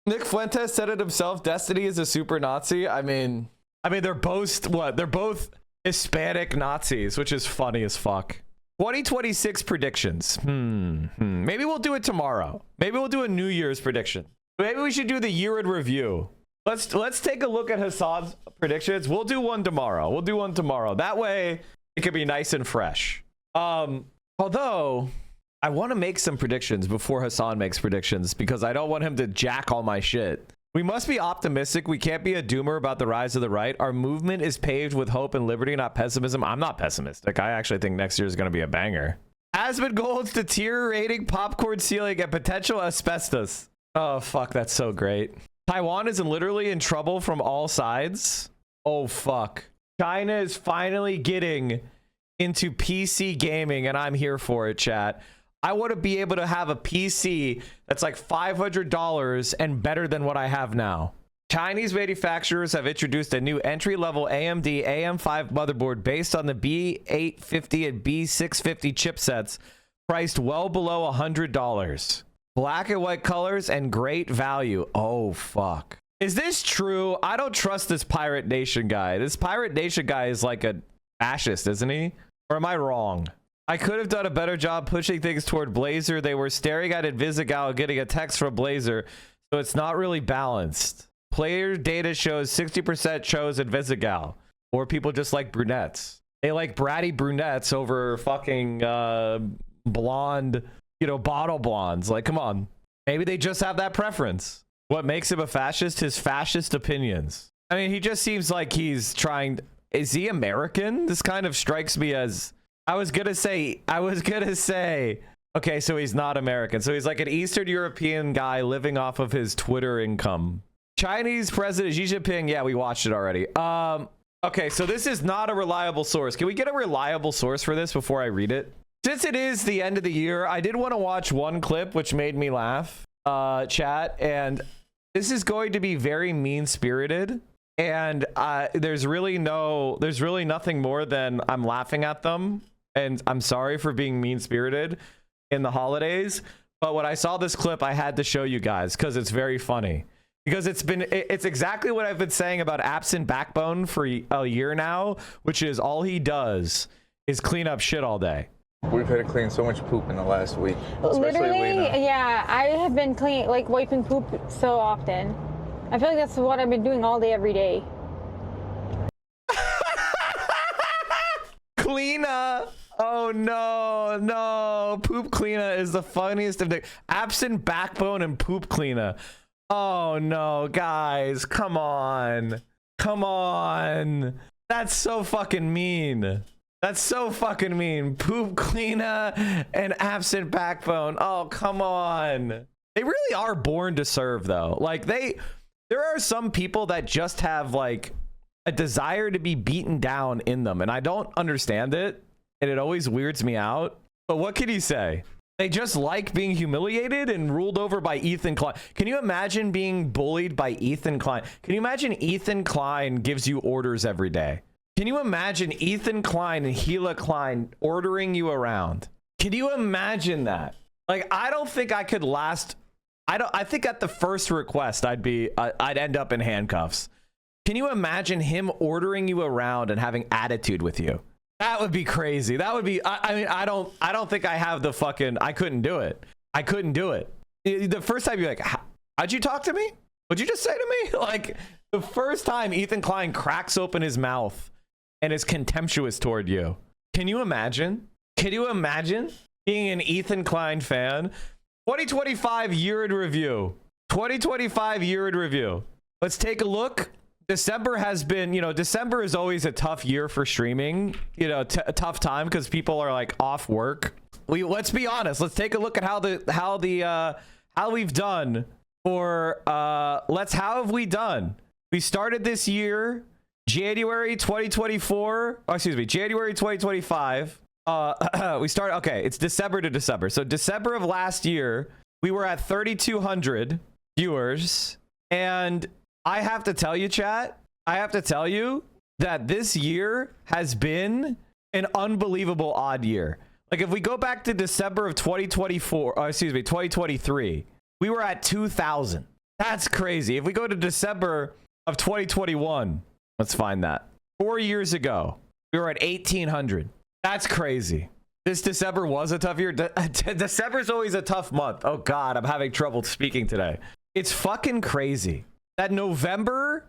Nick Fuentes said it himself. Destiny is a super Nazi. I mean, they're both what? They're both Hispanic Nazis, which is funny as fuck. 2026 predictions. Maybe we'll do it tomorrow. Maybe we'll do a New Year's prediction. Maybe we should do the year in review. Let's take a look at Hassan's predictions. We'll do one tomorrow. That way it could be nice and fresh. Although I want to make some predictions before Hassan makes predictions because I don't want him to jack all my shit. We must be optimistic. We can't be a doomer about the rise of the right. Our movement is paved with hope and liberty, not pessimism. I'm not pessimistic. I actually think next year is going to be a banger. Asmongold's deteriorating popcorn ceiling and potential asbestos. Oh, fuck. That's so great. Taiwan is literally in trouble from all sides. Oh, fuck. China is finally getting into PC gaming, and I'm here for it, chat. I want to be able to have a PC that's like $500 and better than what I have now. Chinese manufacturers have introduced a new entry-level AMD AM5 motherboard based on the B850 and B650 chipsets, priced well below $100. Black and white colors and great value. Oh, fuck. Is this true? I don't trust this Pirate Nation guy. This Pirate Nation guy is like a fascist, isn't he? Or am I wrong? I could have done a better job pushing things toward Blazer. They were staring at Invisigal getting a text from Blazer, so it's not really balanced. Player data shows 60% chose Invisigal, or people just like brunettes. They like bratty brunettes over fucking blonde, you know, bottle blondes. Like, come on. Maybe they just have that preference. What makes him a fascist? His fascist opinions. I mean, he just seems like he's trying. Is he American? This kind of strikes me as. I was gonna say, okay, so he's not American. So he's like an Eastern European guy living off of his Twitter income. Chinese President Xi Jinping, yeah, we watched it already. Okay, so this is not a reliable source. Can we get a reliable source for this before I read it? Since it is the end of the year, I did want to watch one clip which made me laugh, chat, and this is going to be very mean-spirited. And there's really nothing more than I'm laughing at them. And I'm sorry for being mean-spirited in the holidays. But when I saw this clip, I had to show you guys because it's very funny. Because it's exactly what I've been saying about Absent Backbone for a year now, which is all he does is clean up shit all day. We've had to clean so much poop in the last week. Literally, yeah, I have been wiping poop so often. I feel like that's what I've been doing all day, every day. Cleaner. Oh no. Poop cleaner is the funniest of the Absent Backbone and poop cleaner. Oh no, guys, come on. That's so fucking mean. Poop cleaner and Absent Backbone. Oh, come on. They really are born to serve, though. Like, there are some people that just have like a desire to be beaten down in them, and I don't understand it, and it always weirds me out. But what can you say? They just like being humiliated and ruled over by Ethan Klein. Can you imagine being bullied by Ethan Klein? Can you imagine Ethan Klein gives you orders every day? Can you imagine Ethan Klein and Gila Klein ordering you around? Can you imagine that? Like, I don't think I could last. I think at the first request, I'd end up in handcuffs. Can you imagine him ordering you around and having attitude with you? That would be crazy. That would be, I mean, I don't think I have the fucking, I couldn't do it. The first time you're like, how'd you talk to me? What'd you just say to me? Like, the first time Ethan Klein cracks open his mouth and is contemptuous toward you. Can you imagine? Being an Ethan Klein fan? 2025 year in review. Let's take a look. December has been, December is always a tough year for streaming, a tough time because people are like off work. Let's be honest. Let's take a look at how we've done for, how have we done? We started this year, January 2025. It's December to December. So December of last year, we were at 3,200 viewers. And I have to tell you, chat, that this year has been an unbelievable odd year. Like if we go back to December of 2023, we were at 2,000. That's crazy. If we go to December of 2021, let's find that. 4 years ago, we were at 1,800. That's crazy. This December was a tough year. December's always a tough month. Oh God, I'm having trouble speaking today. It's fucking crazy that November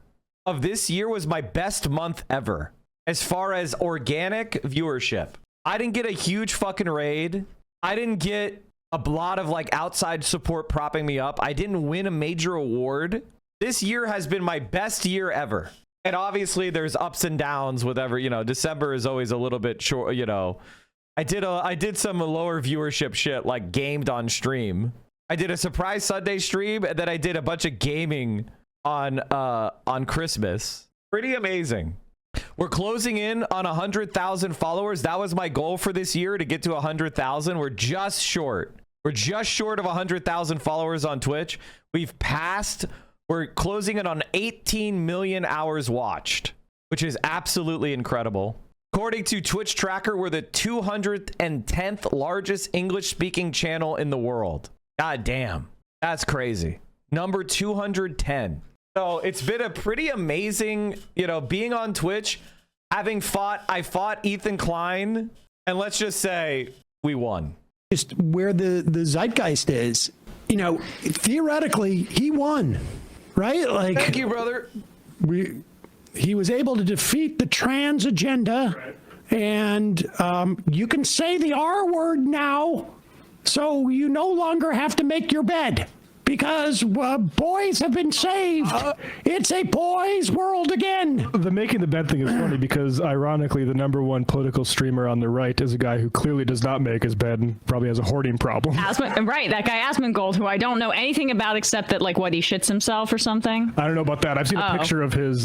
of this year was my best month ever as far as organic viewership. I didn't get a huge fucking raid. I didn't get a lot of like outside support propping me up. I didn't win a major award. This year has been my best year ever. And obviously there's ups and downs with every, December is always a little bit short, I did some lower viewership shit like gamed on stream. I did a surprise Sunday stream and then I did a bunch of gaming on Christmas. Pretty amazing. We're closing in on 100,000 followers. That was my goal for this year, to get to 100,000. We're just short. We're just short of 100,000 followers on Twitch. We're closing in on 18 million hours watched, which is absolutely incredible. According to Twitch Tracker, we're the 210th largest English-speaking channel in the world. God damn. That's crazy. Number 210. So it's been a pretty amazing, being on Twitch, I fought Ethan Klein, and let's just say we won. Just where the zeitgeist is, theoretically, he won, right? Like, thank you, brother. He was able to defeat the trans agenda, and you can say the R word now, so you no longer have to make your bed. Because boys have been saved. It's a boys' world again. The making the bed thing is funny because, ironically, the #1 political streamer on the right is a guy who clearly does not make his bed and probably has a hoarding problem. Right, that guy Asmongold, who I don't know anything about except that, like, what, he shits himself or something? I don't know about that. I've seen a picture of his.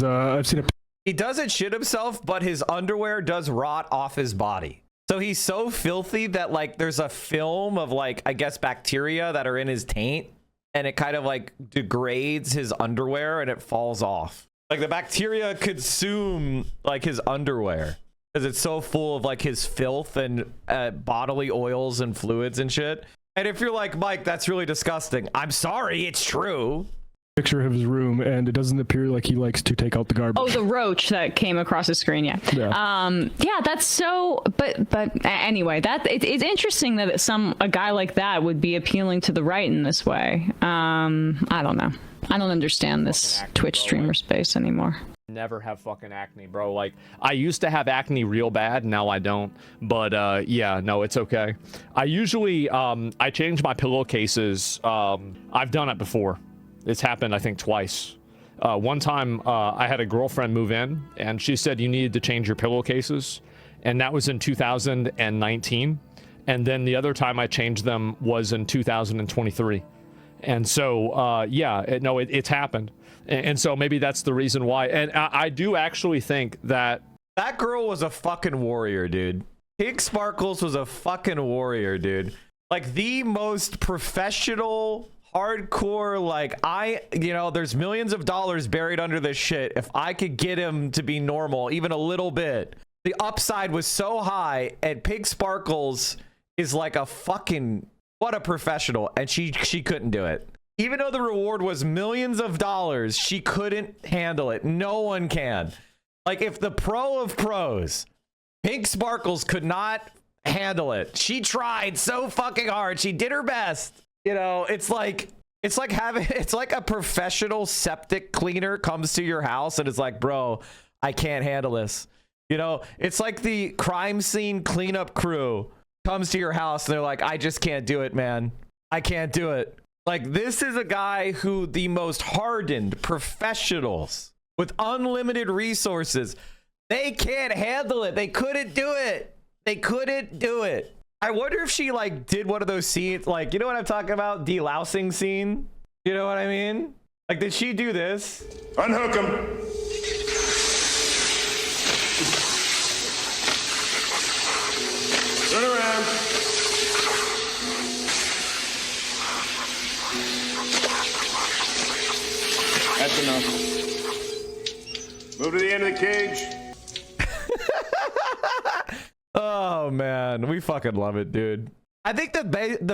He doesn't shit himself, but his underwear does rot off his body. So he's so filthy that, like, there's a film of, like, I guess bacteria that are in his taint. And it kind of like degrades his underwear and it falls off. Like the bacteria consume like his underwear because it's so full of like his filth and bodily oils and fluids and shit. And if you're like, Mike, that's really disgusting, I'm sorry, it's true. Picture of his room, and it doesn't appear like he likes to take out the garbage. Oh, the roach that came across the screen. Yeah. That's so. But anyway, it's interesting that a guy like that would be appealing to the right in this way. I don't know. I don't understand this Twitch streamer space anymore. Never have fucking acne, bro. Like, I used to have acne real bad, now I don't. But yeah, no, it's okay. I usually I change my pillowcases. I've done it before. It's happened, I think, twice. One time, I had a girlfriend move in, and she said you needed to change your pillowcases, and that was in 2019. And then the other time I changed them was in 2023. And so, yeah, it's happened. And so maybe that's the reason why. And I do actually think that girl was a fucking warrior, dude. Pig Sparkles was a fucking warrior, dude. Like the most professional, hardcore, like there's millions of dollars buried under this shit. If I could get him to be normal even a little bit, the upside was so high. And Pig Sparkles is like a fucking, what a professional. And she couldn't do it. Even though the reward was millions of dollars, she couldn't handle it. No one can. Like if the pro of pros, Pig Sparkles, could not handle it. She tried so fucking hard. She did her best. It's like a professional septic cleaner comes to your house and is like, bro, I can't handle this. It's like the crime scene cleanup crew comes to your house and they're like, I just can't do it, man. I can't do it. Like, this is a guy who the most hardened professionals with unlimited resources, they can't handle it. They couldn't do it. They couldn't do it. I wonder if she like did one of those scenes, like, you know what I'm talking about? Delousing scene. You know what I mean? Like, did she do this? Unhook him. Turn around. That's enough. Move to the end of the cage. Oh Oh man, we fucking love it, dude. I think the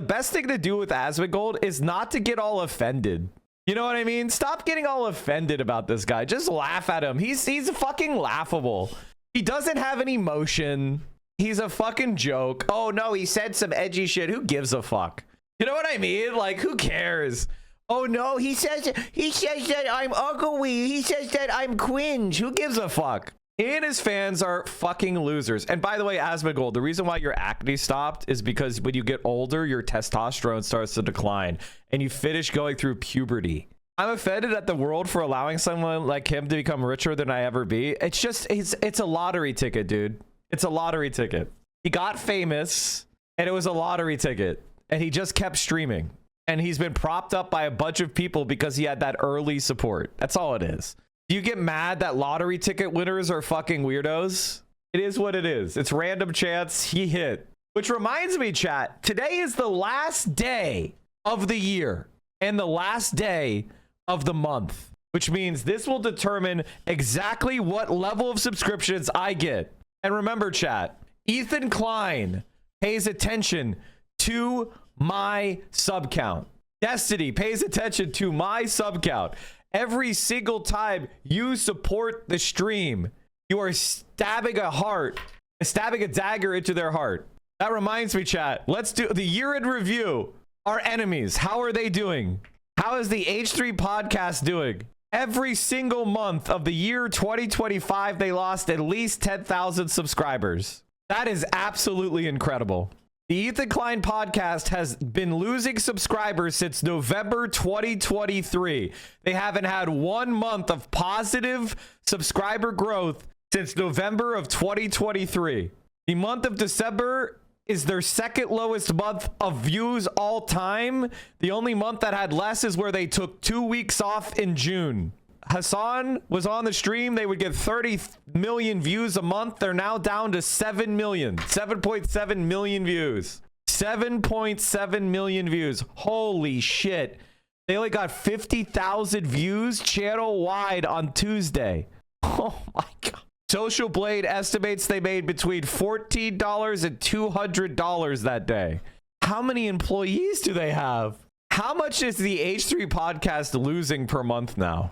best thing to do with Asmongold is not to get all offended. You know what I mean? Stop getting all offended about this guy. Just laugh at him. He's fucking laughable. He doesn't have any emotion. He's a fucking joke. Oh no, he said some edgy shit. Who gives a fuck? You know what I mean? Like, who cares? Oh no, he says that I'm ugly. He says that I'm cringe. Who gives a fuck? He and his fans are fucking losers. And by the way, Asmongold, the reason why your acne stopped is because when you get older, your testosterone starts to decline and you finish going through puberty. I'm offended at the world for allowing someone like him to become richer than I ever be. It's just, it's a lottery ticket, dude. It's a lottery ticket. He got famous and it was a lottery ticket and he just kept streaming. And he's been propped up by a bunch of people because he had that early support. That's all it is. Do you get mad that lottery ticket winners are fucking weirdos? It is what it is. It's random chance he hit. Which reminds me, chat, today is the last day of the year and the last day of the month, which means this will determine exactly what level of subscriptions I get. And remember, chat, Ethan Klein pays attention to my sub count. Destiny pays attention to my sub count. Every single time you support the stream, you are stabbing a dagger into their heart. That reminds me, chat, let's do the year in review. Our enemies, how are they doing? How is the H3 podcast doing? Every single month of the year 2025, they lost at least 10,000 subscribers. That is absolutely incredible. The Ethan Klein podcast has been losing subscribers since November 2023. They haven't had 1 month of positive subscriber growth since November of 2023. The month of December is their second lowest month of views all time. The only month that had less is where they took 2 weeks off in June. Hassan was on the stream. They would get 30 million views a month. They're now down to 7 million, 7.7 million views, 7.7 million views. Holy shit. They only got 50,000 views channel wide on Tuesday. Oh my God. Social Blade estimates they made between $14 and $200 that day. How many employees do they have? How much is the H3 podcast losing per month now?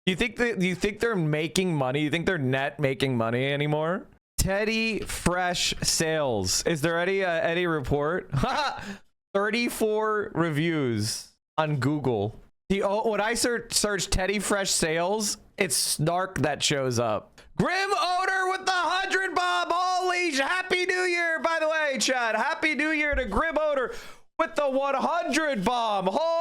Do you think they're making money? You think they're net making money anymore? Teddy Fresh sales. Is there any report? 34 reviews on Google. When I search Teddy Fresh sales, it's Snark that shows up. Grim Odor with the 100 bomb. Holy happy new year, by the way, Chad. Happy new year to Grim Odor with the 100 bomb. Holy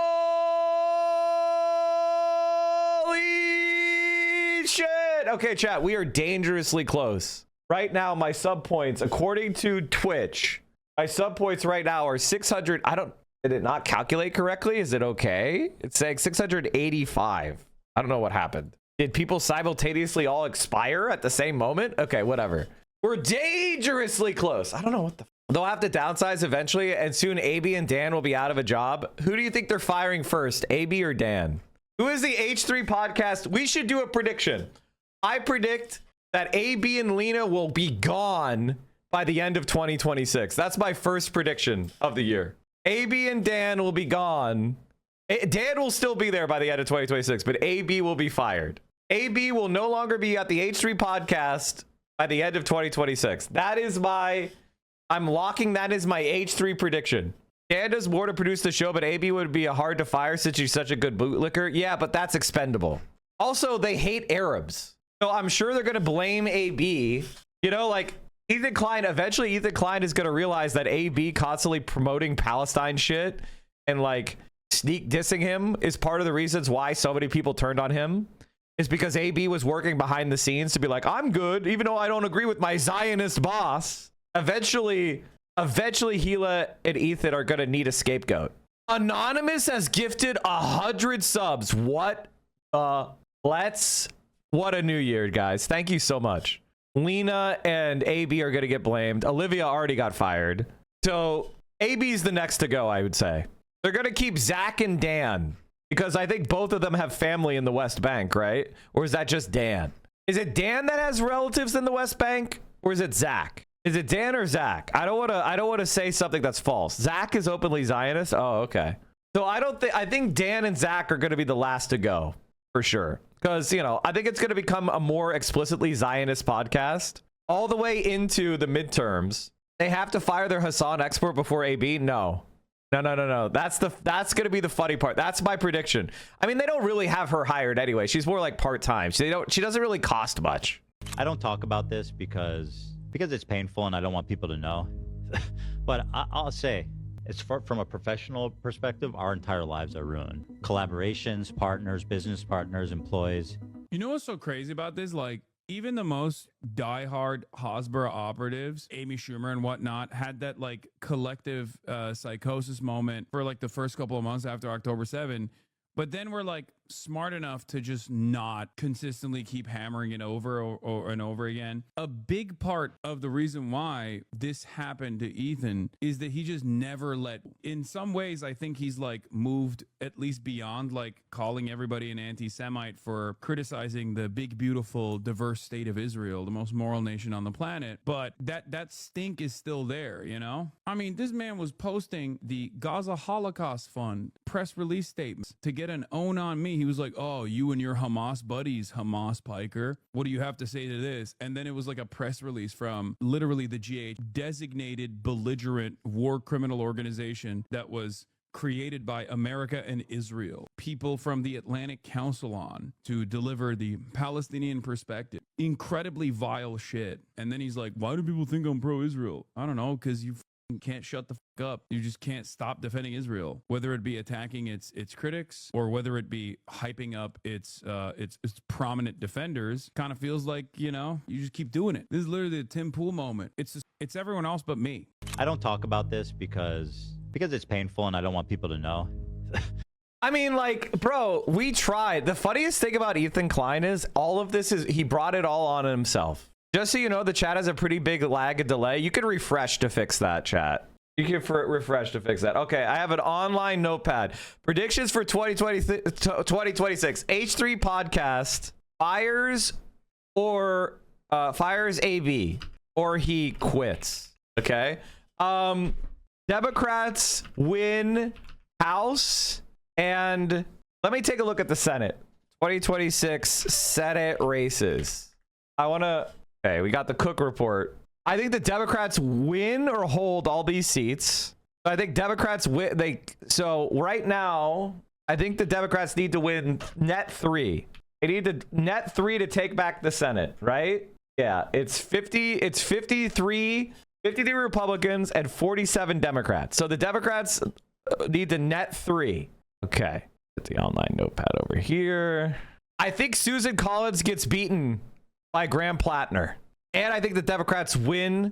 shit. Okay, chat, we are dangerously close. Right now, my sub points, according to Twitch, my sub points right now are 600. Did it not calculate correctly? Is it okay? It's saying 685. I don't know what happened. Did people simultaneously all expire at the same moment? Okay, whatever. We're dangerously close. I don't know what the... They'll have to downsize eventually, and soon AB and Dan will be out of a job. Who do you think they're firing first, AB or Dan? Who is the H3 podcast? We should do a prediction. I predict that AB and Lena will be gone by the end of 2026. That's my first prediction of the year. AB and Dan will be gone. Dan will still be there by the end of 2026, but AB will be fired. AB will no longer be at the H3 podcast by the end of 2026. That is I'm locking that as my H3 prediction. Dan does more to produce the show, but AB would be hard to fire since she's such a good bootlicker. Yeah, but that's expendable. Also, they hate Arabs. So I'm sure they're going to blame AB. You know, like Ethan Klein, eventually Ethan Klein is going to realize that AB constantly promoting Palestine shit and like sneak dissing him is part of the reasons why so many people turned on him. Is because AB was working behind the scenes to be like, I'm good, even though I don't agree with my Zionist boss. Eventually Gila and Ethan are going to need a scapegoat. Anonymous has gifted 100 subs. What a new year, guys. Thank you so much. Lena and AB are going to get blamed. Olivia already got fired. So AB's the next to go, I would say. They're going to keep Zach and Dan because I think both of them have family in the West Bank, right? Or is that just Dan? Is it Dan that has relatives in the West Bank? Or is it Zach? Is it Dan or Zach? I don't want to say something that's false. Zach is openly Zionist. Oh, okay. So I think Dan and Zach are going to be the last to go for sure. Because, you know, I think it's going to become a more explicitly Zionist podcast all the way into the midterms. They have to fire their Hassan expert before AB. No. That's going to be the funny part. That's my prediction. I mean, they don't really have her hired anyway. She's more like part-time. She doesn't really cost much. I don't talk about this because it's painful and I don't want people to know. But I'll say, it's from a professional perspective, our entire lives are ruined. Collaborations, partners, business partners, employees. You know what's so crazy about this? Like, even the most diehard Hasbara operatives, Amy Schumer and whatnot, had that like collective psychosis moment for like the first couple of months after October 7. But then we're like smart enough to just not consistently keep hammering it over and over again. A big part of the reason why this happened to Ethan is that he just never in some ways, I think he's like moved at least beyond like calling everybody an anti-Semite for criticizing the big, beautiful, diverse state of Israel, the most moral nation on the planet. But that stink is still there, you know? I mean, this man was posting the Gaza Holocaust Fund press release statements to get an own on me. He was like, oh, you and your Hamas buddies, Hamas Piker, what do you have to say to this? And then it was like a press release from literally the GH, designated belligerent war criminal organization that was created by America and Israel, people from the Atlantic Council on to deliver the Palestinian perspective. Incredibly vile shit. And then he's like, why do people think I'm pro-Israel? I don't know, because you can't shut the fuck up. You just can't stop defending Israel, whether it be attacking its critics or whether it be hyping up its prominent defenders. Kind of feels like, you know, you just keep doing it. This is literally a Tim Pool moment. It's everyone else but me. I don't talk about this because it's painful and I don't want people to know. I mean, like, bro, we tried. The funniest thing about Ethan Klein is all of this is he brought it all on himself. Just so you know, the chat has a pretty big lag and delay. You can refresh to fix that, chat. You can refresh to fix that. Okay, I have an online notepad. Predictions for 2026. H3 podcast fires AB or he quits. Okay. Democrats win House, and let me take a look at the Senate. 2026 Senate races. Okay, we got the Cook report. I think the Democrats win or hold all these seats. I think Democrats win. So right now, I think the Democrats need to win net 3. They need to net 3 to take back the Senate, right? Yeah, it's 53 Republicans and 47 Democrats. So the Democrats need to net 3. Okay, get the online notepad over here. I think Susan Collins gets beaten by Graham Plattner. And I think the Democrats win.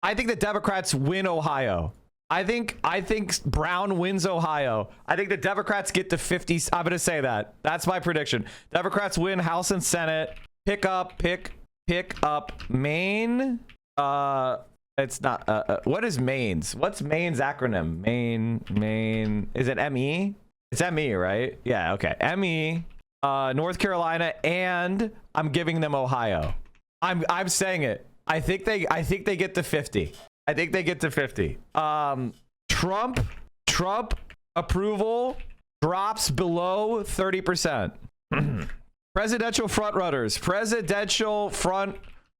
I think the Democrats win Ohio. I think Brown wins Ohio. I think the Democrats get to 50. I'm going to say that. That's my prediction. Democrats win House and Senate. Pick up Maine. It's not. What is Maine's? What's Maine's acronym? Maine. Is it ME? It's ME, right? Yeah. Okay. ME. North Carolina, and I'm giving them Ohio. I'm saying it. I think they get to 50. I think they get to 50. Trump approval drops below 30%. Presidential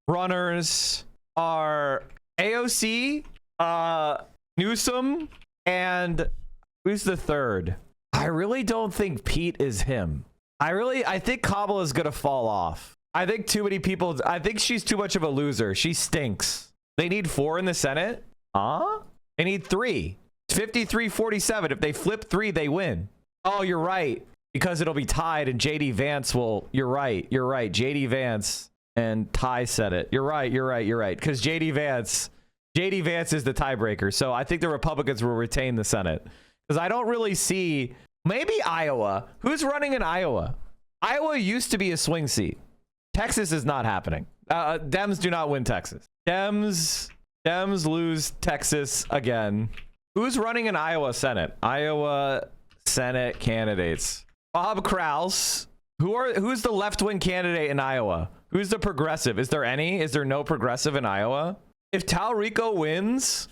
frontrunners are AOC, Newsom, and who's the third? I really don't think Pete is him. I think Kamala is going to fall off. I think too many people, I think she's too much of a loser. She stinks. They need 4 in the Senate. They need 3. It's 53-47. If they flip 3, they win. Oh, you're right. Because it'll be tied and JD Vance will, you're right. JD Vance and tie set it. You're right. Because JD Vance is the tiebreaker. So I think the Republicans will retain the Senate. Because I don't really see, maybe Iowa. Who's running in Iowa? Iowa used to be a swing seat. Texas is not happening. Dems do not win Texas. Dems lose Texas again. Who's running in Iowa Senate? Iowa Senate candidates. Bob Kraus. Who's the left-wing candidate in Iowa? Who's the progressive? Is there any? Is there no progressive in Iowa? If Talrico wins,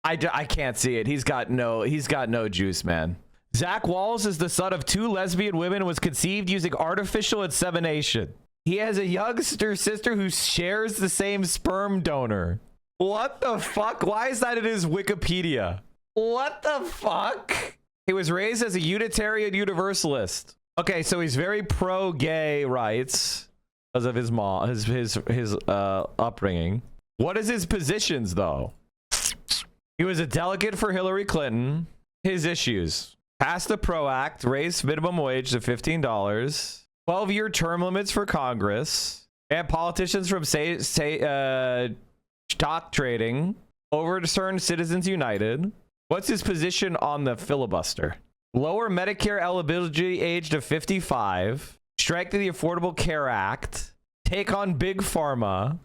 I can't see it. He's got no juice, man. Zach Walls is the son of 2 lesbian women and was conceived using artificial insemination. He has a youngster sister who shares the same sperm donor. What the fuck? Why is that in his Wikipedia? What the fuck? He was raised as a Unitarian Universalist. Okay, so he's very pro-gay rights because of his mom, his upbringing. What is his positions though? He was a delegate for Hillary Clinton. His issues: passed the PRO Act, raised minimum wage to $15, 12-year term limits for Congress, and politicians from stock trading, overturned Citizens United. What's his position on the filibuster? Lower Medicare eligibility age to 55, strengthen the Affordable Care Act, take on big pharma,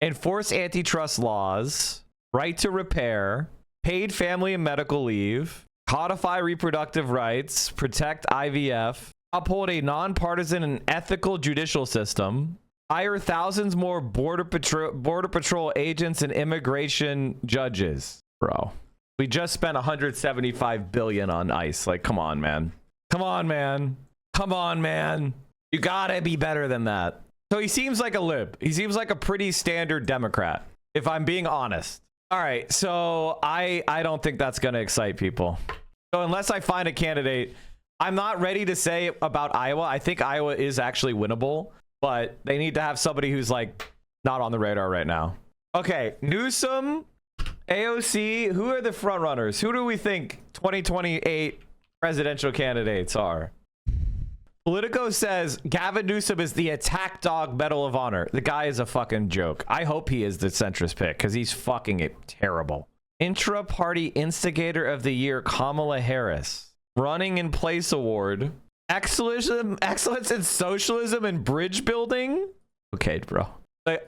enforce antitrust laws, right to repair, paid family and medical leave, codify reproductive rights, protect IVF, uphold a nonpartisan and ethical judicial system, hire thousands more border patrol agents and immigration judges. Bro, we just spent $175 billion on ICE. Like, come on, man. Come on, man. Come on, man. You gotta be better than that. So he seems like a lib. He seems like a pretty standard Democrat, if I'm being honest. All right, so I don't think that's gonna excite people. So unless I find a candidate, I'm not ready to say about Iowa. I think Iowa is actually winnable, but they need to have somebody who's like not on the radar right now. Okay, Newsom, AOC, who are the front runners? Who do we think 2028 presidential candidates are? Politico says Gavin Newsom is the attack dog Medal of Honor. The guy is a fucking joke. I hope he is the centrist pick because he's fucking terrible. Intra-party instigator of the year, Kamala Harris. Running in place award. Excellence in socialism and bridge building. Okay, bro.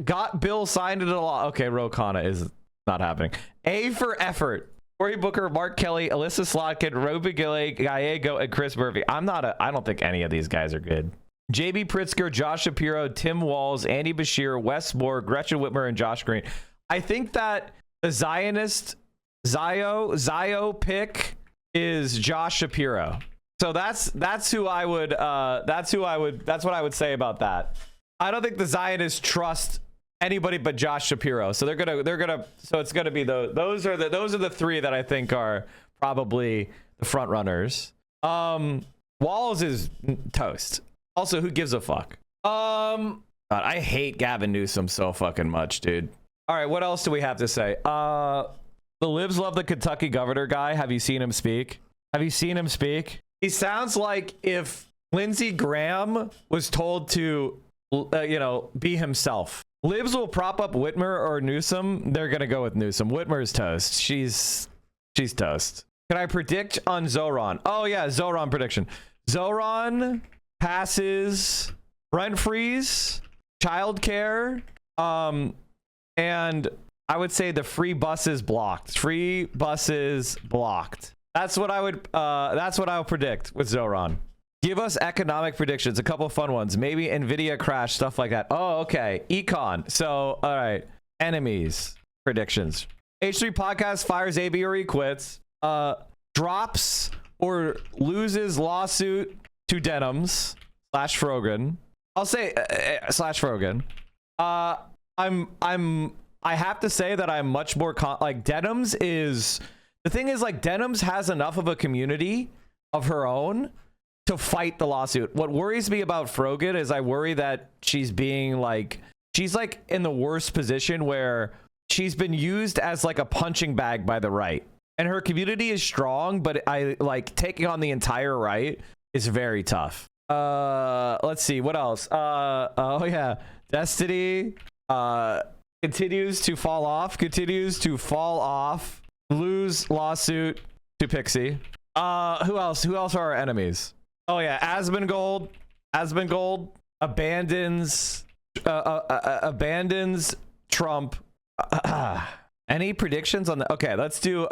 Got bill signed into law. Okay, Ro Khanna is not happening. A for effort. Cory Booker, Mark Kelly, Alyssa Slotkin, Ruby Gallego, and Chris Murphy. I don't think any of these guys are good. JB Pritzker, Josh Shapiro, Tim Walz, Andy Bashir, Wes Moore, Gretchen Whitmer, and Josh Green. I think that the Zionist Zio pick is Josh Shapiro. So that's what I would say about that. I don't think the Zionists trust anybody but Josh Shapiro. So it's gonna be those are the three that I think are probably the front runners. Walls is toast. Also, who gives a fuck? God, I hate Gavin Newsom so fucking much, dude. All right, what else do we have to say? The libs love the Kentucky governor guy. Have you seen him speak? He sounds like if Lindsey Graham was told to, be himself. Libs will prop up Whitmer or Newsom. They're gonna go with Newsom. Whitmer's toast. She's toast. Can I predict on Zoran? Oh yeah, Zoran prediction. Zoran passes rent freeze, childcare, and I would say the free buses blocked. Free buses blocked. That's what I would predict with Zoran. Give us economic predictions, a couple of fun ones. Maybe Nvidia crash, stuff like that. Oh, okay. Econ. So, all right. Enemies predictions. H3 podcast fires AB or he quits. Drops or loses lawsuit to Denims / Frogan. I'll say / Frogan. I have to say that I'm much more like Denims is the thing is like Denims has enough of a community of her own to fight the lawsuit. What worries me about Frogan is I worry that she's in the worst position where she's been used as like a punching bag by the right. And her community is strong, but I like taking on the entire right is very tough. Let's see what else. Oh yeah, Destiny continues to fall off. Lose lawsuit to Pixie. Who else are our enemies? Oh yeah, Asmongold abandons Trump. Any predictions on the? Okay, let's do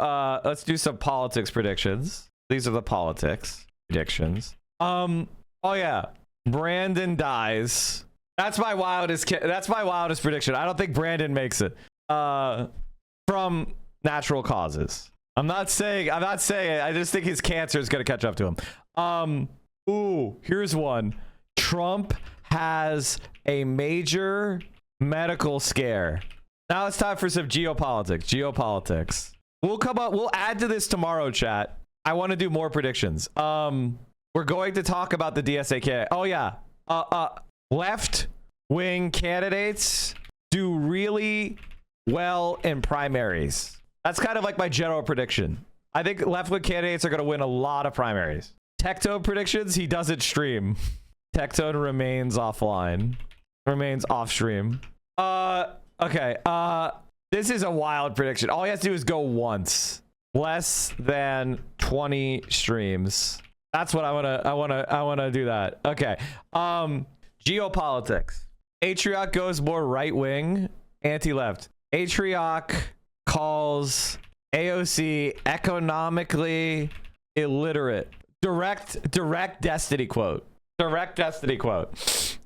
some politics predictions. These are the politics predictions. Oh yeah, Brandon dies. That's my wildest prediction. I don't think Brandon makes it. From natural causes. I'm not saying I just think his cancer is going to catch up to him. Ooh, here's one. Trump has a major medical scare. Now it's time for some geopolitics. We'll add to this tomorrow, chat. I want to do more predictions. We're going to talk about the DSAK. Oh yeah. Left wing candidates do really well in primaries. That's kind of like my general prediction. I think left wing candidates are going to win a lot of primaries. Tectone predictions, he doesn't stream. Tectone remains offline. Remains off stream. Okay. This is a wild prediction. All he has to do is go once. Less than 20 streams. That's what I want to do that. Okay. Geopolitics. Atrioc goes more right wing, anti-left. Atrioc calls AOC economically illiterate. Direct destiny quote. Direct destiny quote.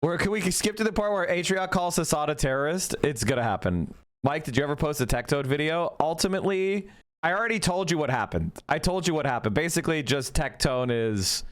Where can we skip to the part where Atrioc calls Assad a terrorist? It's gonna happen. Mike, did you ever post a Tectone video? Ultimately, I already told you what happened. Basically, just Tectone is,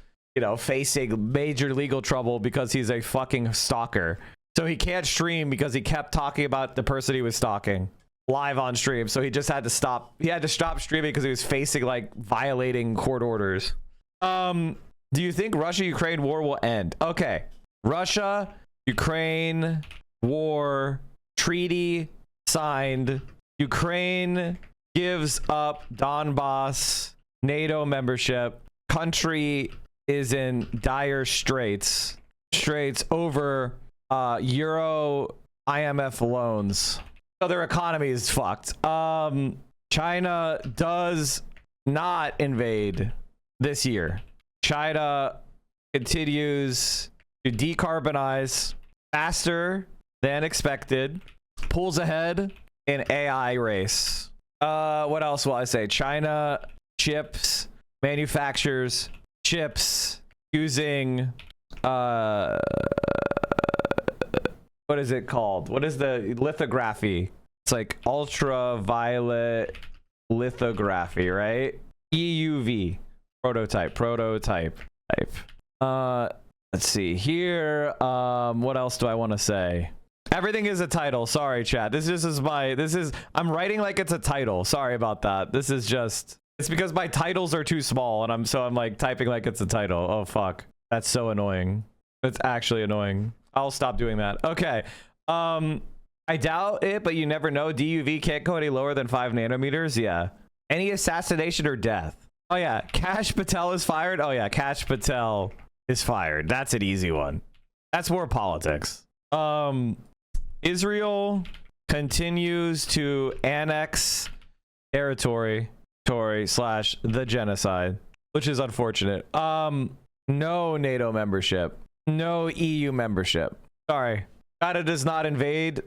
facing major legal trouble because he's a fucking stalker. So he can't stream because he kept talking about the person he was stalking live on stream. So he just had to stop. He had to stop streaming because he was facing violating court orders. Do you think Russia-Ukraine war will end? Okay. Russia-Ukraine war treaty signed. Ukraine gives up Donbass NATO membership. Country is in dire straits over Euro IMF loans. So their economy is fucked. China does not invade this year. China continues to decarbonize faster than expected. Pulls ahead in AI race. What else will I say? China manufactures chips using what is it called? What is the lithography? It's like ultraviolet lithography, right? EUV prototype. Let's see here. What else do I want to say? Everything is a title. Sorry, chat. I'm writing like it's a title. Sorry about that. It's because my titles are too small and I'm typing like it's a title. Oh fuck. That's so annoying. That's actually annoying. I'll stop doing that. Okay. I doubt it, but you never know. DUV can't go any lower than 5 nanometers. Yeah. Any assassination or death? Oh yeah. Kash Patel is fired. Oh yeah. Kash Patel is fired. That's an easy one. That's more politics. Israel continues to annex territory / the genocide, which is unfortunate. No NATO membership, no EU membership. Sorry. China does not invade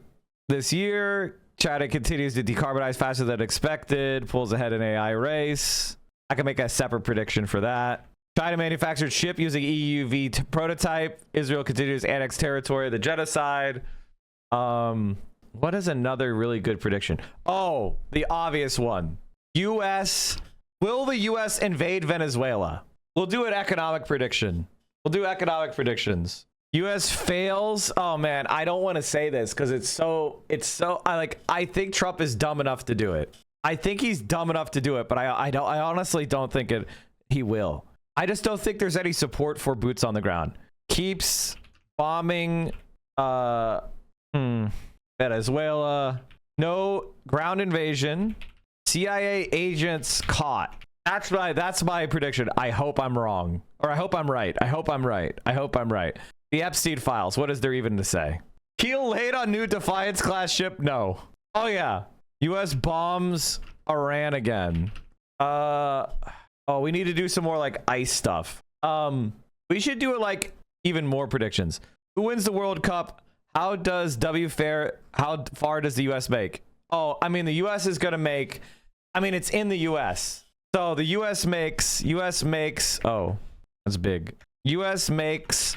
this year. China continues to decarbonize faster than expected, pulls ahead in AI race. I can make a separate prediction for that. China manufactured ship using EUV prototype. Israel continues to annex territory, the genocide. What is another really good prediction? Oh, the obvious one. Will the US invade Venezuela? We'll do an economic prediction. We'll do economic predictions. US fails. Oh man, I don't want to say this because I think Trump is dumb enough to do it. I think he's dumb enough to do it, but I honestly don't think he will. I just don't think there's any support for boots on the ground. Keeps bombing Venezuela. No ground invasion. CIA agents caught. That's my prediction. I hope I'm wrong. Or I hope I'm right. The Epstein files. What is there even to say? Keel laid on new Defiance class ship? No. Oh yeah. US bombs Iran again. Oh, we need to do some more ice stuff. We should do even more predictions. Who wins the World Cup? How far does the US make? Oh, I mean the US is gonna make, it's in the US. So the US makes, oh, that's big. US makes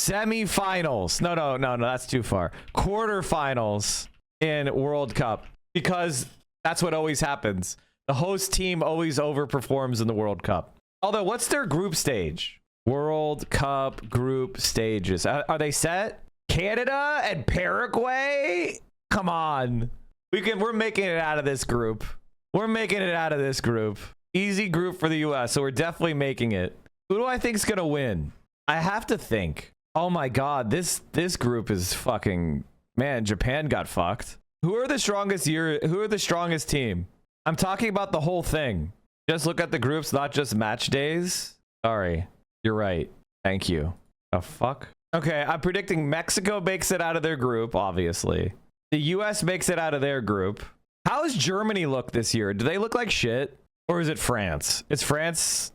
semifinals. No, that's too far. Quarterfinals in World Cup, because that's what always happens. The host team always overperforms in the World Cup. Although, what's their group stage? World Cup group stages. Are they set? Canada and Paraguay? Come on. We're making it out of this group. We're making it out of this group. Easy group for the US, so we're definitely making it. Who do I think's gonna win? I have to think. Oh my god, this group is fucking, man, Japan got fucked. Who are the strongest team? I'm talking about the whole thing. Just look at the groups, not just match days. Sorry. You're right. Thank you. The fuck? Okay, I'm predicting Mexico makes it out of their group, obviously. The US makes it out of their group. How does Germany look this year? Do they look like shit? Or is it France? It's France.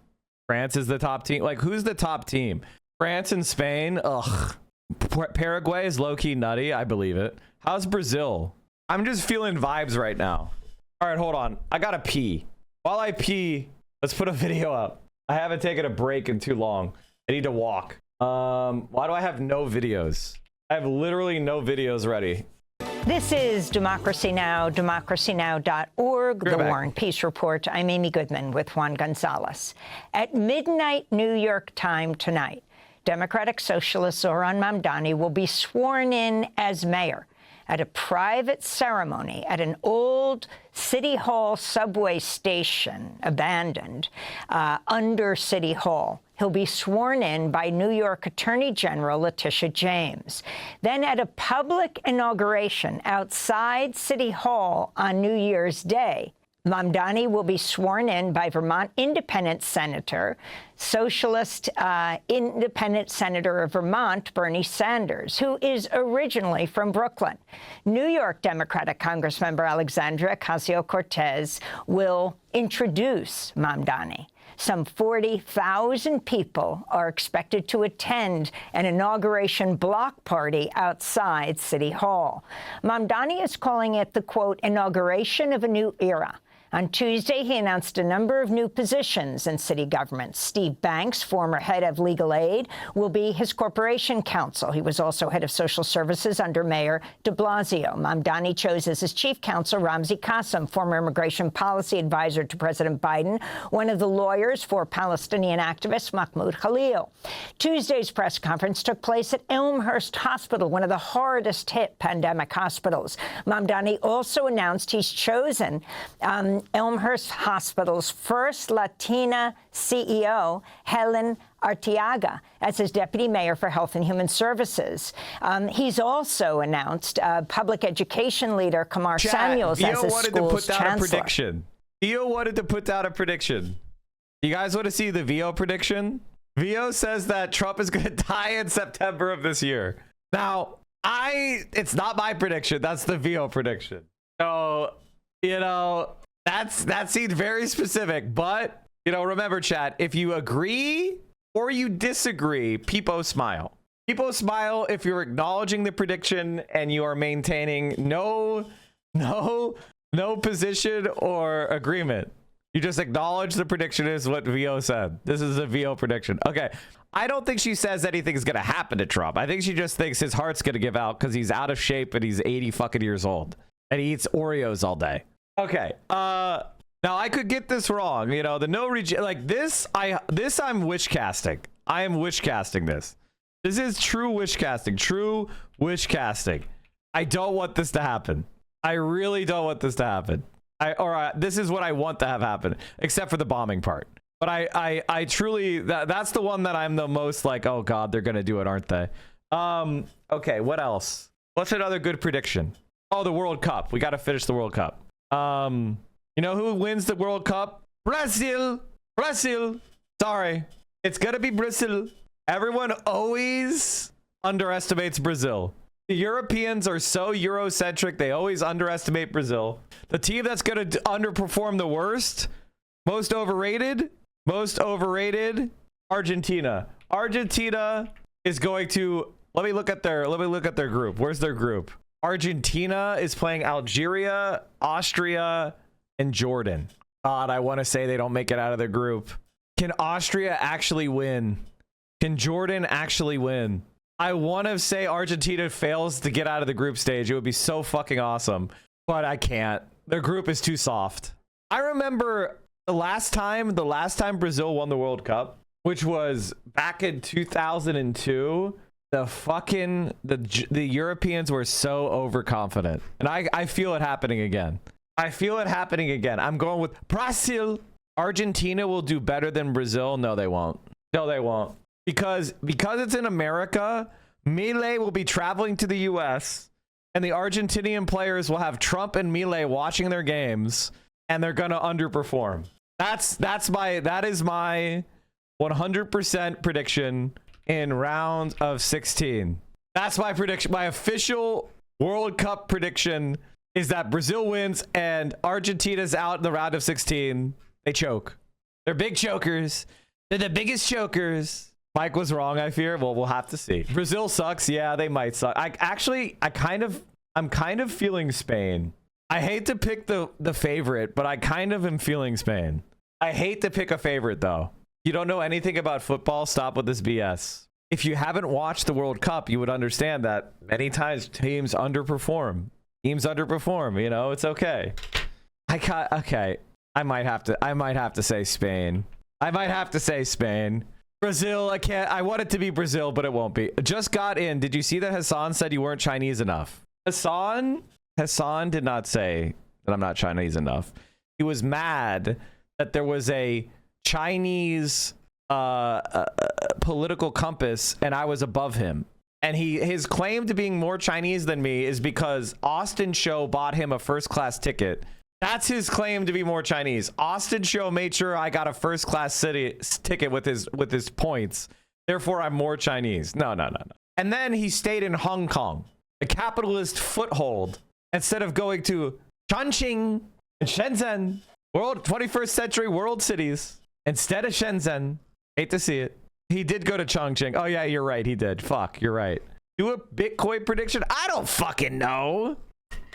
France is the top team. Like, who's the top team? France and Spain? Ugh. Paraguay is low-key nutty. I believe it. How's Brazil? I'm just feeling vibes right now. All right, hold on. I gotta pee. While I pee, let's put a video up. I haven't taken a break in too long. I need to walk. Why do I have no videos? I have literally no videos ready. This is Democracy Now!, democracynow.org, The War and Peace Report. I'm Amy Goodman with Juan Gonzalez. At midnight New York time tonight, Democratic Socialist Zohran Mamdani will be sworn in as mayor at a private ceremony at an old City Hall subway station, abandoned, under City Hall. He'll be sworn in by New York Attorney General Letitia James. Then at a public inauguration outside City Hall on New Year's Day, Mamdani will be sworn in by Vermont Independent Senator, Socialist Independent Senator of Vermont, Bernie Sanders, who is originally from Brooklyn. New York Democratic Congressmember Alexandria Ocasio-Cortez will introduce Mamdani. Some 40,000 people are expected to attend an inauguration block party outside City Hall. Mamdani is calling it the, quote, inauguration of a new era. On Tuesday, he announced a number of new positions in city government. Steve Banks, former head of legal aid, will be his corporation counsel. He was also head of social services under Mayor de Blasio. Mamdani chose as his chief counsel Ramzi Qassem, former immigration policy advisor to President Biden, one of the lawyers for Palestinian activist Mahmoud Khalil. Tuesday's press conference took place at Elmhurst Hospital, one of the hardest hit pandemic hospitals. Mamdani also announced he's chosen Elmhurst Hospital's first Latina CEO, Helen Arteaga, as his deputy mayor for Health and Human Services. He's also announced public education leader Kamar Samuels as his school's chancellor. Theo wanted to put out a prediction. You guys want to see the VO prediction? VO says that Trump is going to die in September of this year. Now, it's not my prediction. That's the VO prediction. So, you know, that seems very specific, but, you know, remember, chat, if you agree or you disagree, people smile. People smile if you're acknowledging the prediction and you are maintaining no position or agreement. You just acknowledge the prediction is what VO said. This is a VO prediction. Okay. I don't think she says anything's going to happen to Trump. I think she just thinks his heart's going to give out because he's out of shape and he's 80 fucking years old and he eats Oreos all day. Okay. Now I could get this wrong. You know, the like this, I'm wish casting. I am wish casting this. This is true wish casting. True wish casting. I don't want this to happen. I really don't want this to happen. This is what I want to have happen, except for the bombing part. But I truly, that's the one that I'm the most like, oh God, they're going to do it, aren't they? Okay. What else? What's another good prediction? Oh, the World Cup. We got to finish the World Cup. You know who wins the World Cup? Brazil. Sorry. It's going to be Brazil. Everyone always underestimates Brazil. The Europeans are so Eurocentric. They always underestimate Brazil. The team that's going to underperform the worst, most overrated, Argentina. Argentina is going to, let me look at their group. Where's their group? Argentina is playing Algeria, Austria, and Jordan. God, I want to say they don't make it out of their group. Can Austria actually win? Can Jordan actually win? I want to say Argentina fails to get out of the group stage. It would be so fucking awesome, but I can't. Their group is too soft. I remember the last time Brazil won the World Cup, which was back in 2002. The Europeans were so overconfident, and I feel it happening again. I'm going with Brazil. Argentina will do better than Brazil. No, they won't. Because it's in America, Milei will be traveling to the US, and the Argentinian players will have Trump and Milei watching their games, and they're gonna underperform. That is my 100% prediction in round of 16. That's my prediction. My official World Cup prediction is that Brazil wins and Argentina's out in the round of 16. They choke. They're big chokers. They're the biggest chokers. Mike was wrong, I fear. Well, we'll have to see. Brazil sucks. Yeah, they might suck. I'm kind of feeling Spain. I hate to pick the favorite, but I kind of am feeling Spain. I hate to pick a favorite, though. You don't know anything about football? Stop with this BS. If you haven't watched the World Cup, you would understand that many times teams underperform. You know, it's okay. I might have to say Spain. Brazil, I can't. I want it to be Brazil, but it won't be. Just got in. Did you see that Hassan said you weren't Chinese enough? Hassan did not say that I'm not Chinese enough. He was mad that there was a Chinese political compass and I was above him. And his claim to being more Chinese than me is because Austin Show bought him a first-class ticket. That's his claim to be more Chinese. Austin Show made sure I got a first-class ticket with his points. Therefore, I'm more Chinese. No. And then he stayed in Hong Kong, a capitalist foothold, instead of going to Chongqing and Shenzhen, 21st century world cities, instead of Shenzhen. Hate to see it. He did go to Chongqing. Oh, yeah, you're right. He did. Fuck, you're right. Do a Bitcoin prediction? I don't fucking know.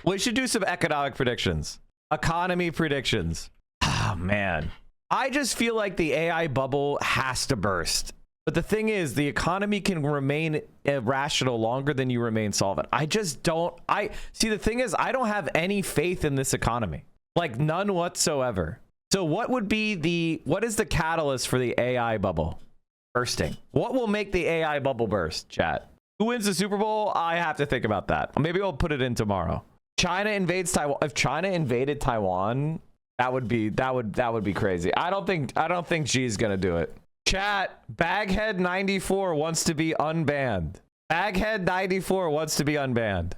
We should do some economic predictions. Economy predictions. Oh, man. I just feel like the AI bubble has to burst. But the thing is, the economy can remain irrational longer than you remain solvent. I just don't. The thing is, I don't have any faith in this economy. Like, none whatsoever. So what is the catalyst for the AI bubble bursting? What will make the AI bubble burst, chat? Who wins the Super Bowl? I have to think about that. Maybe I'll put it in tomorrow. China invades Taiwan. If China invaded Taiwan, that would be crazy. I don't think Xi's gonna do it. Chat, Baghead94 wants to be unbanned. Baghead94 wants to be unbanned.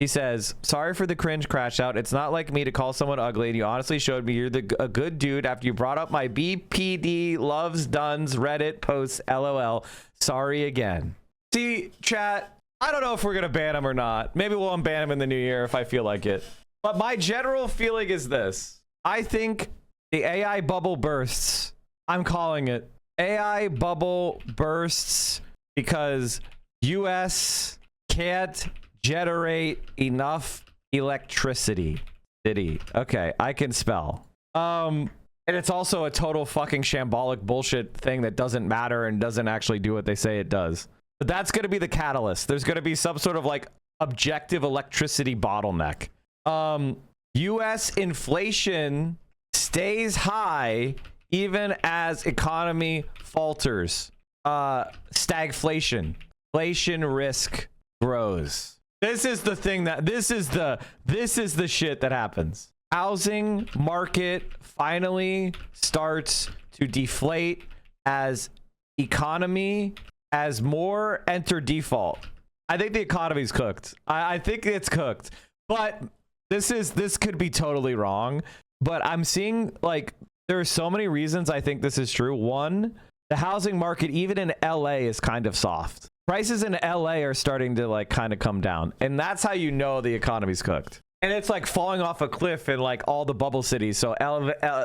He says, sorry for the cringe crash out. It's not like me to call someone ugly, and you honestly showed me you're a good dude after you brought up my BPD loves Duns Reddit posts. LOL. Sorry again. See, chat, I don't know if we're going to ban him or not. Maybe we'll unban him in the new year if I feel like it. But my general feeling is this. I think the AI bubble bursts. I'm calling it. AI bubble bursts because US can't generate enough electricity. Okay, I can spell. And it's also a total fucking shambolic bullshit thing that doesn't matter and doesn't actually do what they say it does. But that's going to be the catalyst. There's going to be some sort of like objective electricity bottleneck. US inflation stays high even as economy falters. Stagflation. Inflation risk grows. This is the thing this is the shit that happens. Housing market finally starts to deflate as more enter default. I think the economy's cooked. I think it's cooked. But this could be totally wrong. But I'm seeing like there are so many reasons I think this is true. One, the housing market, even in LA, is kind of soft. Prices in LA are starting to like kind of come down. And that's how you know the economy's cooked. And it's like falling off a cliff in like all the bubble cities. So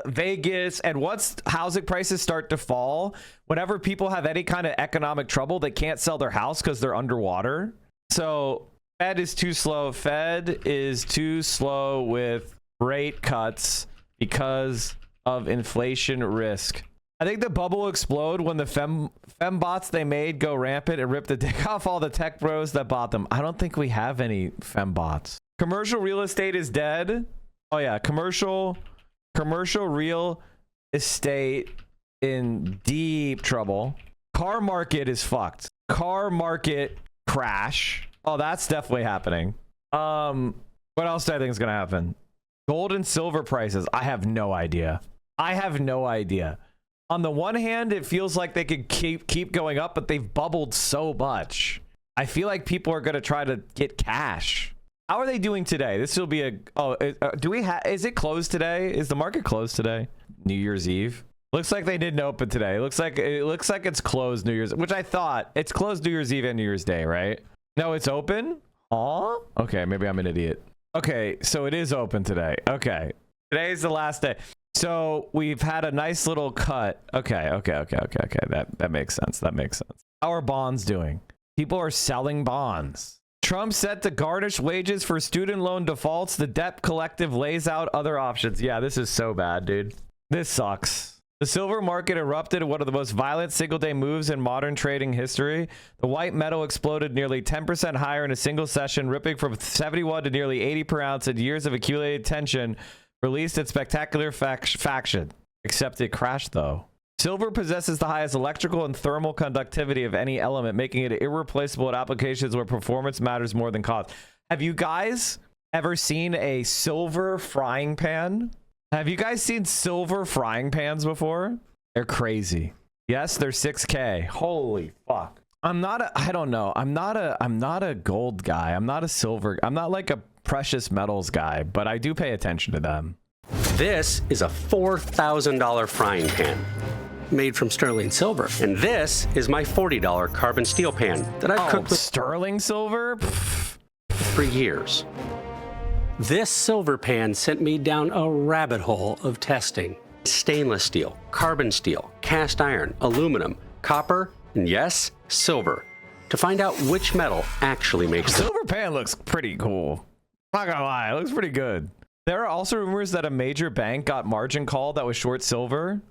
Vegas, and once housing prices start to fall, whenever people have any kind of economic trouble, they can't sell their house because they're underwater. So Fed is too slow. Fed is too slow with rate cuts because of inflation risk. I think the bubble will explode when the fembots they made go rampant and rip the dick off all the tech bros that bought them. I don't think we have any fembots. Commercial real estate is dead. Oh yeah, commercial real estate in deep trouble. Car market is fucked. Car market crash. Oh, that's definitely happening. What else do I think is gonna happen? Gold and silver prices. I have no idea. I have no idea. On the one hand, it feels like they could keep going up, but they've bubbled so much. I feel like people are gonna try to get cash. How are they doing today? This will be a. Oh, do we have? Is it closed today? Is the market closed today? New Year's Eve. Looks like they didn't open today. It looks like it's closed New Year's, which I thought it's closed New Year's Eve and New Year's Day, right? No, it's open. Aw. Okay, maybe I'm an idiot. Okay, so it is open today. Okay, today's the last day. So we've had a nice little cut. Okay. That makes sense. That makes sense. How are bonds doing? People are selling bonds. Trump set to garnish wages for student loan defaults. The debt collective lays out other options. Yeah, this is so bad, dude. This sucks. The silver market erupted in one of the most violent single-day moves in modern trading history. The white metal exploded nearly 10% higher in a single session, ripping from 71 to nearly 80 per ounce, and years of accumulated tension released its spectacular faction. Except it crashed, though. Silver possesses the highest electrical and thermal conductivity of any element, making it irreplaceable at applications where performance matters more than cost. Have you guys ever seen a silver frying pan? Have you guys seen silver frying pans before? They're crazy. Yes, they're 6K. Holy fuck. I don't know. I'm not a gold guy. I'm not a silver. I'm not like a precious metals guy, but I do pay attention to them. This is a $4,000 frying pan made from sterling silver. And this is my $40 carbon steel pan that I've cooked with sterling silver for years. This silver pan sent me down a rabbit hole of testing. Stainless steel, carbon steel, cast iron, aluminum, copper, and yes, silver, to find out which metal actually makes it. Silver pan looks pretty cool. Not gonna lie, it looks pretty good. There are also rumors that a major bank got margin called that was short silver.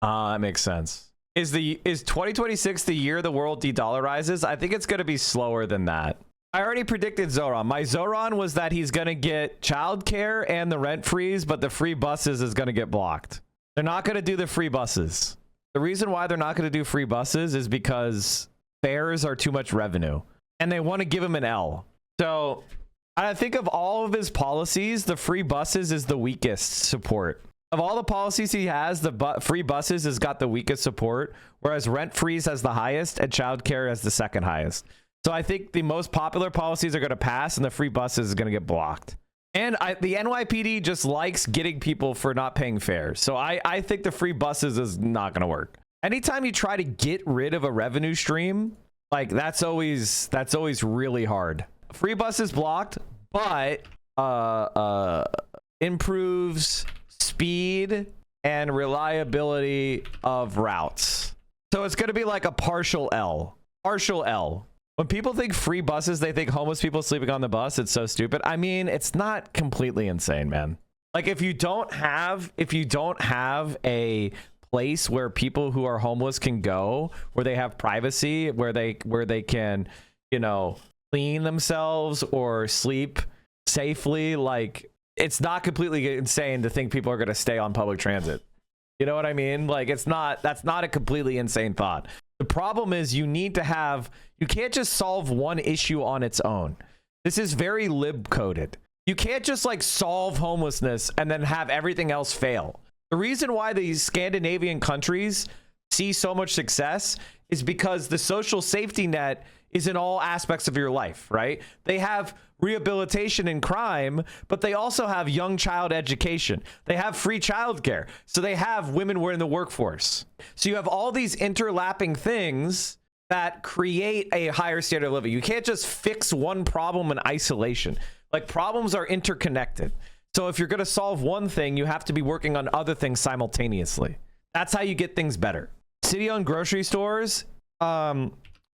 That makes sense. Is 2026 the year the world de-dollarizes? I think it's gonna be slower than that. I already predicted Zoran. My Zoran was that he's going to get childcare and the rent freeze, but the free buses is going to get blocked. They're not going to do the free buses. The reason why they're not going to do free buses is because fares are too much revenue and they want to give him an L. So I think of all of his policies, the free buses is the weakest support. Of all the policies he has, the free buses has got the weakest support, whereas rent freeze has the highest and childcare has the second highest. So I think the most popular policies are going to pass and the free buses is going to get blocked. And the NYPD just likes getting people for not paying fares. So I think the free buses is not going to work. Anytime you try to get rid of a revenue stream, like that's always really hard. Free buses blocked, but improves speed and reliability of routes. So it's going to be like a partial L. Partial L. When people think free buses, they think homeless people sleeping on the bus. It's so stupid. I mean, it's not completely insane, man. Like if you don't have a place where people who are homeless can go, where they have privacy, where they can, you know, clean themselves or sleep safely, like it's not completely insane to think people are going to stay on public transit. You know what I mean? Like that's not a completely insane thought. The problem is you can't just solve one issue on its own. This is very lib coded. You can't just like solve homelessness and then have everything else fail. The reason why these Scandinavian countries see so much success is because the social safety net is in all aspects of your life, right? They have rehabilitation in crime, but they also have young child education. They have free childcare. So they have women who are in the workforce. So you have all these interlapping things that create a higher standard of living. You can't just fix one problem in isolation. Like problems are interconnected. So if you're going to solve one thing, you have to be working on other things simultaneously. That's how you get things better. City-owned grocery stores,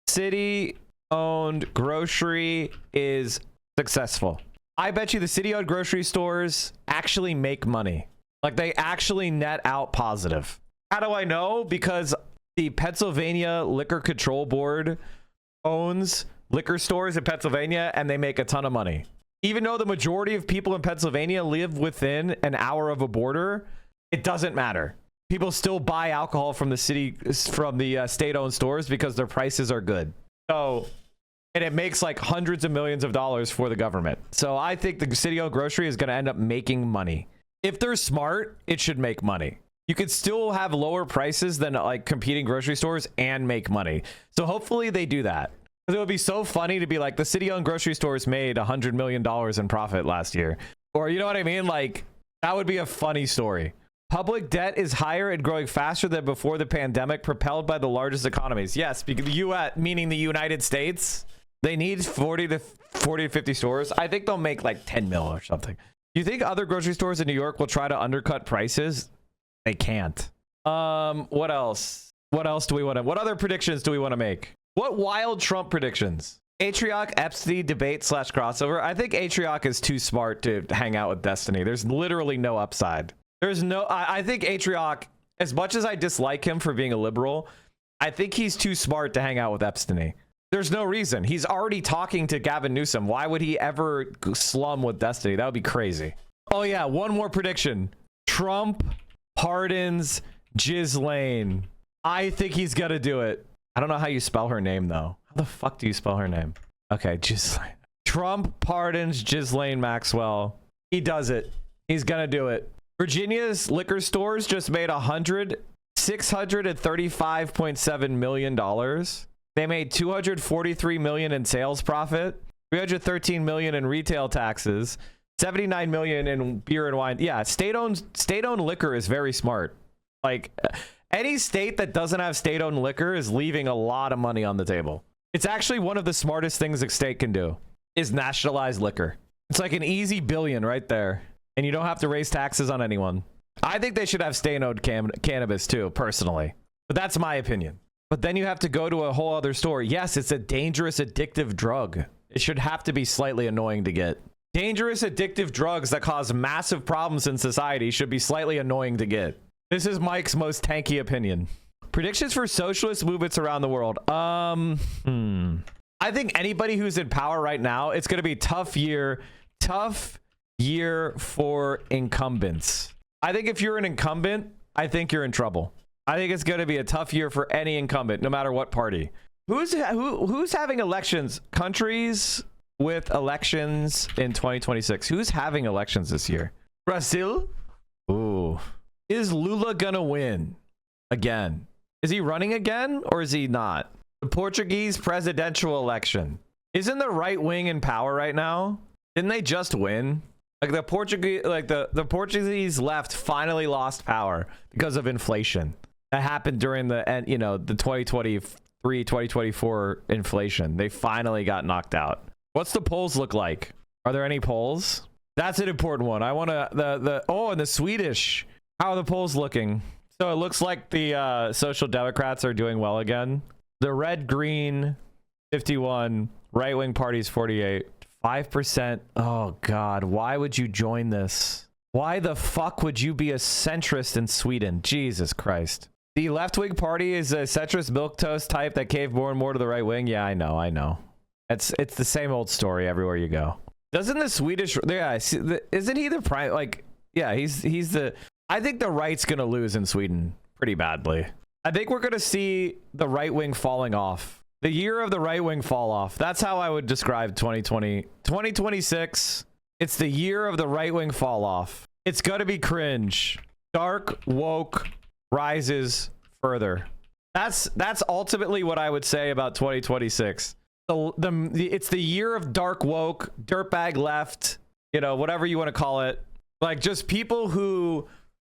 city-owned grocery is successful. I bet you the city-owned grocery stores actually make money. Like they actually net out positive. How do I know? Because the Pennsylvania Liquor Control Board owns liquor stores in Pennsylvania, and they make a ton of money. Even though the majority of people in Pennsylvania live within an hour of a border, it doesn't matter. People still buy alcohol from the state-owned stores because their prices are good. So, and it makes like hundreds of millions of dollars for the government. So I think the city-owned grocery is going to end up making money. If they're smart, it should make money. You could still have lower prices than like competing grocery stores and make money. So hopefully they do that. It would be so funny to be like, the city-owned grocery stores made $100 million in profit last year. Or you know what I mean? Like, that would be a funny story. Public debt is higher and growing faster than before the pandemic, propelled by the largest economies. Yes, because the U.S., meaning the United States, they need 40 to 50 stores. I think they'll make like 10 mil or something. You think other grocery stores in New York will try to undercut prices? They can't. What else? What else do we want to... What other predictions do we want to make? What wild Trump predictions? Atrioc Epstein debate / crossover. I think Atrioc is too smart to hang out with Destiny. There's literally no upside. There's no... I think Atrioc, as much as I dislike him for being a liberal, I think he's too smart to hang out with Epstein. There's no reason. He's already talking to Gavin Newsom. Why would he ever slum with Destiny? That would be crazy. Oh yeah, one more prediction. Trump pardons Ghislaine. I think he's gonna do it. I don't know how you spell her name though. How the fuck do you spell her name? Okay, Ghislaine. Trump pardons Ghislaine Maxwell. He does it. He's gonna do it. Virginia's liquor stores just made $635.7 million. They made $243 million in sales profit, $313 million in retail taxes, $79 million in beer and wine. Yeah, state-owned liquor is very smart. Like, any state that doesn't have state-owned liquor is leaving a lot of money on the table. It's actually one of the smartest things a state can do, is nationalize liquor. It's like an easy billion right there, and you don't have to raise taxes on anyone. I think they should have state-owned cannabis too, personally, but that's my opinion. But then you have to go to a whole other store. Yes, it's a dangerous, addictive drug. It should have to be slightly annoying to get. Dangerous, addictive drugs that cause massive problems in society should be slightly annoying to get. This is Mike's most tanky opinion. Predictions for socialist movements around the world. I think anybody who's in power right now, it's going to be a tough year for incumbents. I think if you're an incumbent, I think you're in trouble. I think it's going to be a tough year for any incumbent, no matter what party. Who's having elections? Countries with elections in 2026. Who's having elections this year? Brazil? Ooh. Is Lula gonna win again? Is he running again or is he not? The Portuguese presidential election. Isn't the right wing in power right now? Didn't they just win? Like the Portuguese left finally lost power because of inflation. That happened during the 2023-2024 inflation. They finally got knocked out. What's the polls look like? Are there any polls? That's an important one. I want to and the Swedish. How are the polls looking? So it looks like the Social Democrats are doing well again. The red green 51, right wing parties 48, 5%. Oh God, why would you join this? Why the fuck would you be a centrist in Sweden? Jesus Christ. The left wing party is a centrist milquetoast type that caved more and more to the right wing. Yeah, I know. It's the same old story everywhere you go. Doesn't the Swedish... Yeah, isn't he the prime... Like, yeah, he's the... I think the right's going to lose in Sweden pretty badly. I think we're going to see the right wing falling off. The year of the right wing fall off. That's how I would describe 2020. 2026, it's the year of the right wing fall off. It's going to be cringe. Dark woke rises further. That's ultimately what I would say about 2026. It's the year of dark woke, dirtbag left, whatever you want to call it. Like just people who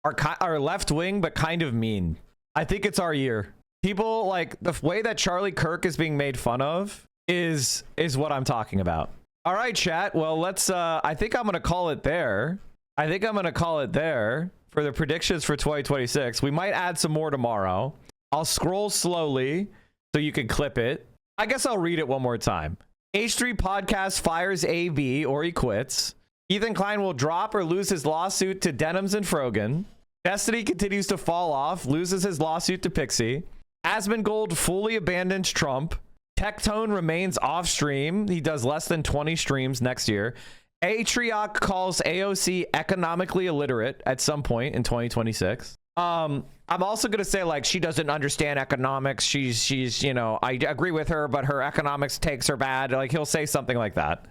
are left wing but kind of mean. I think it's our year. People like the way that Charlie Kirk is being made fun of is what I'm talking about. All right, chat. Well, let's I think I'm going to call it there. For the predictions for 2026. We might add some more tomorrow. I'll scroll slowly so you can clip it. I guess I'll read it one more time. H3 Podcast fires AB or he quits. Ethan Klein will drop or lose his lawsuit to Denims and Frogan. Destiny continues to fall off, loses his lawsuit to Pixie. Asmongold fully abandons Trump. Tectone remains off stream. He does less than 20 streams next year. Atrioc calls AOC economically illiterate at some point in 2026. I'm also going to say, like, she doesn't understand economics. She's, you know, I agree with her, but her economics takes are bad. Like, he'll say something like that.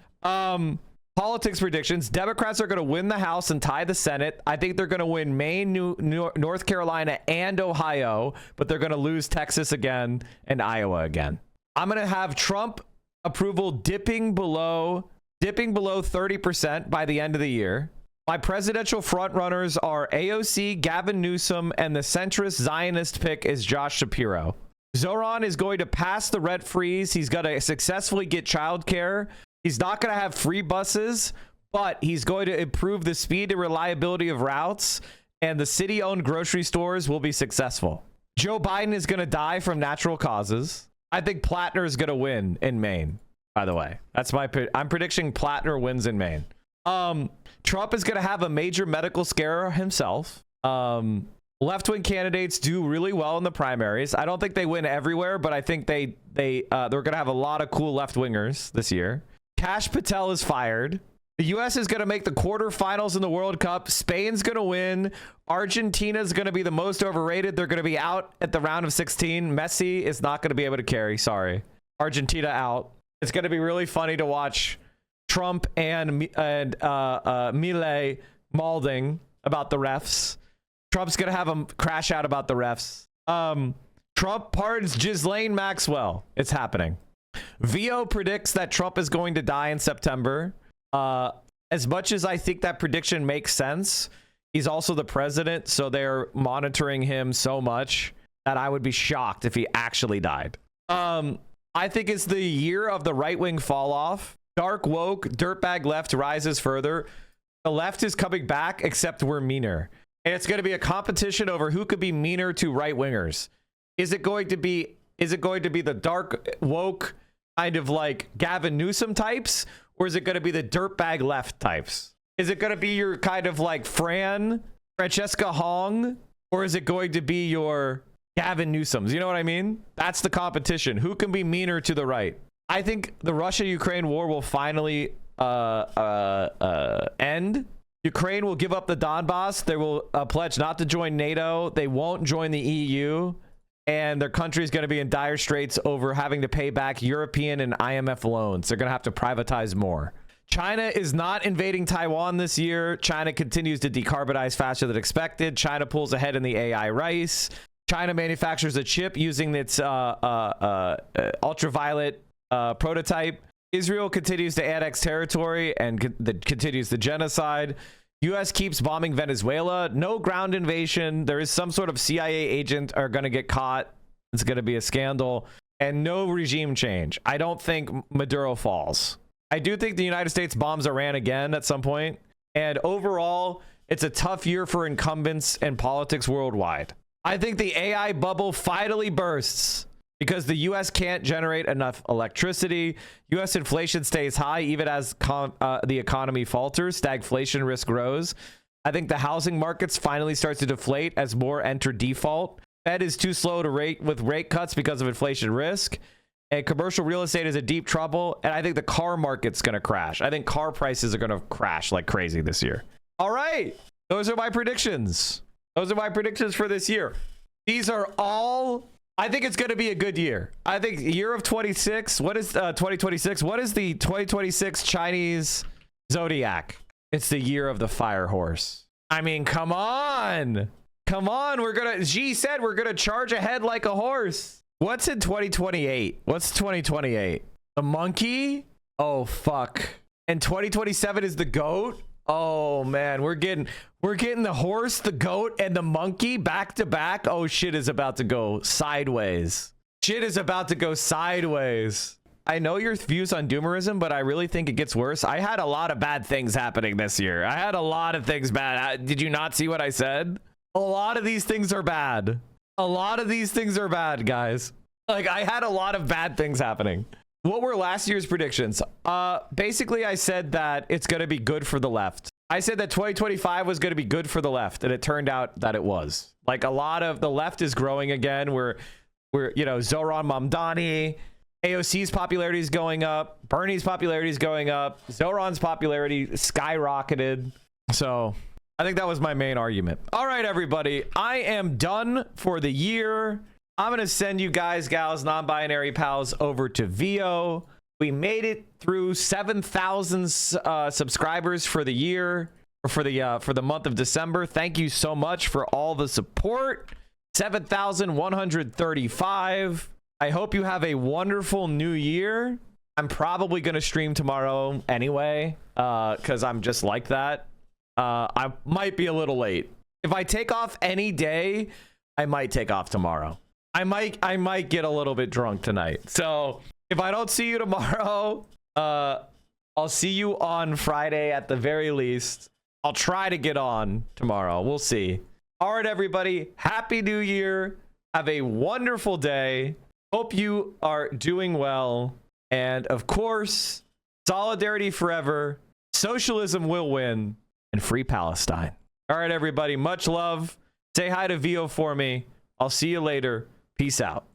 Politics predictions. Democrats are going to win the House and tie the Senate. I think they're going to win Maine, North Carolina, and Ohio, but they're going to lose Texas again and Iowa again. I'm going to have Trump approval dipping below 30% by the end of the year. My presidential frontrunners are AOC, Gavin Newsom, and the centrist Zionist pick is Josh Shapiro. Zoran is going to pass the rent freeze. He's going to successfully get childcare. He's not going to have free buses, but he's going to improve the speed and reliability of routes, and the city-owned grocery stores will be successful. Joe Biden is going to die from natural causes. I think Plattner is going to win in Maine, by the way. I'm predicting Plattner wins in Maine. Trump is going to have a major medical scare himself. Left-wing candidates do really well in the primaries. I don't think they win everywhere, but I think they're going to have a lot of cool left-wingers this year. Kash Patel is fired. The U.S. is going to make the quarterfinals in the World Cup. Spain's going to win. Argentina is going to be the most overrated. They're going to be out at the round of 16. Messi is not going to be able to carry. Sorry. Argentina out. It's going to be really funny to watch Trump and Milei mauling about the refs. Trump's going to have them crash out about the refs. Trump pardons Ghislaine Maxwell. It's happening. VO predicts that Trump is going to die in September. As much as I think that prediction makes sense, he's also the president, so they're monitoring him so much that I would be shocked if he actually died. I think it's the year of the right-wing fall-off. Dark woke, dirtbag left rises further. The left is coming back, except we're meaner. And it's going to be a competition over who could be meaner to right-wingers. Is it going to be the dark woke kind of like Gavin Newsom types, or is it going to be the dirtbag left types? Is it going to be your kind of like Francesca Hong, or is it going to be your Gavin Newsoms? You know what I mean? That's the competition. Who can be meaner to the right? I think the Russia-Ukraine war will finally end. Ukraine will give up the Donbass. They will pledge not to join NATO. They won't join the EU. And their country is going to be in dire straits over having to pay back European and IMF loans. They're going to have to privatize more. China is not invading Taiwan this year. China continues to decarbonize faster than expected. China pulls ahead in the AI race. China manufactures a chip using its ultraviolet prototype. Israel continues to annex territory and continues the genocide. U.S. keeps bombing Venezuela. No ground invasion. There is some sort of CIA agent are going to get caught. It's going to be a scandal. And no regime change. I don't think Maduro falls. I do think the United States bombs Iran again at some point. And overall, it's a tough year for incumbents and politics worldwide. I think the AI bubble finally bursts because the U.S. can't generate enough electricity. U.S. inflation stays high even as the economy falters. Stagflation risk grows. I think the housing markets finally start to deflate as more enter default. Fed is too slow to rate cuts because of inflation risk. And commercial real estate is in deep trouble. And I think the car market's going to crash. I think car prices are going to crash like crazy this year. All right. Those are my predictions. Those are my predictions for this year. These are all... I think it's going to be a good year. I think year of 26. What is 2026? What is the 2026 Chinese zodiac? It's the year of the fire horse. I mean, come on. Come on. Xi said we're going to charge ahead like a horse. What's in 2028? What's 2028? The monkey? Oh, fuck. And 2027 is the goat? Oh man, we're getting the horse, the goat, and the monkey back to back. Oh, shit is about to go sideways. Shit is about to go sideways. I know your views on doomerism, but I really think it gets worse. I had a lot of bad things happening this year. I had a lot of things bad. Did you not see what I said? A lot of these things are bad. A lot of these things are bad, guys. Like, I had a lot of bad things happening. What were last year's predictions? Basically, I said that it's going to be good for the left. I said that 2025 was going to be good for the left, and it turned out that it was. Like, a lot of the left is growing again. We're you know, Zoran Mamdani, AOC's popularity is going up, Bernie's popularity is going up, Zoran's popularity skyrocketed. So I think that was my main argument. All right, everybody, I am done for the year. I'm going to send you guys, gals, non-binary pals over to VO. We made it through 7,000 subscribers for the year, or for the month of December. Thank you so much for all the support. 7,135. I hope you have a wonderful new year. I'm probably going to stream tomorrow anyway, because I'm just like that. I might be a little late. If I take off any day, I might take off tomorrow. I might get a little bit drunk tonight. So if I don't see you tomorrow, I'll see you on Friday at the very least. I'll try to get on tomorrow. We'll see. All right, everybody. Happy New Year. Have a wonderful day. Hope you are doing well. And of course, solidarity forever. Socialism will win. And free Palestine. All right, everybody. Much love. Say hi to VO for me. I'll see you later. Peace out.